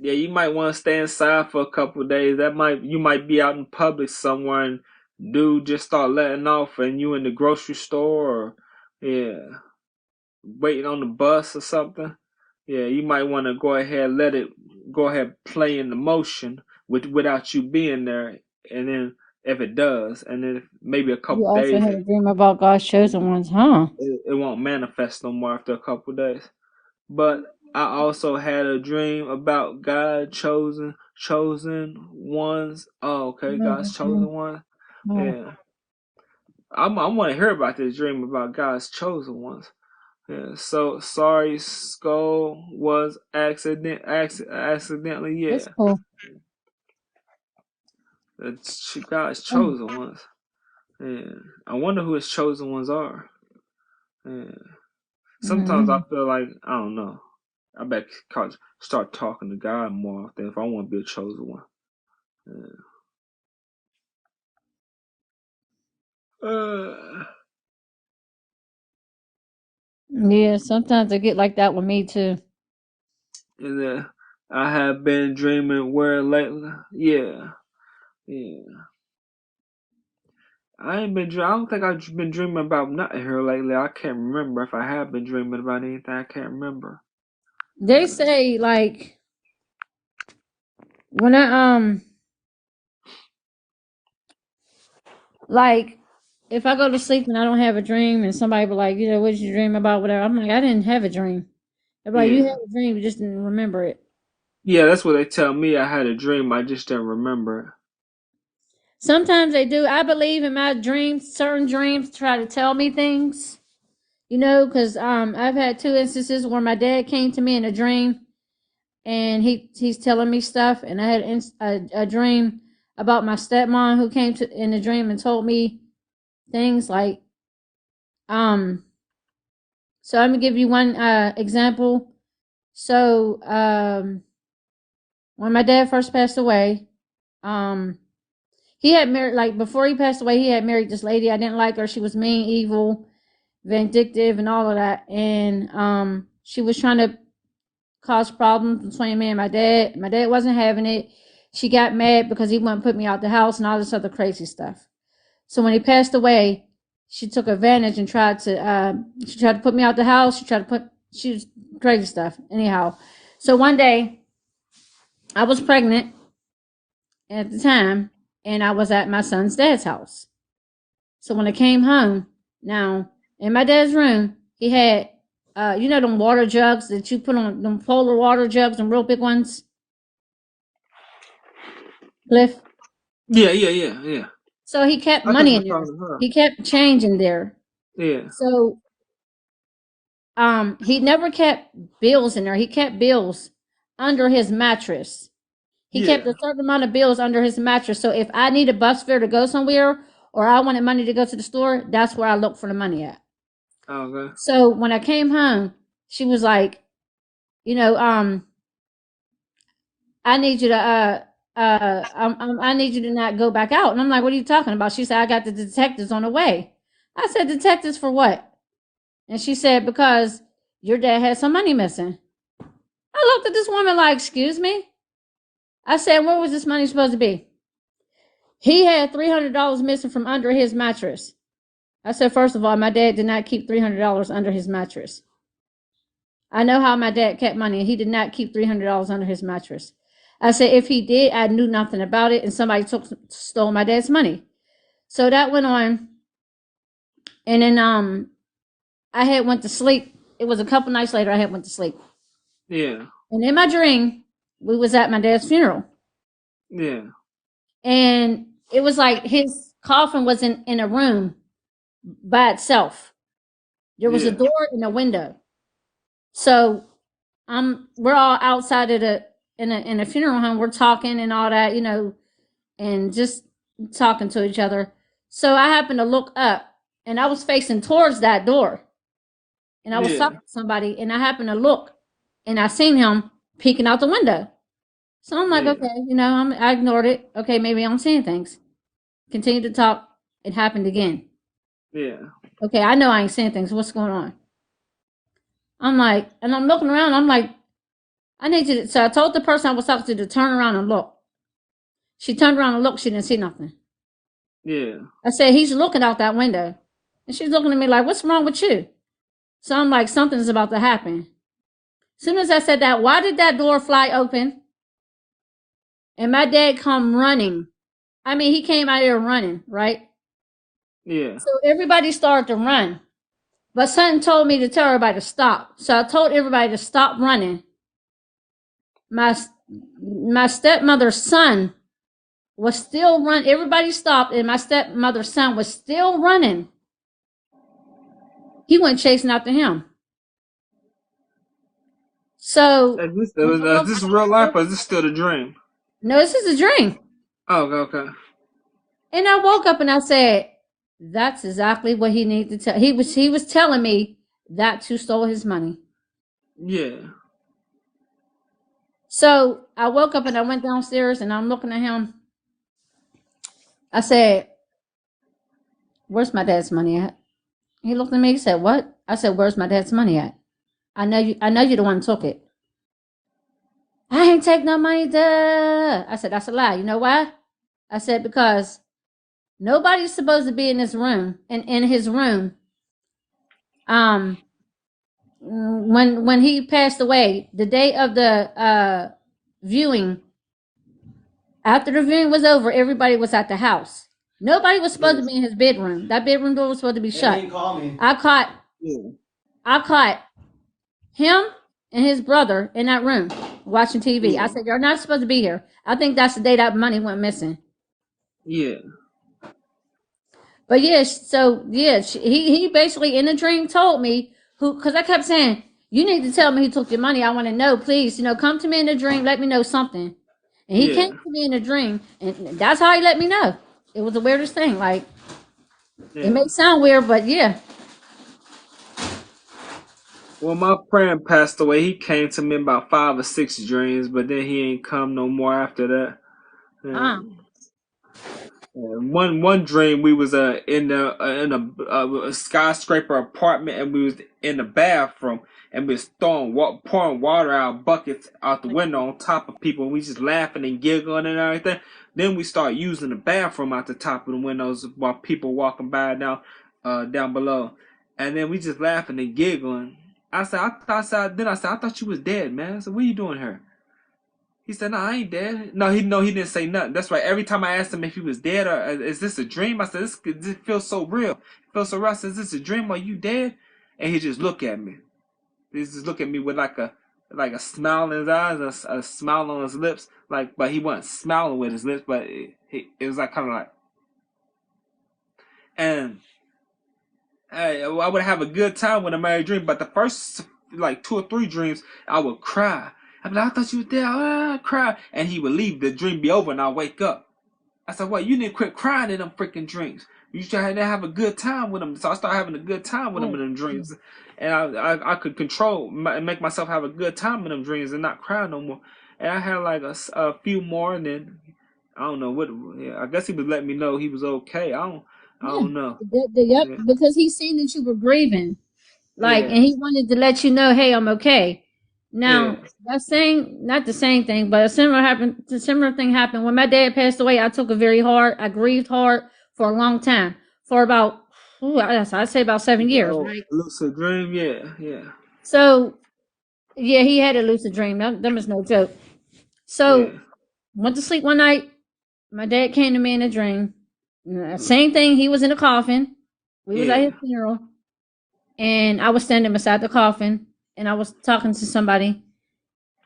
Yeah, you might want to stay inside for a couple of days. You might be out in public somewhere and dude just start letting off and you in the grocery store or yeah, waiting on the bus or something. Yeah, you might want to go ahead play in the motion without you being there, and then if it does, and then maybe a You couple also days had a dream about God's chosen ones, huh? it won't manifest no more after a couple days. But I also had a dream about God chosen ones. Oh, okay, God's chosen ones. Yeah, I want to hear about this dream about God's chosen ones. Yeah, so sorry, skull was accidentally. That's Yeah, cool. it's God's Mm. chosen ones. Yeah, I wonder who his chosen ones are. Yeah. Sometimes I Mm. feel like I don't know. I bet start talking to God more often if I want to be a chosen one. Yeah. Yeah, sometimes I get like that with me too. And I have been dreaming where lately. Yeah. I ain't been. I don't think I've been dreaming about nothing here lately. I can't remember if I have been dreaming about anything. I can't remember. They say like when like if I go to sleep and I don't have a dream and somebody be like, what did you dream about, whatever, I'm like, I didn't have a dream. They're like, you Yeah. had a dream, you just didn't remember it. Yeah, that's what they tell me. I had a dream. I just didn't remember Sometimes they do. I believe in my dreams, certain dreams try to tell me things, because I've had two instances where my dad came to me in a dream and he's telling me stuff, and I had a dream about my stepmom who came to in a dream and told me things like so I'm gonna give you one example. So when my dad first passed away, um he had married, like, before he passed away, he had married this lady. I didn't like her. She was mean, evil, vindictive, and all of that. And she was trying to cause problems between me and my dad. My dad wasn't having it. She got mad because he wouldn't put me out the house and all this other crazy stuff. So when he passed away, she took advantage and tried to put me out the house. She was crazy stuff. Anyhow, so one day I was pregnant at the time, and I was at my son's dad's house. So when I came home, now in my dad's room, he had, them water jugs that you put on, them polar water jugs, them real big ones, Cliff. Yeah. So he kept I think money we're in there. talking to her. He kept change in there. Yeah. So he never kept bills in there. He kept bills under his mattress. He kept Yeah. a certain amount of bills under his mattress. So if I need a bus fare to go somewhere, or I wanted money to go to the store, that's where I look for the money at. Okay. So when I came home, she was like, I need you to I need you to not go back out. And I'm like, what are you talking about? She said, I got the detectives on the way. I said, detectives for what? And she said, because your dad had some money missing. I looked at this woman like, excuse me? I said, where was this money supposed to be? He had $300 missing from under his mattress. I said, first of all, my dad did not keep $300 under his mattress. I know how my dad kept money, and he did not keep $300 under his mattress. I said, if he did, I knew nothing about it, and somebody stole my dad's money. So that went on, and then I had went to sleep. It was a couple nights later. I had went to sleep. Yeah. And in my dream, we was at my dad's funeral. Yeah. And it was like his coffin was in a room by itself. There was a door and a window. So we're all outside of in a funeral home. We're talking and all that, and just talking to each other. So I happened to look up, and I was facing towards that door. And I was talking to somebody, and I happened to look, and I seen him peeking out the window. So I'm like, okay, I ignored it. Okay, maybe I'm seeing things. Continued to talk. It happened again. Yeah. Okay, I know I ain't seeing things. What's going on? I'm like, and I'm looking around. I'm like, I need you to. So I told the person I was talking to turn around and look. She turned around and looked. She didn't see nothing. Yeah. I said, he's looking out that window. And she's looking at me like, what's wrong with you? So I'm like, something's about to happen. As soon as I said that, why did that door fly open? And my dad come running. I mean, he came out here running, right? Yeah. So everybody started to run. But something told me to tell everybody to stop. So I told everybody to stop running. My stepmother's son was still running. Everybody stopped, and my stepmother's son was still running. He went chasing after him. So Is this real life or is this still a dream? No, this is a dream. Oh, okay. And I woke up and I said, that's exactly what he needed to tell. He was telling me that's who stole his money. Yeah. So I woke up and I went downstairs and I'm looking at him. I said, where's my dad's money at? He looked at me, he said, what? I said, where's my dad's money at? I know you're the one who took it. I ain't take no money, duh. I said, that's a lie. You know why? I said, because nobody's supposed to be in this room, in his room. When he passed away, the day of the viewing, after the viewing was over, everybody was at the house. Nobody was supposed to be in his bedroom. That bedroom door was supposed to be shut. I caught him and his brother in that room watching TV. I said, you're not supposed to be here. I think that's the day that money went missing. Yeah. But yeah, so yeah, he basically in a dream told me because I kept saying, you need to tell me who took your money. I want to know, please. Come to me in a dream. Let me know something. And he came to me in a dream, and that's how he let me know. It was the weirdest thing. Like, it may sound weird, but yeah. Well, my friend passed away. He came to me about 5 or 6 dreams, but then he ain't come no more after that. One dream we was in a skyscraper apartment, and we was in the bathroom, and we was pouring water out buckets out the window on top of people. And we just laughing and giggling and everything. Then we start using the bathroom out the top of the windows while people walking by down below, and then we just laughing and giggling. I said, I thought you was dead, man. So what are you doing here? He said, no, I ain't dead. No, he didn't say nothing. That's right. Every time I asked him if he was dead or is this a dream, I said, this feels so real. It feels so real. I said, is this a dream? Are you dead? And he just looked at me. He just looked at me with like a smile in his eyes, a smile on his lips. But he wasn't smiling with his lips, but it was like kind of like. And I would have a good time when I made a dream, but the first 2 or 3 dreams, I would cry. I'd be like, I thought you were there. I cry. And he would leave, the dream be over, and I'll wake up. I said, well, you need to quit crying in them freaking dreams. You try to have a good time with them. So I started having a good time with them in them dreams. And I could control and make myself have a good time in them dreams and not cry no more. And I had like a few more, and then I don't know what. I guess he was letting me know he was okay. I don't know. Because he seen that you were grieving. Like, and Yeah. he wanted to let you know, hey, I'm okay. Yeah. Now, that same, not the same thing, but a similar thing happened when my dad passed away. I took it very hard. I grieved hard for a long time, for about, I'd say about 7 years, Oh, right? lucid dream. Yeah. Yeah. So, yeah, he had a lucid dream. That was no joke. So, Yeah. went to sleep one night. My dad came to me in a dream. Same thing. He was in a coffin. We was at his Yeah. funeral, and I was standing beside the coffin, and I was talking to somebody,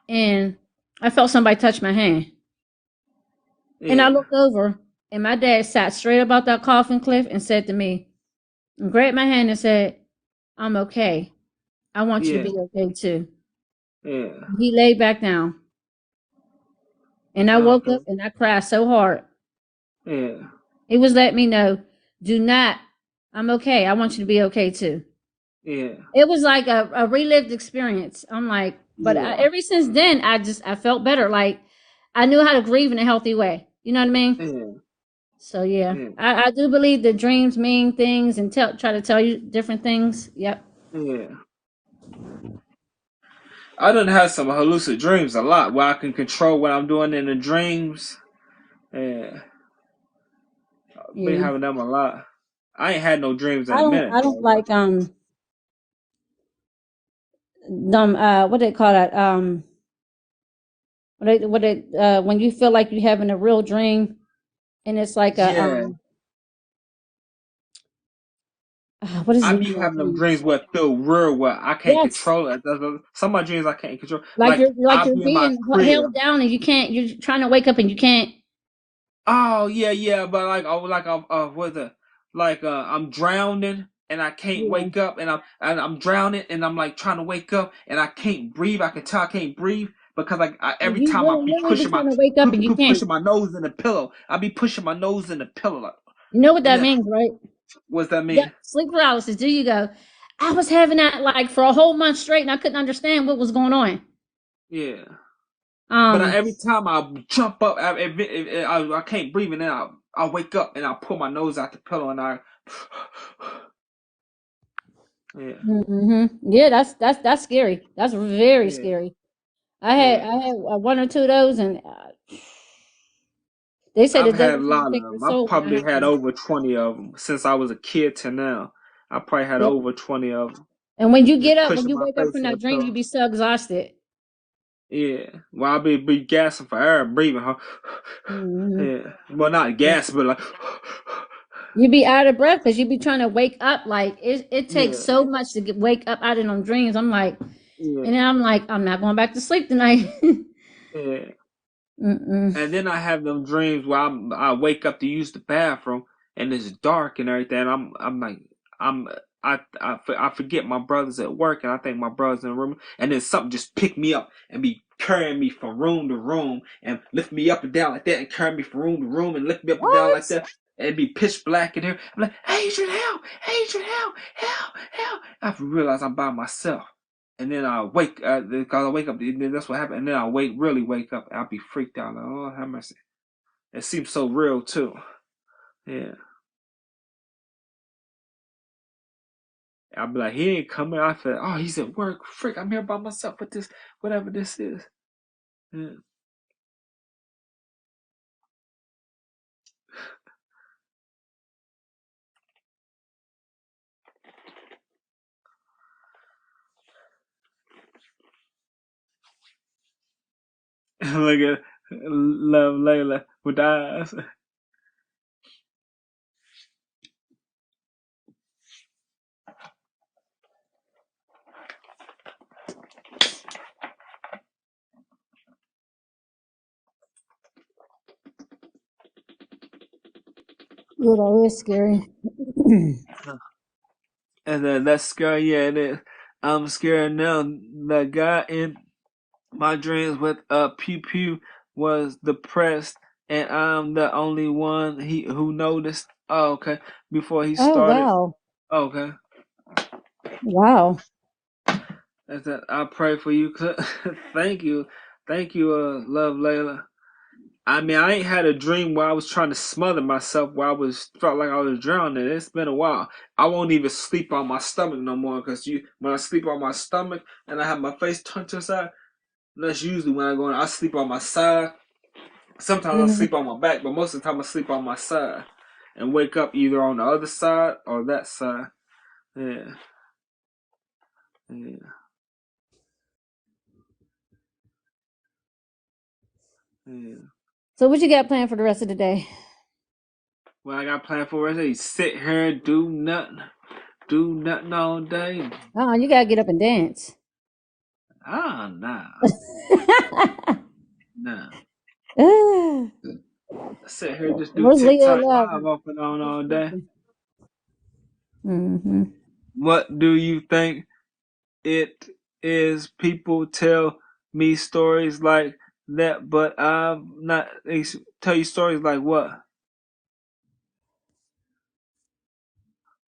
and I felt somebody touch my hand, and I Yeah. looked over, and my dad sat straight about that coffin cliff and said to me, and grabbed my hand and said, "I'm okay. I want you to Yeah. be okay too." Yeah. He laid back down, and I woke Okay. up and I cried so hard. Yeah. He was letting me know, "Do not. I'm okay. I want you to be okay too." Yeah. It was like a relived experience. I'm like, but Yeah. ever since then, I felt better. Like I knew how to grieve in a healthy way. You know what I mean? Yeah. So yeah, Yeah. I do believe that dreams mean things and try to tell you different things. Yep. Yeah. I done had some hallucid dreams a lot where I can control what I'm doing in the dreams. Yeah. I've been Yeah. having them a lot. I ain't had no dreams in a minute I don't though. like them what they call that what they when you feel like you're having a real dream and it's like a Yeah. what is I the be name of having the them dream? dreams where it feel real, where I can't Yes. control it. Some of my dreams I can't control. Like Like I'll you're be in my being crib. held down and you can't. You're trying to wake up and you can't. Oh yeah, yeah, but like I'm what the like I'm drowning and I can't Yeah. wake up and I'm drowning and I'm like trying to wake up and I can't breathe. I can tell I can't breathe because like Like every you time I really be literally be pushing my trying to wake up and you can't. pushing my nose in the pillow. I be pushing my nose in the pillow like, You know what and that then means, right? what's that Yep. mean? Sleep paralysis. There you go. I was having that like for a whole month straight, and I couldn't understand what was going on. Yeah. But Um. every time I jump up, I can't breathe, and then I wake up and I pull my nose out the pillow, and I yeah, Yeah, that's scary. That's very yeah, scary. yeah. I had one or two of those, and they say the I've had a devil's trying to lot of take your them. I've soul when that probably had happens. over 20 of them since I was a kid to now. I probably had Yep. over 20 of them. And when you get Just up, when pushing you my wake up face from in the that dream, you pillow. be so exhausted. Yeah. Well, I be gasping for air, breathing, huh? hmm Yeah. Well, not gas, but like. You be out of breath because you be trying to wake up. Like it takes Yeah. so much to wake up out of them dreams. I'm like, and Yeah. then I'm like, I'm not going back to sleep tonight. Yeah. Mm-mm. And then I have them dreams where I wake up to use the bathroom and it's dark and everything. I'm like I'm I forget my brother's at work and I think my brother's in the room and then something just pick me up and be carrying me from room to room and lift me up and down like that and carry me from room to room and lift me up and down like What? that and it be pitch black in here. I'm like, Adrian, help! Adrian, help! Help! Help! I realize I'm by myself. And then I wake, cause I wake up. And then that's what happened. And then I really wake up. And I'll be freaked out. Like, oh, have mercy. It seems so real too. Yeah. I'll be like, he ain't coming. I feel, oh, he's at work. Frick, I'm here by myself with this, whatever this is. Yeah. Look at Love Layla with the eyes. Yeah, that is scary. And then that's scary. Yeah, it is. I'm scared now. The guy in my dreams with Pew Pew was depressed, and I'm the only one who noticed. Oh, okay. Before he Oh started. wow, Okay. wow. That's that. I pray for you. Thank you. Thank you, Love Layla. I mean, I ain't had a dream where I was trying to smother myself, where felt like I was drowning. It's been a while. I won't even sleep on my stomach no more, because when I sleep on my stomach and I have my face turned to the side, that's usually when I sleep on my side. Sometimes I Mhm. sleep on my back, but most of the time I sleep on my side and wake up either on the other side or that side. Yeah, yeah. Yeah. So what you got planned for the rest of the day? What I got planned for the rest of the day, sit here, do nothing all day. Oh, you gotta get up and dance. Ah, nah, nah. Sit here, just do Where's Leo TikTok Love? live off and on all day. Mm-hmm. What do you think it is? People tell me stories like that, but I'm not. They tell you stories like what?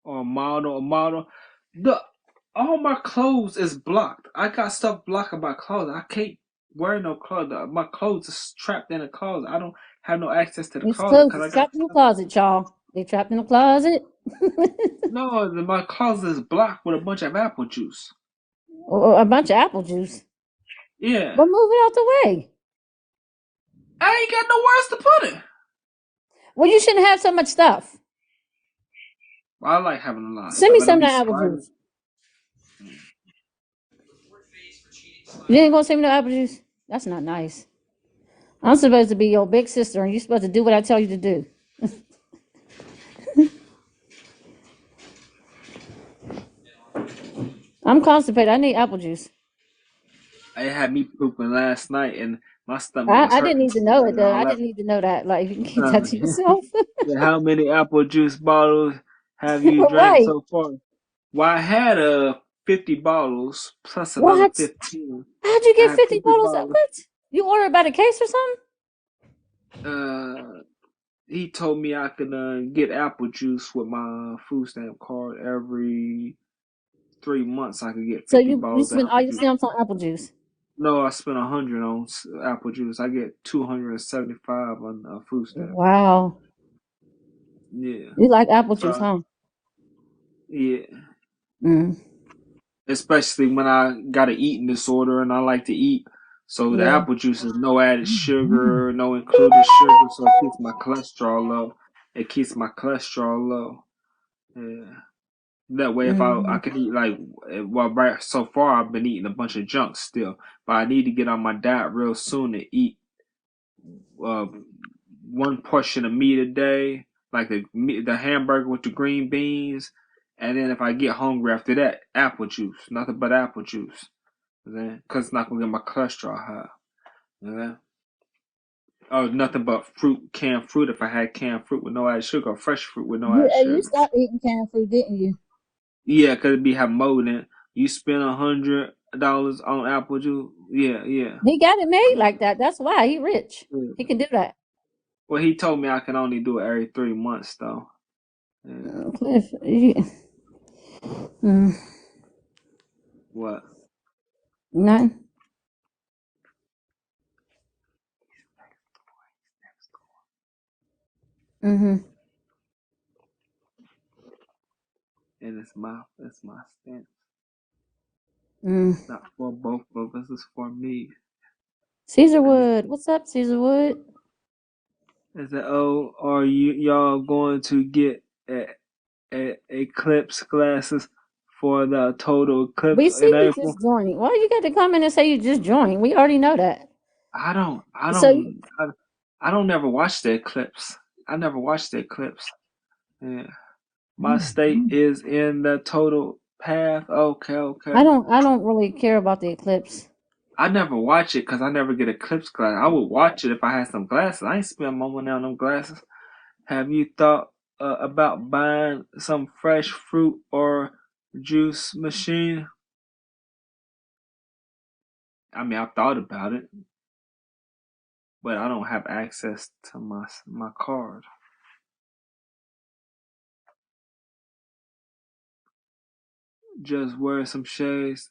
Or a model. The all my clothes is blocked. I got stuff blocking my clothes. I can't wear no clothes. My clothes is trapped in a closet. I don't have no access to the These closet clothes because I is got trapped in the closet, y'all. They trapped in the closet. no. My closet is blocked with a bunch of apple juice. Or a bunch of apple juice. Yeah, Well, move it out the way. I ain't got nowhere else to put it. Well, you shouldn't have so much stuff. Well, I like having a lot of Send stuff. me I don't some of be that apple spraying. juice. You ain't gonna send me no apple juice? That's not nice. I'm supposed to be your big sister, and you're supposed to do what I tell you to do. I'm constipated. I need apple juice. It had me pooping last night, and my stomach was I didn't hurting need to so know bad it and though. all I that. didn't need to know that. Like you can keep that to yourself. How many apple juice bottles have you drank Right. so far? Well, I had 50 bottles plus another What? 15. How'd you I get had 50 50 bottles? bottles. What? You ordered by the case or something? Uh, he told me I could get apple juice with my food stamp card every 3 months. I could get So 50 you bottles of spend all apple your juice. stamps on apple juice. No, I spent 100 on apple juice. I get 275 on food stamp. Wow. Yeah. You like apple juice, So huh? yeah. Mm. Especially when I got an eating disorder and I like to eat. So the Yeah. apple juice is no added sugar, no included sugar, so it keeps my cholesterol low. It keeps my cholesterol low. Yeah. That way, if I Mm. could eat well, right so far I've been eating a bunch of junk still, but I need to get on my diet real soon to eat uh, one portion of meat a day, like the hamburger with the green beans, and then if I get hungry after that, apple juice, nothing but apple juice. Because it's not gonna get my cholesterol high. Okay? Oh, nothing but canned fruit. If I had canned fruit with no added sugar, or fresh fruit with no added You sugar. stopped eating canned fruit, didn't you? Yeah, because it be have mold in it. You spend $100 on apple juice. Yeah, yeah, He got it made like that. That's why he rich. yeah. He can do that. Well, he told me I can only do it every 3 months though. Yeah. Cliff, mm, What? nothing. Mm-hmm. And it's my stance. Mm. It's not for both of us. It's for me. I just Caesarwood. What's up, Caesarwood? I said, oh, are y'all going to get eclipse glasses for the total eclipse We see in you April? just joined. Why you got to come in and say you just joined? We already know that. I don't, I So don't, I, I don't never watch the eclipse. I never watched the eclipse. Yeah. My state is in the total path. Okay, okay. I don't really care about the eclipse. I never watch it because I never get eclipse glasses. I would watch it if I had some glasses. I ain't spend my money on them glasses. Have you thought about buying some fresh fruit or juice machine? I mean, I've thought about it, but I don't have access to my card. Just wear some shades.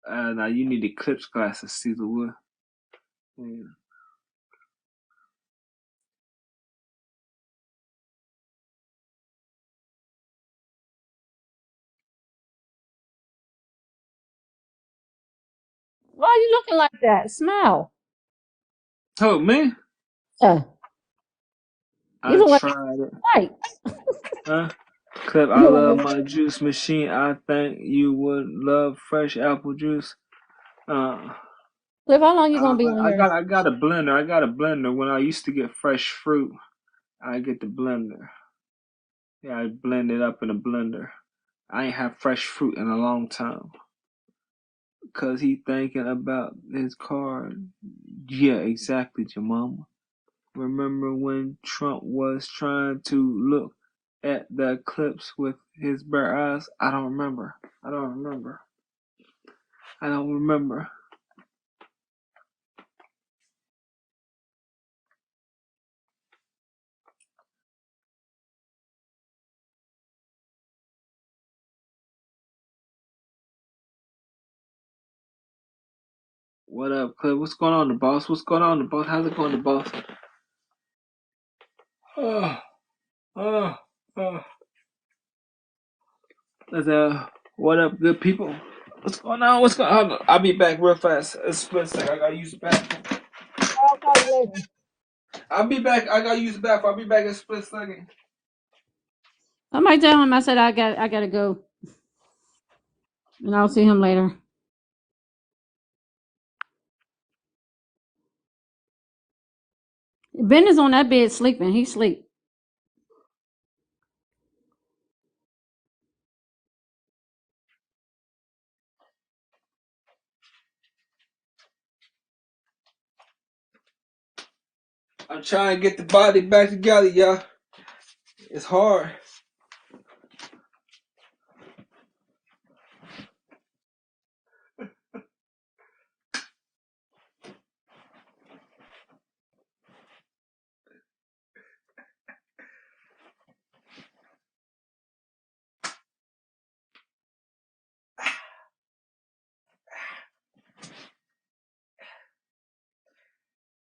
Now you need eclipse glasses, Caesar Wood. Yeah. Why are you looking like that? Smile. Oh, man. Yeah. You I look like tried it. white. Huh? Clip, I You look love like my juice machine. I think you would love fresh apple juice. Uh, Cliff, how long you gonna be on I here? got a blender. I got a blender. When I used to get fresh fruit, I get the blender. Yeah, I blend it up in a blender. I ain't had fresh fruit in a long time. Cause he thinking about his car. Yeah, exactly, your mama. Remember when Trump was trying to look at the eclipse with his bare eyes? I don't remember. I don't remember. I don't remember. What up, Cliff? What's going on, the boss? What's going on, the boss? How's it going, the boss? Oh, oh, oh. That's, what up, good people? What's going on? What's going on? I'll be back real fast. A split second. I gotta use the bathroom. I'll call you later. I'll be back. I gotta use the bathroom. I'll be back in a split second. Somebody tell him I said I gotta go. And I'll see him later. Ben is on that bed sleeping. He's asleep. I'm trying to get the body back together, y'all. It's hard.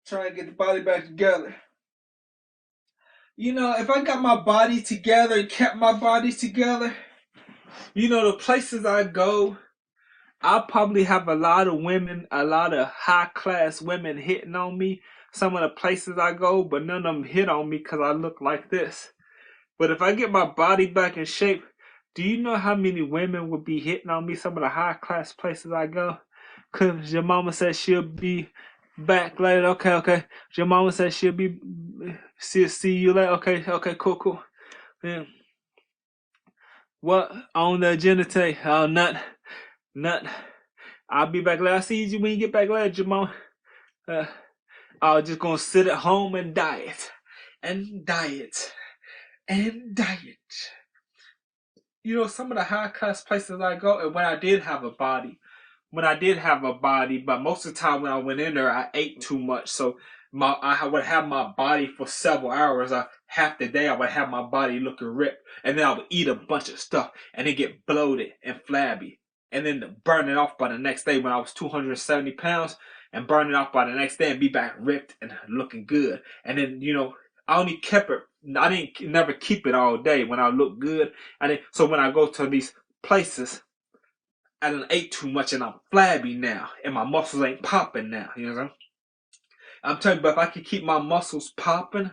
Trying to get the body back together. You know, if I got my body together and kept my body together, you know, the places I go, I'll probably have a lot of women, a lot of high class women hitting on me. Some of the places I go, but none of them hit on me because I look like this. But if I get my body back in shape, do you know how many women would be hitting on me? Some of the high class places I go? Because your mama said she'll be back later. Okay. Your mama said she'll see you later. Okay, cool. Yeah. What on the agenda today? Oh, nothing. I'll be back later. I'll see you when you get back later, Jamal. I was just gonna sit at home and diet. You know, some of the high class places I go, and when I did have a body, but most of the time when I went in there, I ate too much. So I would have my body for several hours. Half the day I would have my body looking ripped, and then I would eat a bunch of stuff, and then get bloated and flabby, and then burn it off by the next day when I was 270 pounds, and burn it off by the next day and be back ripped and looking good. And then, you know, I only kept it. I didn't never keep it all day when I look good. So when I go to these places, I done ate too much and I'm flabby now, and my muscles ain't popping now. You know what I'm saying? I'm telling you, but if I can keep my muscles popping,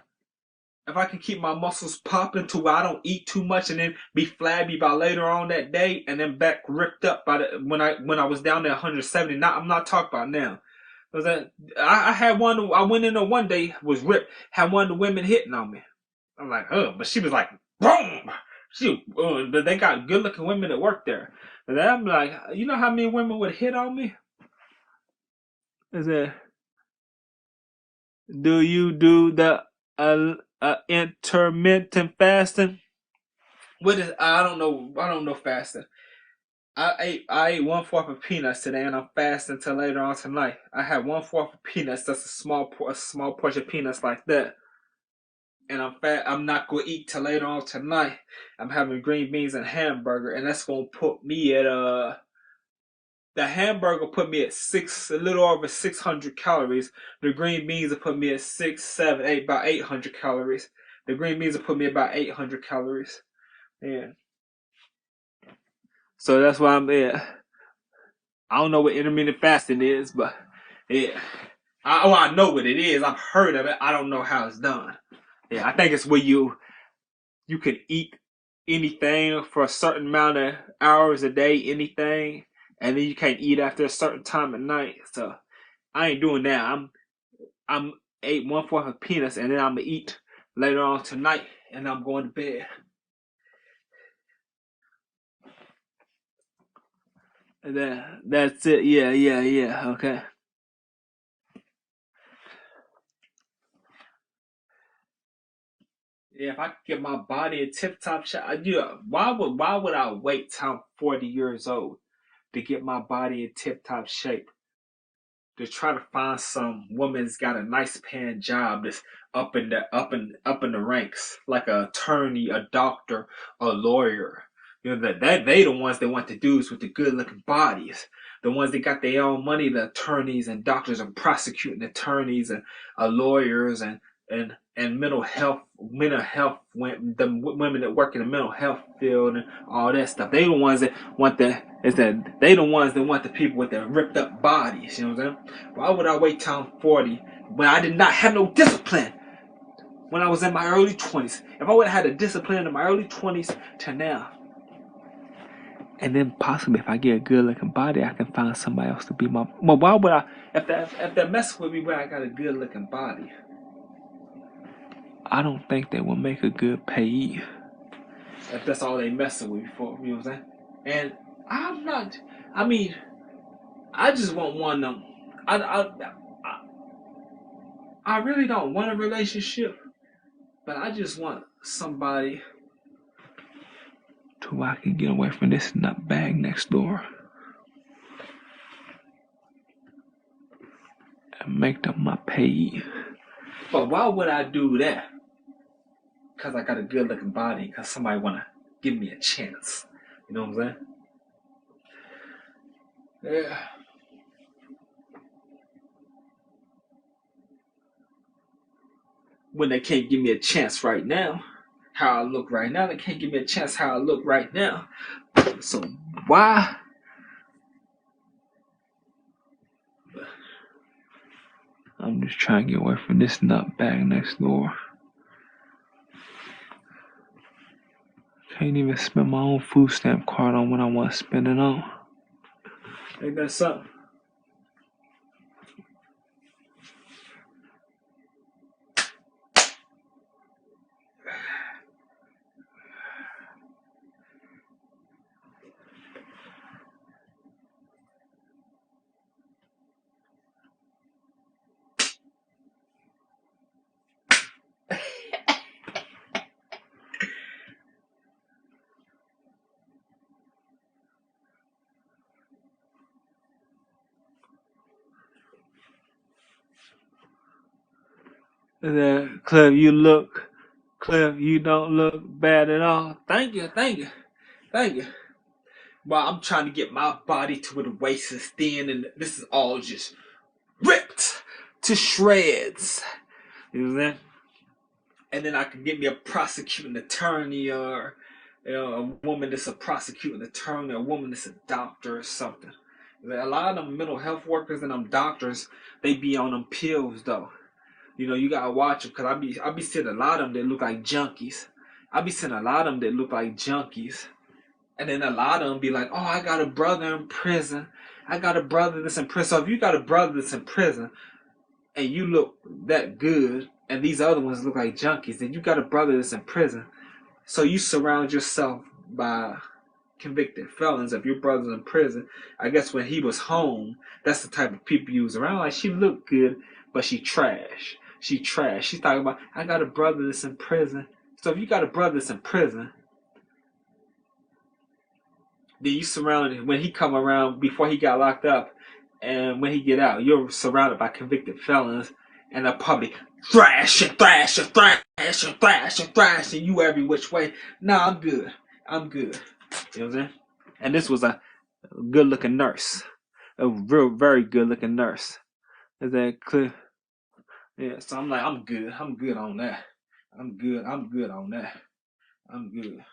to where I don't eat too much and then be flabby by later on that day, and then back ripped up by when I was down there 170. I'm not talking about now. I had one. I went in there one day, was ripped. Had one of the women hitting on me. I'm like, oh, but she was like, boom. But they got good looking women that work there. And then I'm like, you know how many women would hit on me? I said, do you do the intermittent fasting? What is? I don't know. I don't know fasting. I ate 1/4 of peanuts today, and I'm fasting till later on tonight. I had 1/4 of peanuts. That's a small portion of peanuts like that. And I'm fat. I'm not gonna eat till later on tonight. I'm having green beans and hamburger, and that's gonna put me at the hamburger put me at a little over 600 calories. The green beans will put me at 6, 7, 8, about 800 calories. The green beans will put me about 800 calories. Yeah. So that's why I'm at. I don't know what intermittent fasting is, but yeah. I know what it is. I've heard of it. I don't know how it's done. Yeah, I think it's where you can eat anything for a certain amount of hours a day, anything, and then you can't eat after a certain time at night. So I ain't doing that. I'm ate 1/4 of peanuts, and then I'm gonna eat later on tonight, and I'm going to bed. And that's it. Yeah. Okay. Yeah, if I could get my body in tip top shape, why would I wait till I'm 40 years old to get my body in tip top shape? To try to find some woman that's got a nice paying job that's up in the ranks, like an attorney, a doctor, a lawyer. You know that they the ones that want the dudes with the good looking bodies. The ones that got their own money, the attorneys and doctors and prosecuting attorneys and lawyers and the women that work in the mental health field and all that stuff. They the ones that want they the ones that want the people with the ripped up bodies. You know what I'm saying? Why would I wait till I'm 40 when I did not have no discipline when I was in my early 20s? If I would have had a discipline in my early 20s to now, and then possibly if I get a good looking body, I can find somebody else to be my. Well, why would I? If they're messing with me when I got a good looking body, I don't think they will make a good payee. If that's all they messing with me for, you know what I'm saying? And I'm not. I mean, I just want one of them. I really don't want a relationship, but I just want somebody to where I can get away from this nutbag next door and make them my payee. But why would I do that? Because I got a good looking body, because somebody want to give me a chance. You know what I'm saying? Yeah. When they can't give me a chance right now, how I look right now, they can't give me a chance how I look right now. So why? I'm just trying to get away from this nutbag next door. Can't even spend my own food stamp card on what I want to spend it on. Ain't that something? Cliff, you don't look bad at all. Thank you. Well, I'm trying to get my body to where the waist is thin, and this is all just ripped to shreds. You know what I'm saying? And then I can get me a prosecuting attorney, or a woman that's a prosecuting attorney, a woman that's a doctor or something. A lot of them mental health workers and them doctors, they be on them pills though. You know, you gotta watch them, cause I be seeing a lot of them that look like junkies. And then a lot of them be like, oh, I got a brother in prison. I got a brother that's in prison. So if you got a brother that's in prison and you look that good and these other ones look like junkies, then you got a brother that's in prison. So you surround yourself by convicted felons. If your brother's in prison, I guess when he was home, that's the type of people you was around. Like, she looked good, but she trash. She's talking about, I got a brother that's in prison. So if you got a brother that's in prison, then you surrounded when he come around before he got locked up, and when he get out, you're surrounded by convicted felons, and they're probably thrashing you every which way. Nah, I'm good. You know what I'm saying? And this was a good looking nurse, a very good looking nurse. Is that clear? Yeah. So I'm like, I'm good. I'm good on that. I'm good on that. I'm good.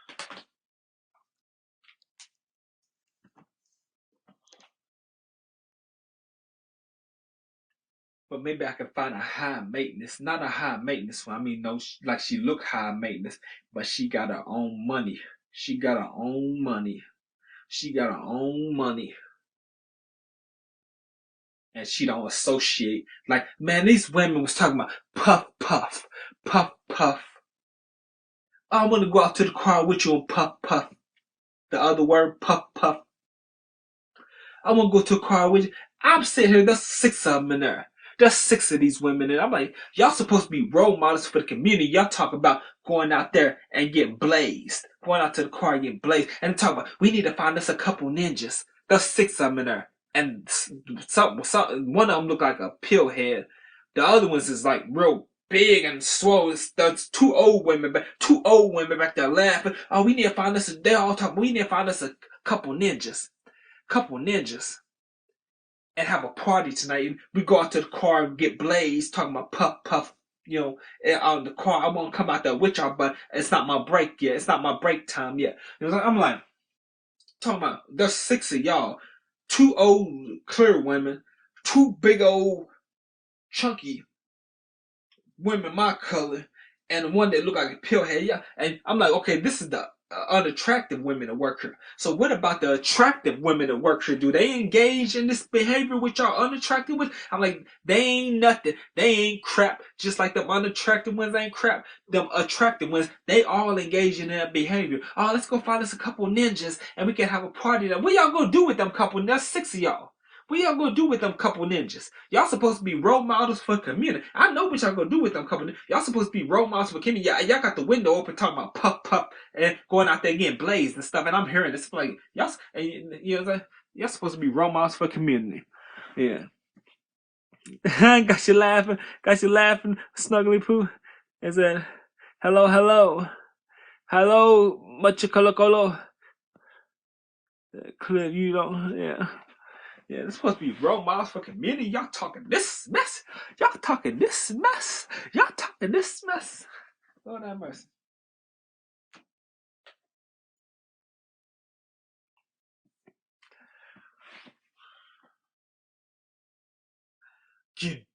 but maybe I can find a high maintenance. Not a high maintenance one. I mean, no, like she look high maintenance, but she got her own money. She got her own money. She got her own money. And she don't associate. Like, man, these women was talking about puff, puff, puff, puff. I want to go out to the car with you and puff, puff. The other word, puff, puff. I want to go to a car with you. I'm sitting here, there's 6 of them in there. There's 6 of these women, and I'm like, y'all supposed to be role models for the community. Y'all talk about going out there and getting blazed. Going out to the car and getting blazed. And talk about, we need to find us a couple ninjas. There's 6 of them in there. And one of them look like a pill head. The other ones is like real big and swole. That's 2 old women back there laughing. Oh, we need to find us, they all talking, we need to find us a couple ninjas. And have a party tonight. We go out to the car and get blazed, talking about puff, puff, on the car. I won't come out there with y'all, but it's not my break yet. It's not my break time yet. I'm like, talking about, there's 6 of y'all. 2 old, clear women, 2 big old, chunky women my color, and one that look like a pillhead. Yeah, and I'm like, okay, this is the unattractive women that work here. So what about the attractive women that work here? Do they engage in this behavior with y'all unattractive ones? I'm like, they ain't nothing. They ain't crap. Just like them unattractive ones ain't crap. Them attractive ones, they all engage in that behavior. Oh, let's go find us a couple ninjas and we can have a party. What y'all gonna do with them couple? There's 6 of y'all. What y'all gonna do with them couple ninjas? Y'all supposed to be role models for community. I know what y'all gonna do with them couple ninjas. Y'all supposed to be role models for community. Y'all got the window open talking about puff puff and going out there getting blazed and stuff. And I'm hearing this like y'all, y'all supposed to be role models for community. Yeah. Got you laughing, snuggly poo. And said, hello, much colo. Clip, you don't, yeah. Yeah, this supposed to be role models for community. Y'all talking this mess. Lord have mercy. Get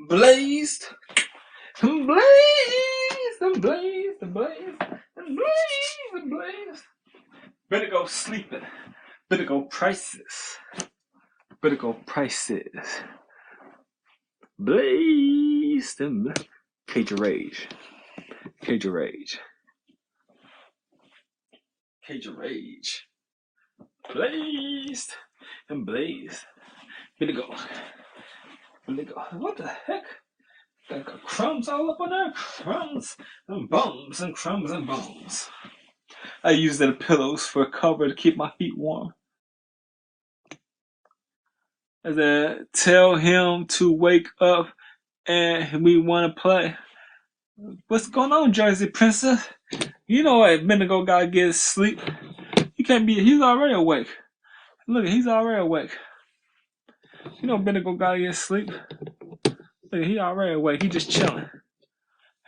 blazed. Blazed. Blazed. Blazed. Blazed. Better go sleeping. Better go prices. Blazed and Cage of Rage. Blazed and blazed. Better go. What the heck? Got crumbs all up on there. Crumbs and bones and crumbs and bones. I use their pillows for a cover to keep my feet warm. I said, tell him to wake up and we want to play. What's going on, Jersey Princess? You know what? A minute ago, gotta get sleep. You can't be. He's already awake. Look, he's already awake. You know, Bendigo gotta get sleep. Look, he already awake. He just chilling.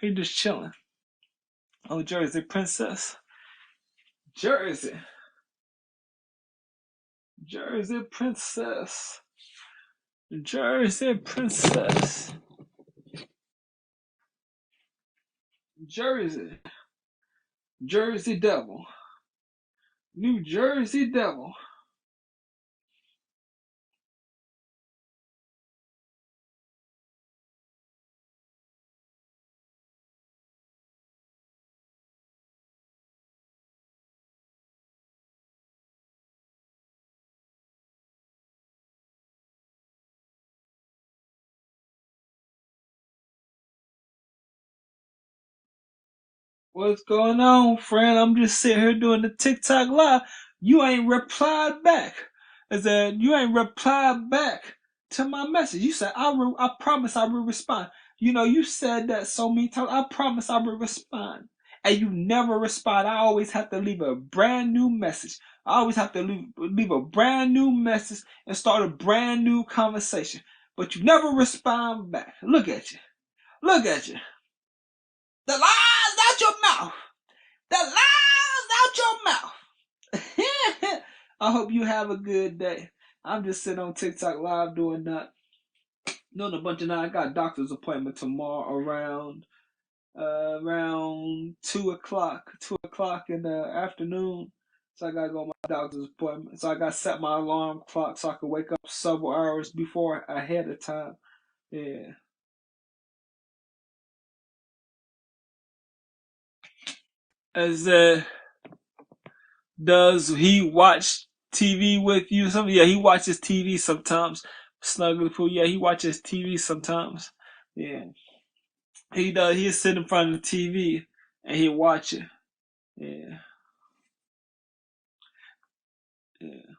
He just chilling. Oh, Jersey Princess. Jersey. Jersey Princess. Jersey Princess. Jersey. Jersey Devil. New Jersey Devil. What's going on, friend? I'm just sitting here doing the TikTok live. You ain't replied back. I said, you ain't replied back to my message. You said, I promise I will respond. You know, you said that so many times. I promise I will respond. And you never respond. I always have to leave a brand new message. I always have to leave a brand new message and start a brand new conversation. But you never respond back. Look at you. Look at you. The lies out your mouth. The lies out your mouth. I hope you have a good day. I'm just sitting on TikTok live doing that. Doing a bunch of that. I got a doctor's appointment tomorrow around 2:00. 2:00 in the afternoon. So I gotta go to my doctor's appointment. So I gotta set my alarm clock so I can wake up several hours before ahead of time. Yeah. As does he watch TV with you? Yeah, he watches TV sometimes. Snuggle Poo, yeah, he watches TV sometimes. Yeah, he does. He'll sit in front of the TV and he'll watch it. Yeah, yeah.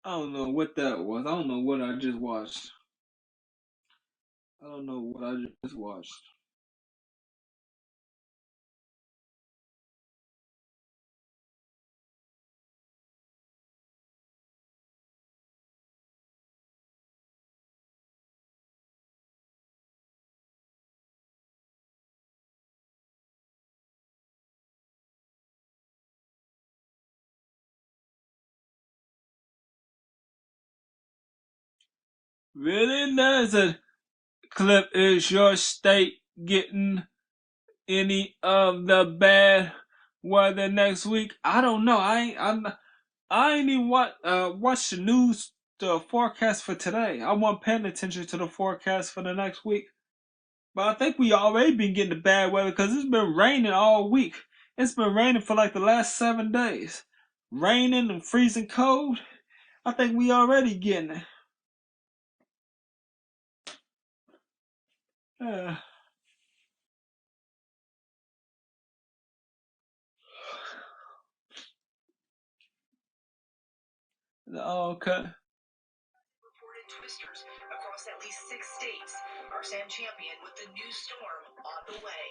I don't know what that was. I don't know what I just watched. I don't know what I just watched. Really nice. Clip, is your state getting any of the bad weather next week? I don't know. I ain't even watch the news, the forecast for today. I wasn't paying attention to the forecast for the next week. But I think we already been getting the bad weather because it's been raining all week. It's been raining for like the last 7 days. Raining and freezing cold. I think we already getting it. Okay. Reported twisters across at least 6 states. Our Sam Champion with the new storm on the way.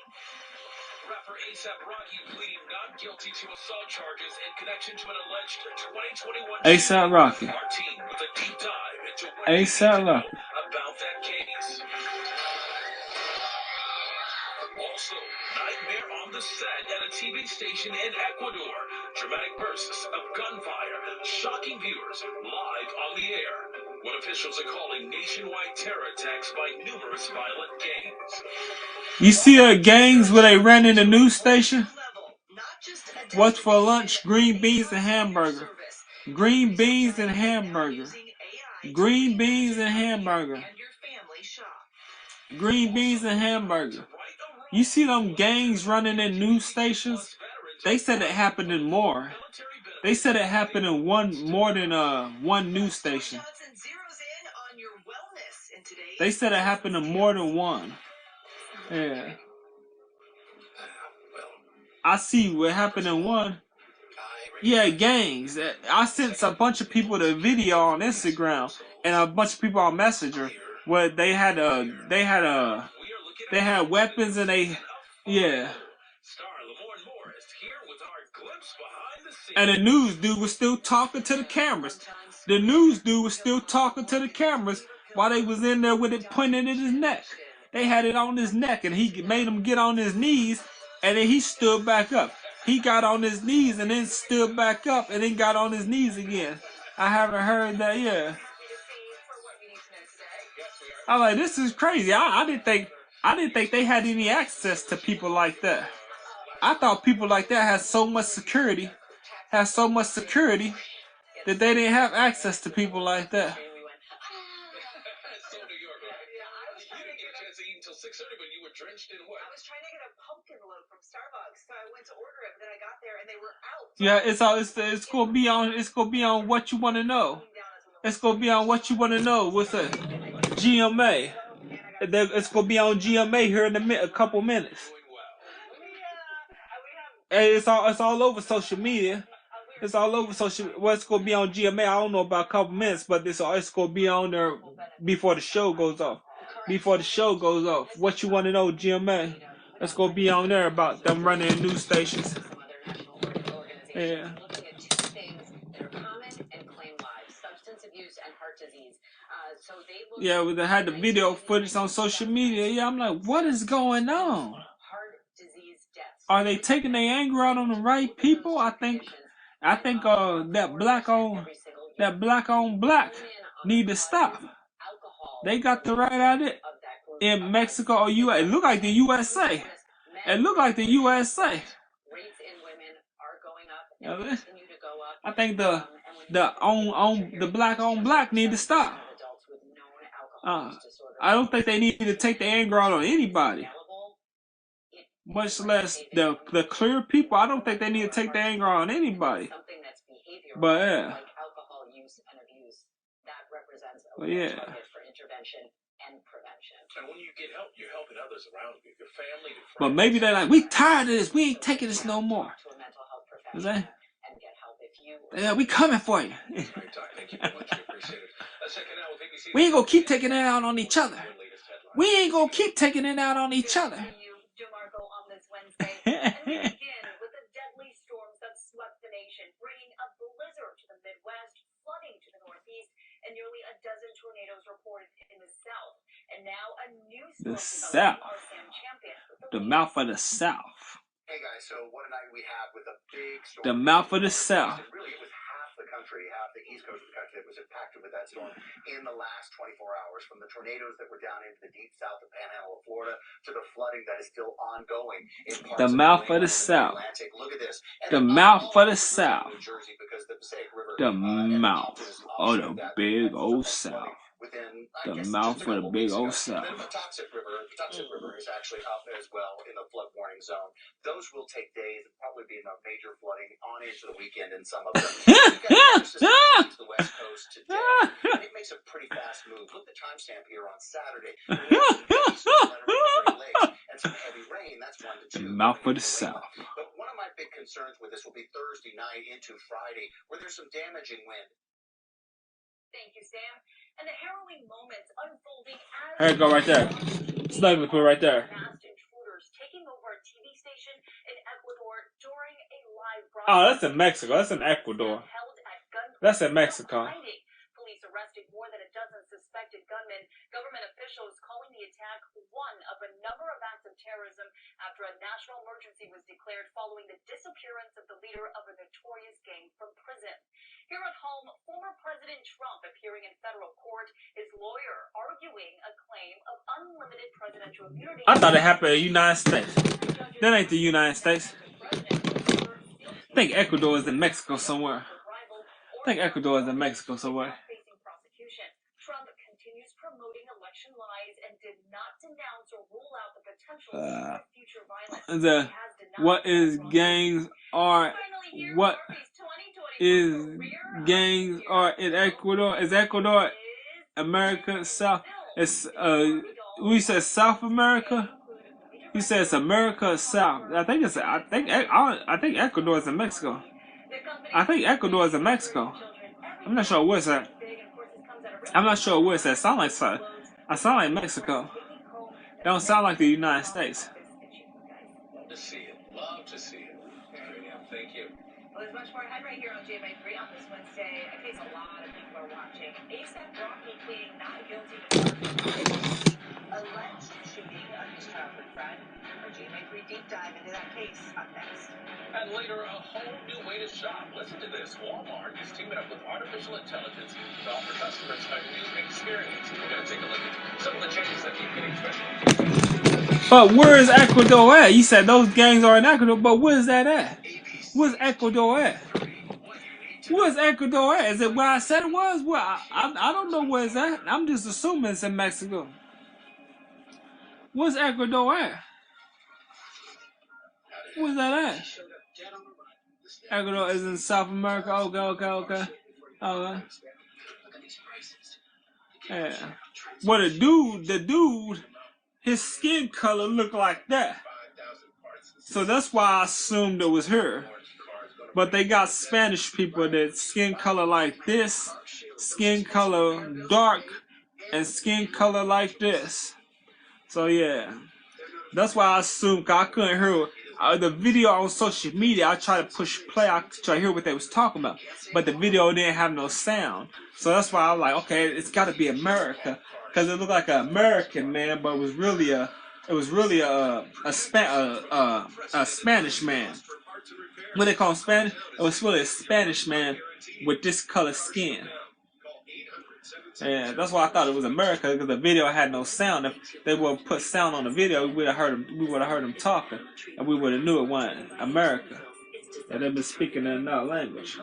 Rapper A$AP Rocky pleading not guilty to assault charges in connection to an alleged 2021 A$AP Rocky. Our team with a deep dive into Hey, what Sarah. about that case. Also, nightmare on the set at a TV station in Ecuador. Dramatic bursts of gunfire, shocking viewers live on the air. What officials are calling nationwide terror attacks by numerous violent gangs. You see the gangs where they ran in the news station? What's for lunch? Green beans and hamburger. Green beans and hamburger. Green beans and hamburger. Green beans and hamburger. You see them gangs running in news stations? They said it happened in more. They said it happened in more than one news station. They said it happened in more than one. Yeah. I see what happened in one. Yeah, gangs. I sent a bunch of people the video on Instagram and a bunch of people on Messenger where they had weapons and yeah. And the news dude was still talking to the cameras. The news dude was still talking to the cameras while they was in there with it pointed at his neck. They had it on his neck and he made him get on his knees and then he stood back up. He got on his knees and then stood back up and then got on his knees again. I haven't heard that yet. I'm like, this is crazy. I didn't think they had any access to people like that. I thought people like that had so much security, that they didn't have access to people like that. Until 6:30, but you were drenched in what? I was trying to get a pumpkin loaf from Starbucks, so I went to order it, but then I got there and they were out. Yeah, it's gonna be on what you want to know. It's gonna be on what you want to know. What's that? GMA. It's gonna be on GMA here in a couple minutes. Hey, it's all over social media. It's all over social. Well, it's gonna be on GMA. I don't know about a couple minutes, but it's gonna be on there before the show goes off. Before the show goes off, what you want to know, GMA? It's gonna be on there about them running news stations. Yeah. Yeah, they had the video footage on social media. Yeah, I'm like, what is going on? Are they taking their anger out on the right people? I think that black on black need to stop. They got the right at it in Mexico or US. It look like the USA. It look like the USA. I think the black on black need to stop. I don't think they need to take the anger out on anybody. Much less the clear people. I don't think they need to take the anger on anybody. But yeah. But yeah. And when you get help, you're helping others around you, your family, your friends. But maybe they're like, we tired of this. We ain't taking this no more. Is that? Yeah, we coming for you. We ain't gonna keep taking it out on each other. We ain't gonna keep taking it out on each other. The South. The mouth of the South. Hey guys, so what a night we had with a big storm. The mouth of the South. Really, it was half the country, half the east coast of the country that was impacted with that storm in the last 24 hours. From the tornadoes that were down into the deep south of Panhandle of Florida to the flooding that is still ongoing in parts the mouth of the South. Look at this. The mouth of the South. The mouth of the big old South. The mouth of the big old South. The Patuxent River is actually up as well in the flood warning zone. Those will take days and probably be enough major flooding on into the weekend in some of them. The west coast today, and it makes a pretty fast move. Look at the timestamp here on Saturday. And some heavy rain. That's 1 to 2. The mouth of the South. But one of my big concerns with this will be Thursday night into Friday, where there's some damaging wind. Thank you, Sam. And the harrowing moments unfolding as There you go, right there. Snuggly put right there. Taking over a TV station in Ecuador during a live broadcast. Oh, that's in Mexico. That's in Ecuador. That's in Mexico. Police arrested more than a dozen Government officials calling the attack one of a number of acts of terrorism after a national emergency was declared following the disappearance of the leader of a notorious gang from prison. Here at home, former President Trump appearing in federal court, his lawyer arguing a claim of unlimited presidential immunity. I thought it happened in the United States. That ain't the United States. I think Ecuador is in Mexico somewhere. I think Ecuador is in Mexico somewhere. Trump continues promoting election lies and did not denounce or rule out the potential for future violence. What is gangs are? What is gangs are in Ecuador? Is Ecuador America South? It's we said South America. You said it's America or South. I think Ecuador is in Mexico. I think Ecuador is in Mexico. I'm not sure where it's at. I'm not sure where it's at. Sound like South. I sound like Mexico. It don't sound like the United States. To see it. Love to see it. Thank you. Well, there's much more ahead right here on JMA3 on this Wednesday. A case a lot of people are watching. A$AP Rocky pleading not guilty to alleged shooting of his childhood friend. Our JMA3 deep dive into that case up next. And later, a whole new way to shop. Listen to this. Walmart is teaming up with artificial intelligence to offer customers a new experience. We're going to take a look at some of the changes that keep getting special. But where is Ecuador at? You said those gangs are in Ecuador, but where is that at? Where's Ecuador at? Where's Ecuador at? Is it where I said it was? Well, I don't know where it's at. I'm just assuming it's in Mexico. Where's Ecuador at? Where's that at? Ecuador is in South America. Okay. Yeah. Well, the dude, his skin color looked like that. So that's why I assumed it was her. But they got Spanish people that skin color like this, skin color dark, and skin color like this. So yeah, that's why I assumed, cause I couldn't hear the video on social media. I tried to push play, I tried to hear what they was talking about, but the video didn't have no sound. So that's why I was like, okay, it's got to be America, cause it looked like an American man, but it was really a Spanish man. What they call him, Spanish? It was really a Spanish man with this color skin. Yeah, that's why I thought it was America, because the video had no sound. If they would have put sound on the video, we would have heard them talking, and we would have knew it wasn't America. And they've been speaking in another language.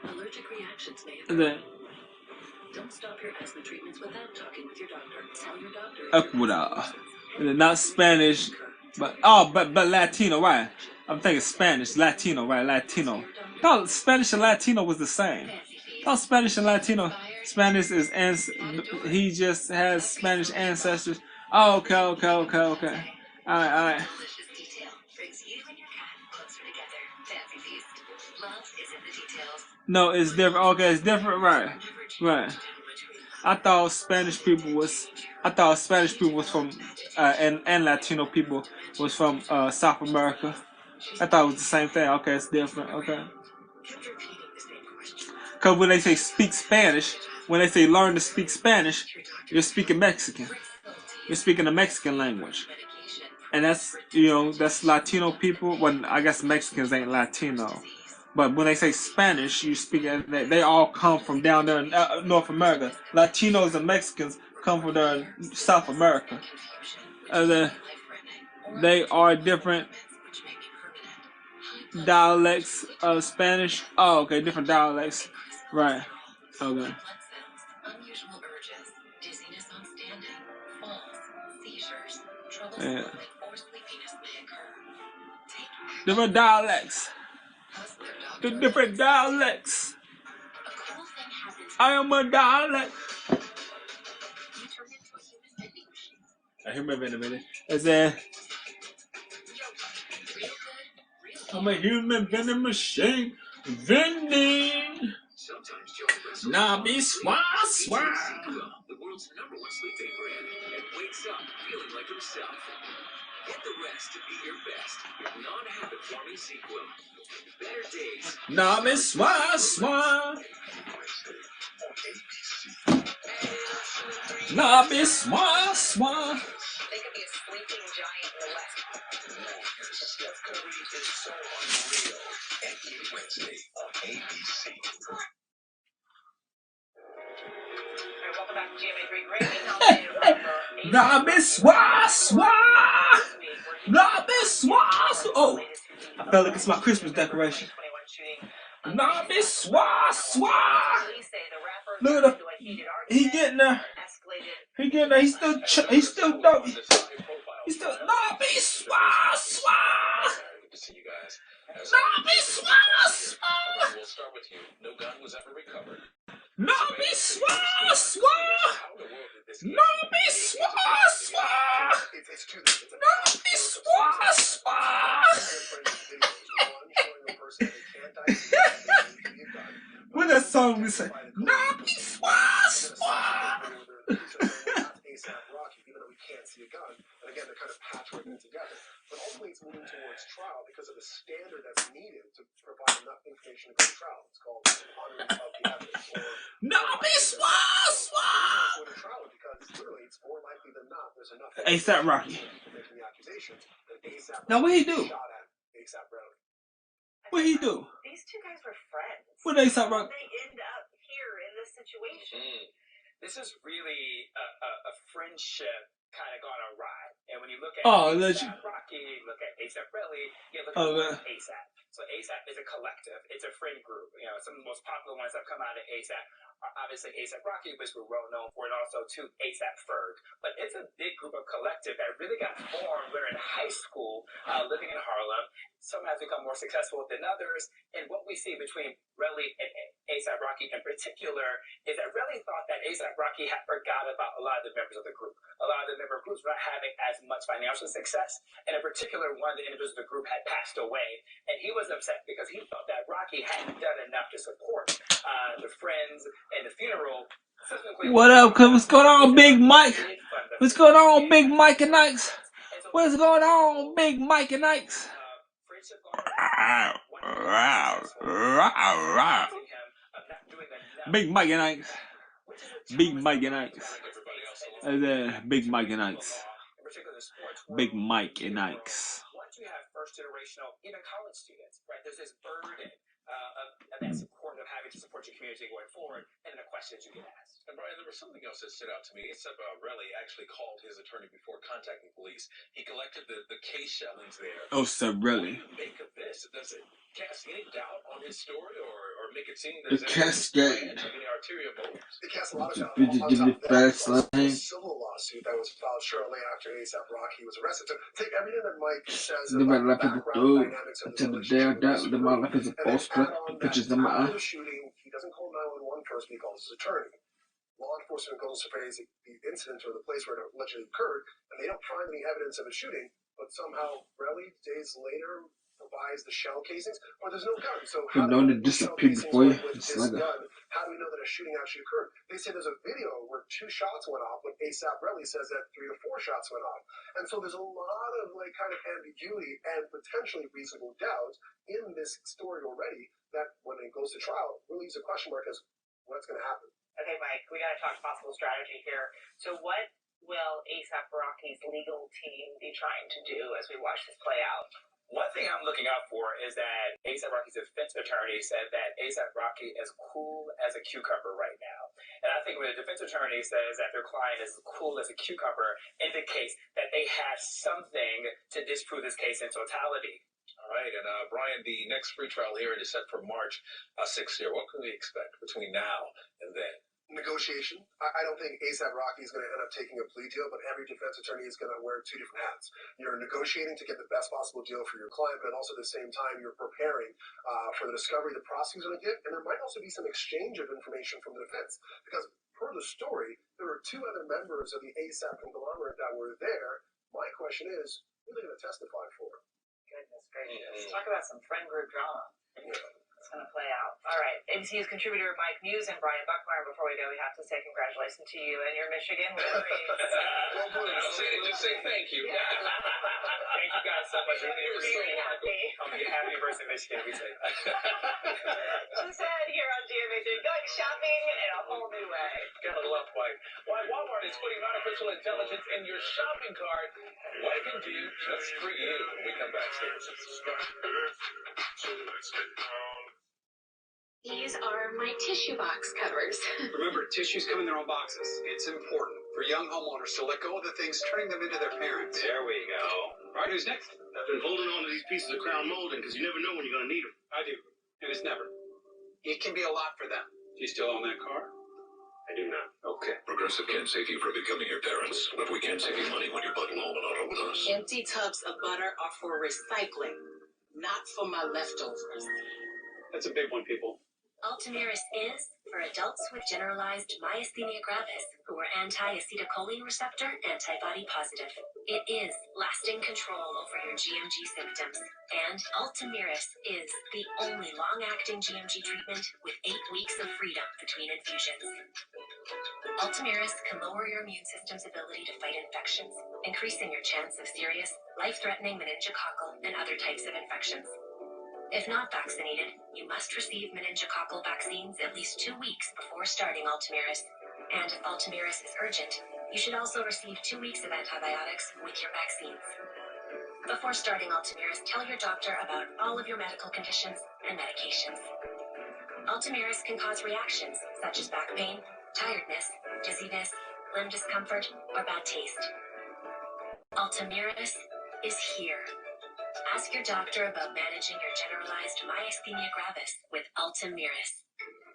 Allergic reactions may occur. Don't stop your asthma treatments without talking with your doctor. Tell your doctor. Ecuador. Not Spanish, but Latino, right? I'm thinking Spanish, Latino, right? Latino. No, Spanish and Latino was the same. No, Spanish and Latino. Spanish is he just has Spanish ancestors. Oh, okay. All right. No, it's different. Okay, it's different, right. I thought Spanish people was from and Latino people was from South America. I thought it was the same thing. Okay, it's different. Okay. Because when they say speak Spanish, when they say learn to speak Spanish, you're speaking Mexican. You're speaking the Mexican language. And that's, that's Latino people. Well, I guess Mexicans ain't Latino. But when they say Spanish, you speak. They all come from down there in North America. Latinos and Mexicans come from there in South America. They are different dialects of Spanish. Oh, okay, different dialects. Right. Okay. Yeah. Different dialects. The different dialects. I am a dialect. I remember in a minute. Is that I'm a human vending machine. Vending. Now be swag. The world's #1 sleep aid brand, and wakes up feeling like himself. Get the rest to be your best with non-habit forming sequel. Better days. Nah, Miss Swah. Nah, Miss Swah. They could be a sleeping giant in the West. Steph Curry is so unreal. Every Wednesday on ABC. Alright, welcome back to GMA3. Grammy nominated rapper Nah, Miss Swah. Nah, Miss Swah. Oh, I felt like it's my Christmas decoration. Nah, Miss Swah. Look at him. He getting there. He getting there. He's still dope. He's still. Nah, Miss Swah. Nah, Miss Swah. We'll start with you. No gun was ever recovered. Nah, Miss Swah. Nah, Miss Swah. Nah, Miss Swah. What that song we say? Nah, Miss Swah. Even though we can't see a gun, and again, they're kind of patchworking together. But ultimately, it's moving towards trial because of the standard that's needed to provide enough information to go to trial. It's called honoring of the evidence. Nah, Miss Swah. Because literally, it's more likely than not there's enough A$AP Rocky. making the accusations that A$AP Now what he do? shot at A$AP Rocky. What he do? These two guys were friends. What A$AP Rocky? They end up here in this situation. This is really a friendship kind of gone awry. And when you look at A$AP Rocky, look at A$AP Rocky, you look at A$AP. So A$AP is a collective. It's a friend group. You know, some of the most popular ones that come out of A$AP are obviously A$AP Rocky, which we're well known for, and also too A$AP Ferg. But it's a big group of collective that really got formed. We're in high school, living in Harlem. Some have become more successful than others. And what we see between Relly and A$AP Rocky in particular is that Relly thought that A$AP Rocky had forgot about a lot of the members of the group. A lot of the member groups were not having as much financial success. And in particular, one of the individuals of the group had passed away. And he was upset because he thought that Rocky hadn't done enough to support the friends and the funeral. What up? What's going on, Big Mike? What's going on, Big Mike and Nikes? What's going on, Big Mike and Nikes? Big Mike and Nikes. Big Mike and Nikes. Big Mike and Nikes. Big Mike and Nikes. Once you have first generational, even college students, right? There's this burden of that support of having to support your community going forward, and the questions you get asked. And Brian, there was something else that stood out to me. A$AP Relly actually called his attorney before contacting police. He collected the case shellings there. Oh, so really? What do you make of this? Does it cast any doubt on his story, or make it seem there's any ulterior motives? It casts a lot of doubt. On top of that, a civil lawsuit that was filed shortly after A$AP Rocky was arrested. So take everything that Mike says about the background dynamics of this relationship. After the shooting, he doesn't call 911 first, he calls his attorney. Law enforcement goes to surveys the incident or the place where it allegedly occurred, and they don't find any evidence of a shooting, but somehow Relly, days later, provides the shell casings, or there's no gun. So how do we know the shell casings went with this gun? How do we know that a shooting actually occurred? They say there's a video where 2 shots went off, when A$AP Relly says that 3 or 4 shots went off. And so there's a lot of like kind of ambiguity and potentially reasonable doubt in this story already that when it goes to trial, really is a question mark as what's going to happen. Okay, Mike, we got to talk possible strategy here. So what will A$AP Rocky's legal team be trying to do as we watch this play out? One thing I'm looking out for is that A$AP Rocky's defense attorney said that A$AP Rocky is cool as a cucumber right now. And I think when a defense attorney says that their client is cool as a cucumber, indicates that they have something to disprove this case in totality. All right, and Brian, the next free trial hearing is set for March 6th here. What can we expect between now and then? Negotiation. I don't think A$AP Rocky is going to end up taking a plea deal, but every defense attorney is going to wear 2 different hats. You're negotiating to get the best possible deal for your client, but also at the same time, you're preparing for the discovery the prosecutor's going to get, and there might also be some exchange of information from the defense. Because per the story, there were 2 other members of the A$AP conglomerate that were there. My question is, who are they going to testify for? Goodness gracious. Talk about some friend group drama. Yeah. going to play out. All right. NC's contributor Mike Muse and Brian Buckmeyer, before we go, we have to say congratulations to you and your Michigan Wolverines. Just say thank you. Thank you guys so much. Really happy. Happy versus Michigan, we say. Just ahead here on GMA3, going shopping in a whole new way. Got a love fight. Why Walmart is putting artificial intelligence in your shopping cart. What it can do just for you. When we come back, stay with us. These are my tissue box covers. Remember, tissues come in their own boxes. It's important for young homeowners to let go of the things turning them into their parents. There we go. All right, who's next? I've been holding on to these pieces of crown molding because you never know when you're going to need them. I do, and it's never. It can be a lot for them. Do you still own that car? I do not. Okay. Progressive can't save you from becoming your parents, but we can save you money when you bundle home and auto with us. Empty tubs of butter are for recycling, not for my leftovers. That's a big one, people. Ultomiris is for adults with generalized myasthenia gravis who are anti-acetylcholine receptor antibody positive. It is lasting control over your GMG symptoms. And Ultomiris is the only long-acting GMG treatment with 8 weeks of freedom between infusions. Ultomiris can lower your immune system's ability to fight infections, increasing your chance of serious, life-threatening meningococcal and other types of infections. If not vaccinated, you must receive meningococcal vaccines at least 2 weeks before starting Ultomiris. And if Ultomiris is urgent, you should also receive 2 weeks of antibiotics with your vaccines. Before starting Ultomiris, tell your doctor about all of your medical conditions and medications. Ultomiris can cause reactions such as back pain, tiredness, dizziness, limb discomfort, or bad taste. Ultomiris is here. Ask your doctor about managing your generalized myasthenia gravis with Ultomiris.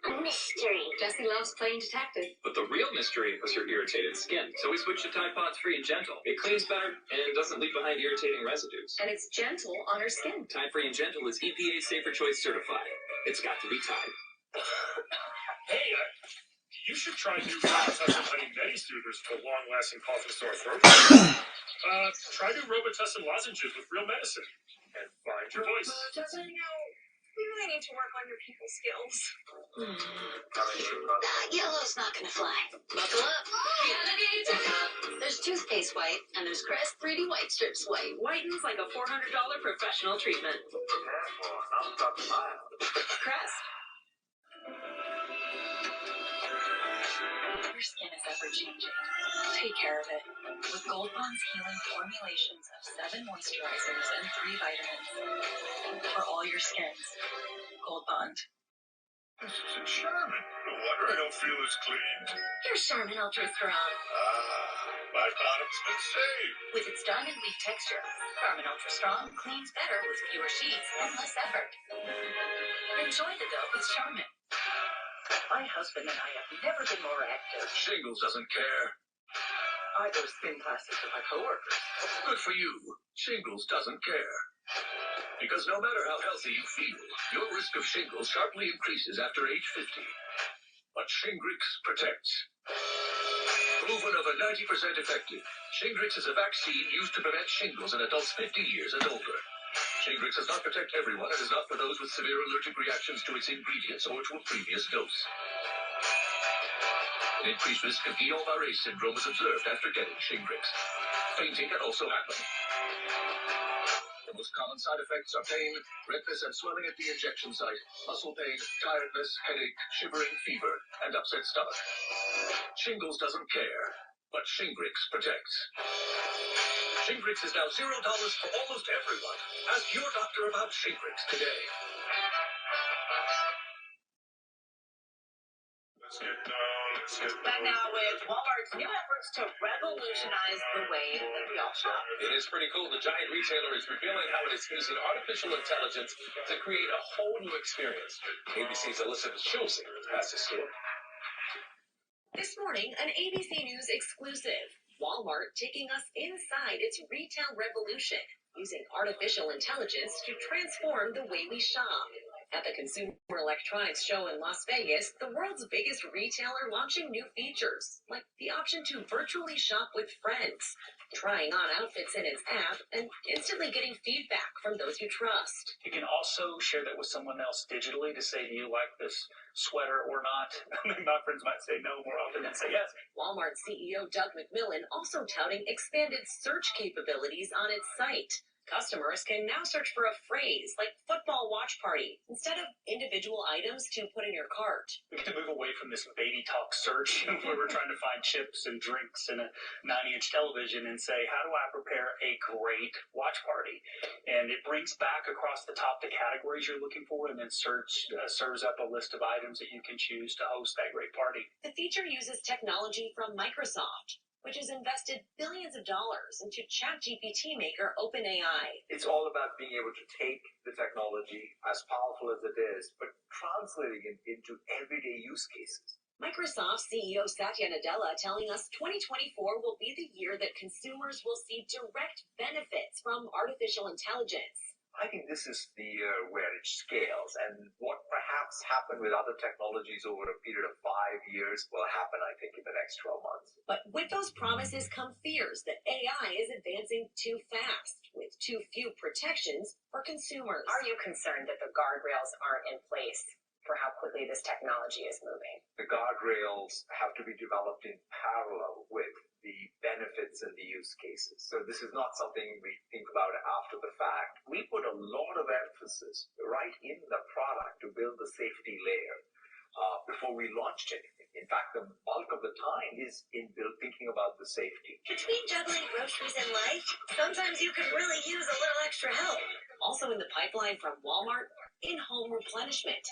A mystery. Jesse loves playing detective. But the real mystery was your irritated skin. So we switched to Tide Pods Free and Gentle. It cleans better and doesn't leave behind irritating residues. And it's gentle on her skin. Tide Free and Gentle is EPA Safer Choice certified. It's got to be Tide. Hey, you should try new Robitussin Honey Medi-Soothers for long-lasting cough and sore throat. Try new Robitussin lozenges with real medicine. And find your voice. You really need to work on your people skills. Yellow's not gonna fly. Buckle up. There's toothpaste white, and there's Crest 3D White Strips white. Whitens like a $400 professional treatment. Crest. Your skin is ever changing. Take care of it with Gold Bond's healing formulations of 7 moisturizers and 3 vitamins for all your skins. Gold Bond. This isn't Charmin. No wonder I don't feel as clean. Here's Charmin Ultra Strong. My bottom's been saved. With its diamond leaf texture, Charmin Ultra Strong cleans better with fewer sheets and less effort. Enjoy the go with Charmin. My husband and I have never been more active. Shingles doesn't care. I go to spin classes with my coworkers. Good for you. Shingles doesn't care. Because no matter how healthy you feel, your risk of shingles sharply increases after age 50. But Shingrix protects. Proven over 90% effective, Shingrix is a vaccine used to prevent shingles in adults 50 years and older. Shingrix does not protect everyone and is not for those with severe allergic reactions to its ingredients or to a previous dose. An increased risk of Guillain-Barré syndrome is observed after getting Shingrix. Fainting can also happen. The most common side effects are pain, redness and swelling at the injection site, muscle pain, tiredness, headache, shivering, fever, and upset stomach. Shingles doesn't care, but Shingrix protects. Shingrix is now $0 for almost everyone. Ask your doctor about Shingrix today. Let's get down. Back now with Walmart's new efforts to revolutionize the way that we all shop. It is pretty cool. The giant retailer is revealing how it is using artificial intelligence to create a whole new experience. ABC's Elizabeth Schulze has the story. This morning, an ABC News exclusive. Walmart taking us inside its retail revolution, using artificial intelligence to transform the way we shop. At the Consumer Electronics Show in Las Vegas, the world's biggest retailer launching new features, like the option to virtually shop with friends, trying on outfits in its app, and instantly getting feedback from those you trust. You can also share that with someone else digitally to say, do you like this sweater or not? I mean, my friends might say no more often than say yes. Walmart CEO Doug McMillon also touting expanded search capabilities on its site. Customers can now search for a phrase like football watch party instead of individual items to put in your cart. We get to move away from this baby talk search where we're trying to find chips and drinks and a 90-inch television and say, how do I prepare a great watch party? And it brings back across the top the categories you're looking for, and then serves up a list of items that you can choose to host that great party. The feature uses technology from Microsoft, which has invested billions of dollars into ChatGPT maker OpenAI. It's all about being able to take the technology, as powerful as it is, but translating it into everyday use cases. Microsoft CEO Satya Nadella telling us 2024 will be the year that consumers will see direct benefits from artificial intelligence. I think this is the year where it scales, and what perhaps happened with other technologies over a period of 5 years will happen, I think, in the next 12 months. But with those promises come fears that AI is advancing too fast, with too few protections for consumers. Are you concerned that the guardrails aren't in place for how quickly this technology is moving? The guardrails have to be developed in parallel with the benefits and the use cases. So this is not something we think about after the fact. We put a lot of emphasis right in the product to build the safety layer before we launched anything. In fact, the bulk of the time is in thinking about the safety. Between juggling groceries and life, sometimes you can really use a little extra help. Also in the pipeline from Walmart, in-home replenishment.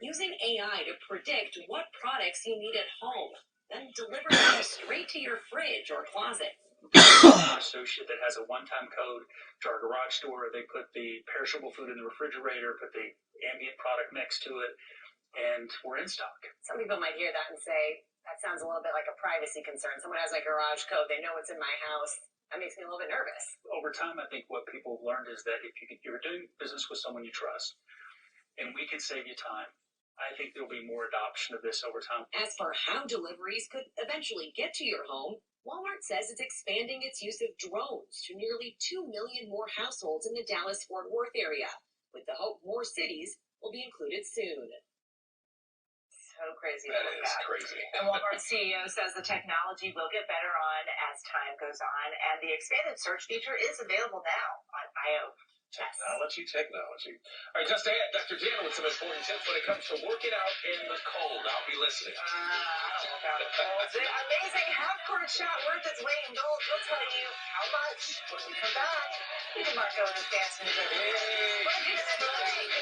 Using AI to predict what products you need at home, then deliver them straight to your fridge or closet. An associate that has a one-time code to our garage door, they put the perishable food in the refrigerator, put the ambient product next to it, and we're in stock. Some people might hear that and say, that sounds a little bit like a privacy concern. Someone has a garage code, they know what's in my house. That makes me a little bit nervous. Over time, I think what people have learned is that if you're doing business with someone you trust, and we can save you time, I think there'll be more adoption of this over time. As for how deliveries could eventually get to your home, Walmart says it's expanding its use of drones to nearly 2 million more households in the Dallas-Fort Worth area, with the hope more cities will be included soon. So crazy to look at. Crazy. And Walmart CEO says the technology will get better on as time goes on, and the expanded search feature is available now on iOS. Technology. All right, just ahead, Dr. Dan with some important tips when it comes to working out in the cold. I'll be listening. I don't work out in the cold. The amazing half-court shot worth its weight in gold. We'll tell you how much when we come back. Look at Marco and his dance moves over here. We'll do this break.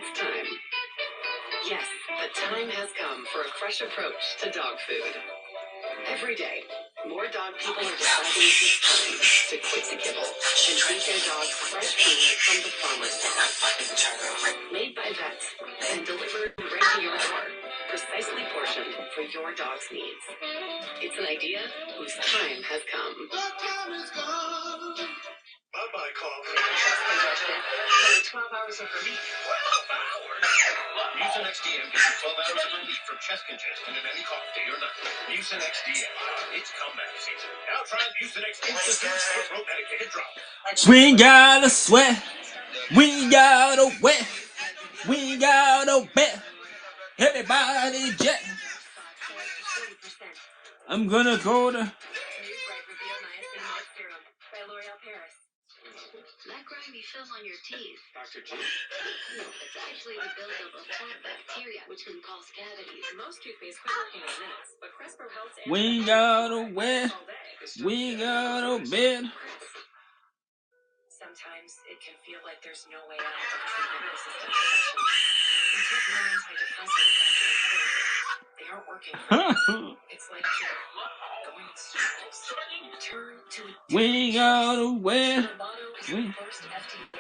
It's time. Yes, the time has come for a fresh approach to dog food. Every day, more dog people are deciding it's time to quit the kibble and feed their dogs fresh food from the farmer's stand. Made by vets and delivered right to your door, precisely portioned for your dog's needs. It's an idea whose time has come. Bye-bye, coffee. Only 12 hours of relief. 12 hours? Mucinex DM gives you 12 hours of relief from chest congestion in any cough, day or night. Mucinex DM. It's comeback season. Now try Mucinex Institute for throat medicated drops. We gotta sweat. We gotta wet. We gotta bet. Everybody jet. I'm gonna go to... That grimy film on your teeth. Dr. G. No, it's actually the buildup of fat bacteria, which can cause cavities. Most toothpaste quit working in minutes, but Crespo helps. We gotta wet. We gotta bet. Sometimes it can feel like there's no way out of treatment-resistant depression. You take more antidepressants after inhibiting. They aren't working for you. It's like you're going in circles. Turn to a We gotta wet. Spravato is the first FDA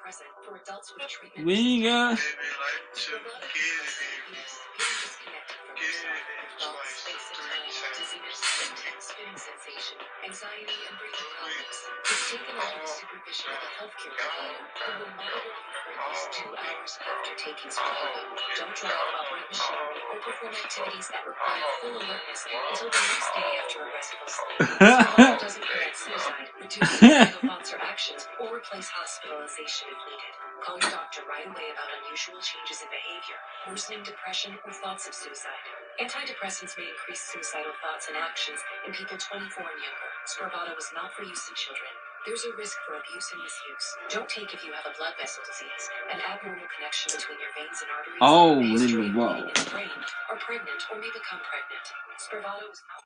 antidepressant for adults with treatment. We got. Spravato being disconnected from yourself, thoughts, space and time, dizziness, fainting, spinning sensation, anxiety, and breathing problems. It's taken under the supervision of a healthcare provider who will monitor you for at least 2 hours after taking Spravato. Don't drive, operate machinery, or perform activities that require full alertness until the next day after a restful sleep. Spravato doesn't prevent suicide, reduce suicidal thoughts or actions, or replace hospitalization if needed. Call your doctor right away about unusual changes in behavior, worsening depression, or thoughts of suicide. Antidepressants may increase suicidal thoughts and actions in people 24 and younger. Spravato is not for use in children. There's a risk for abuse and misuse. Don't take if you have a blood vessel disease, an abnormal connection between your veins and arteries, Oh, a history in of the bleeding wall. in the brain, are pregnant or may become pregnant. Spravato is not.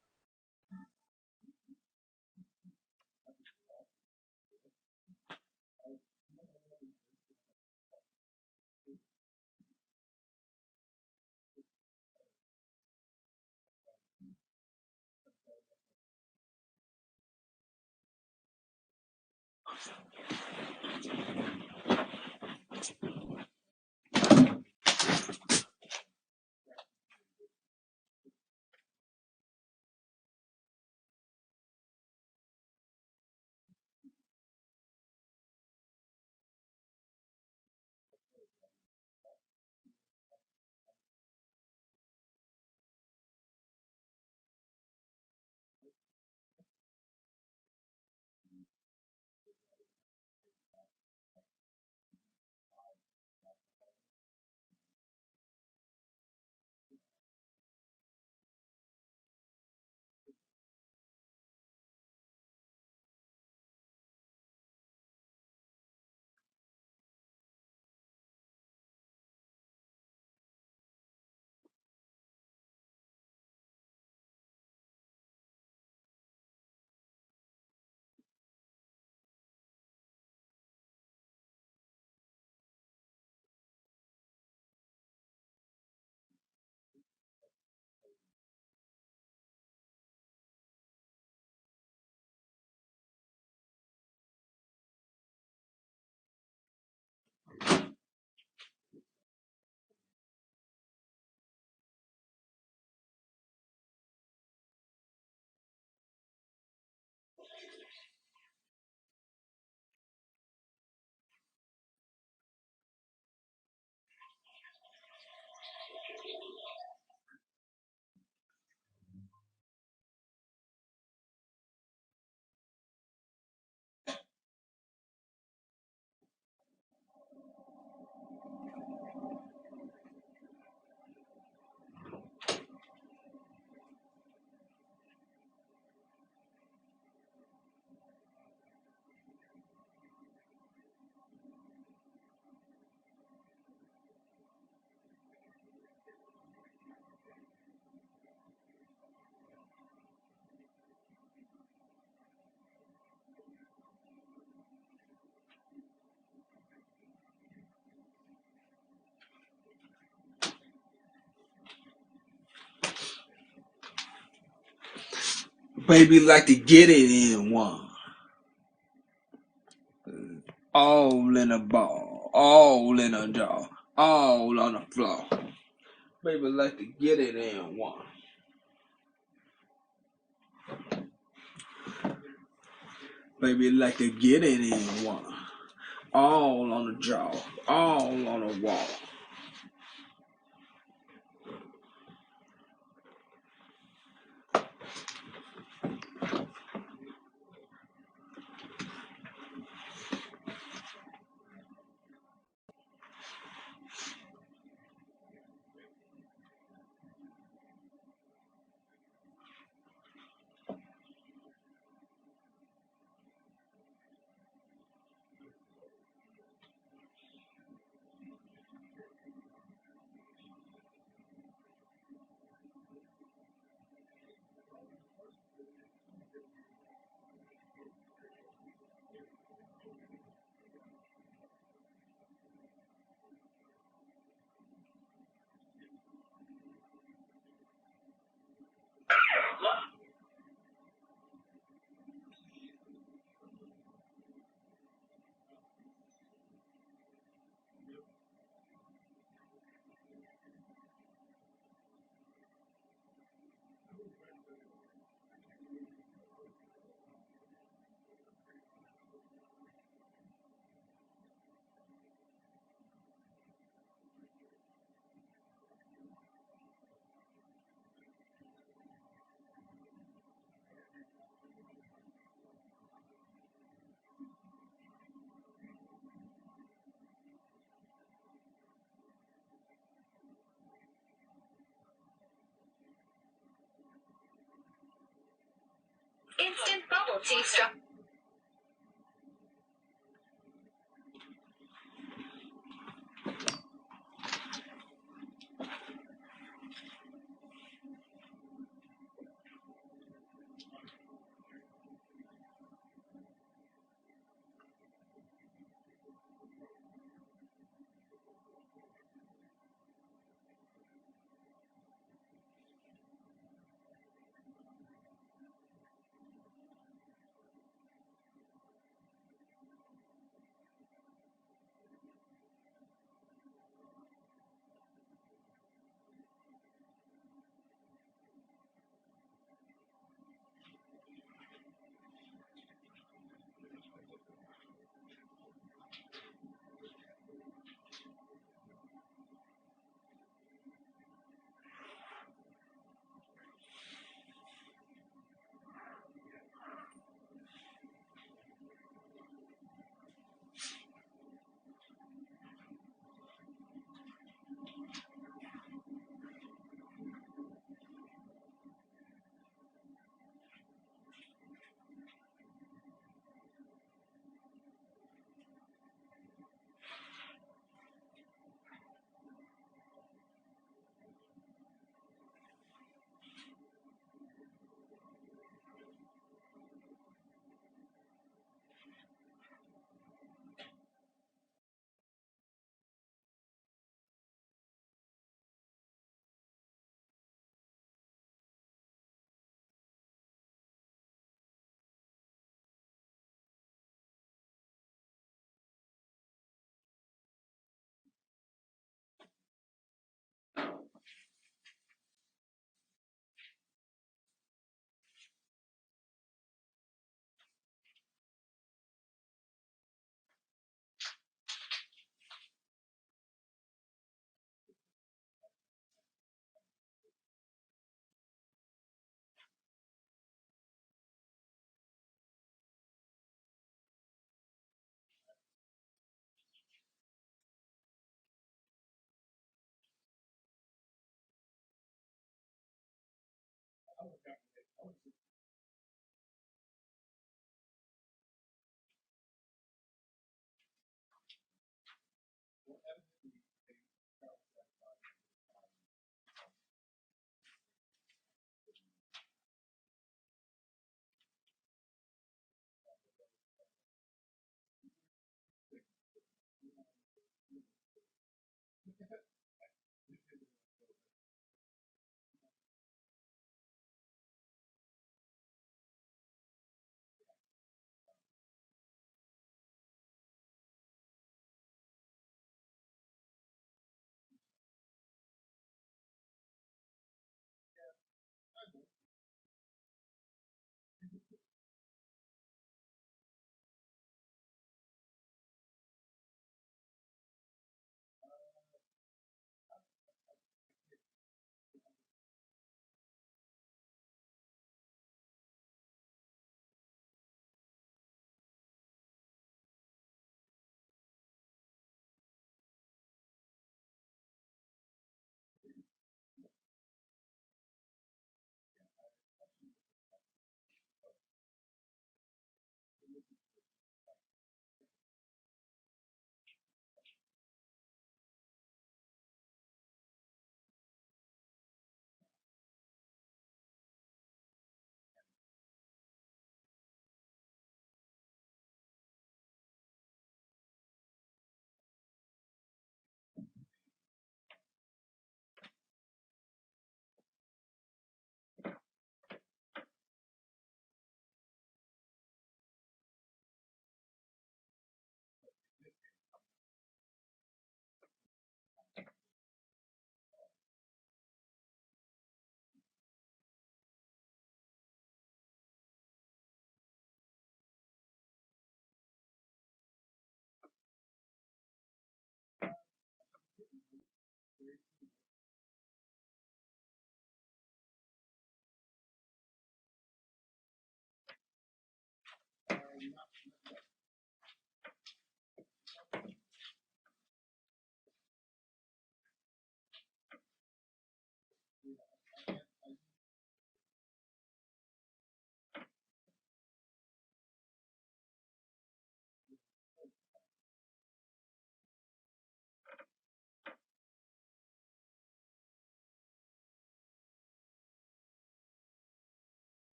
Baby like to get it in one. All in a ball. All in a jaw. All on the floor. Baby like to get it in one. Baby like to get it in one. All on the jaw. All on the wall. sportista.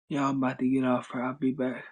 Y'all, I'm about to get off here. I'll be back.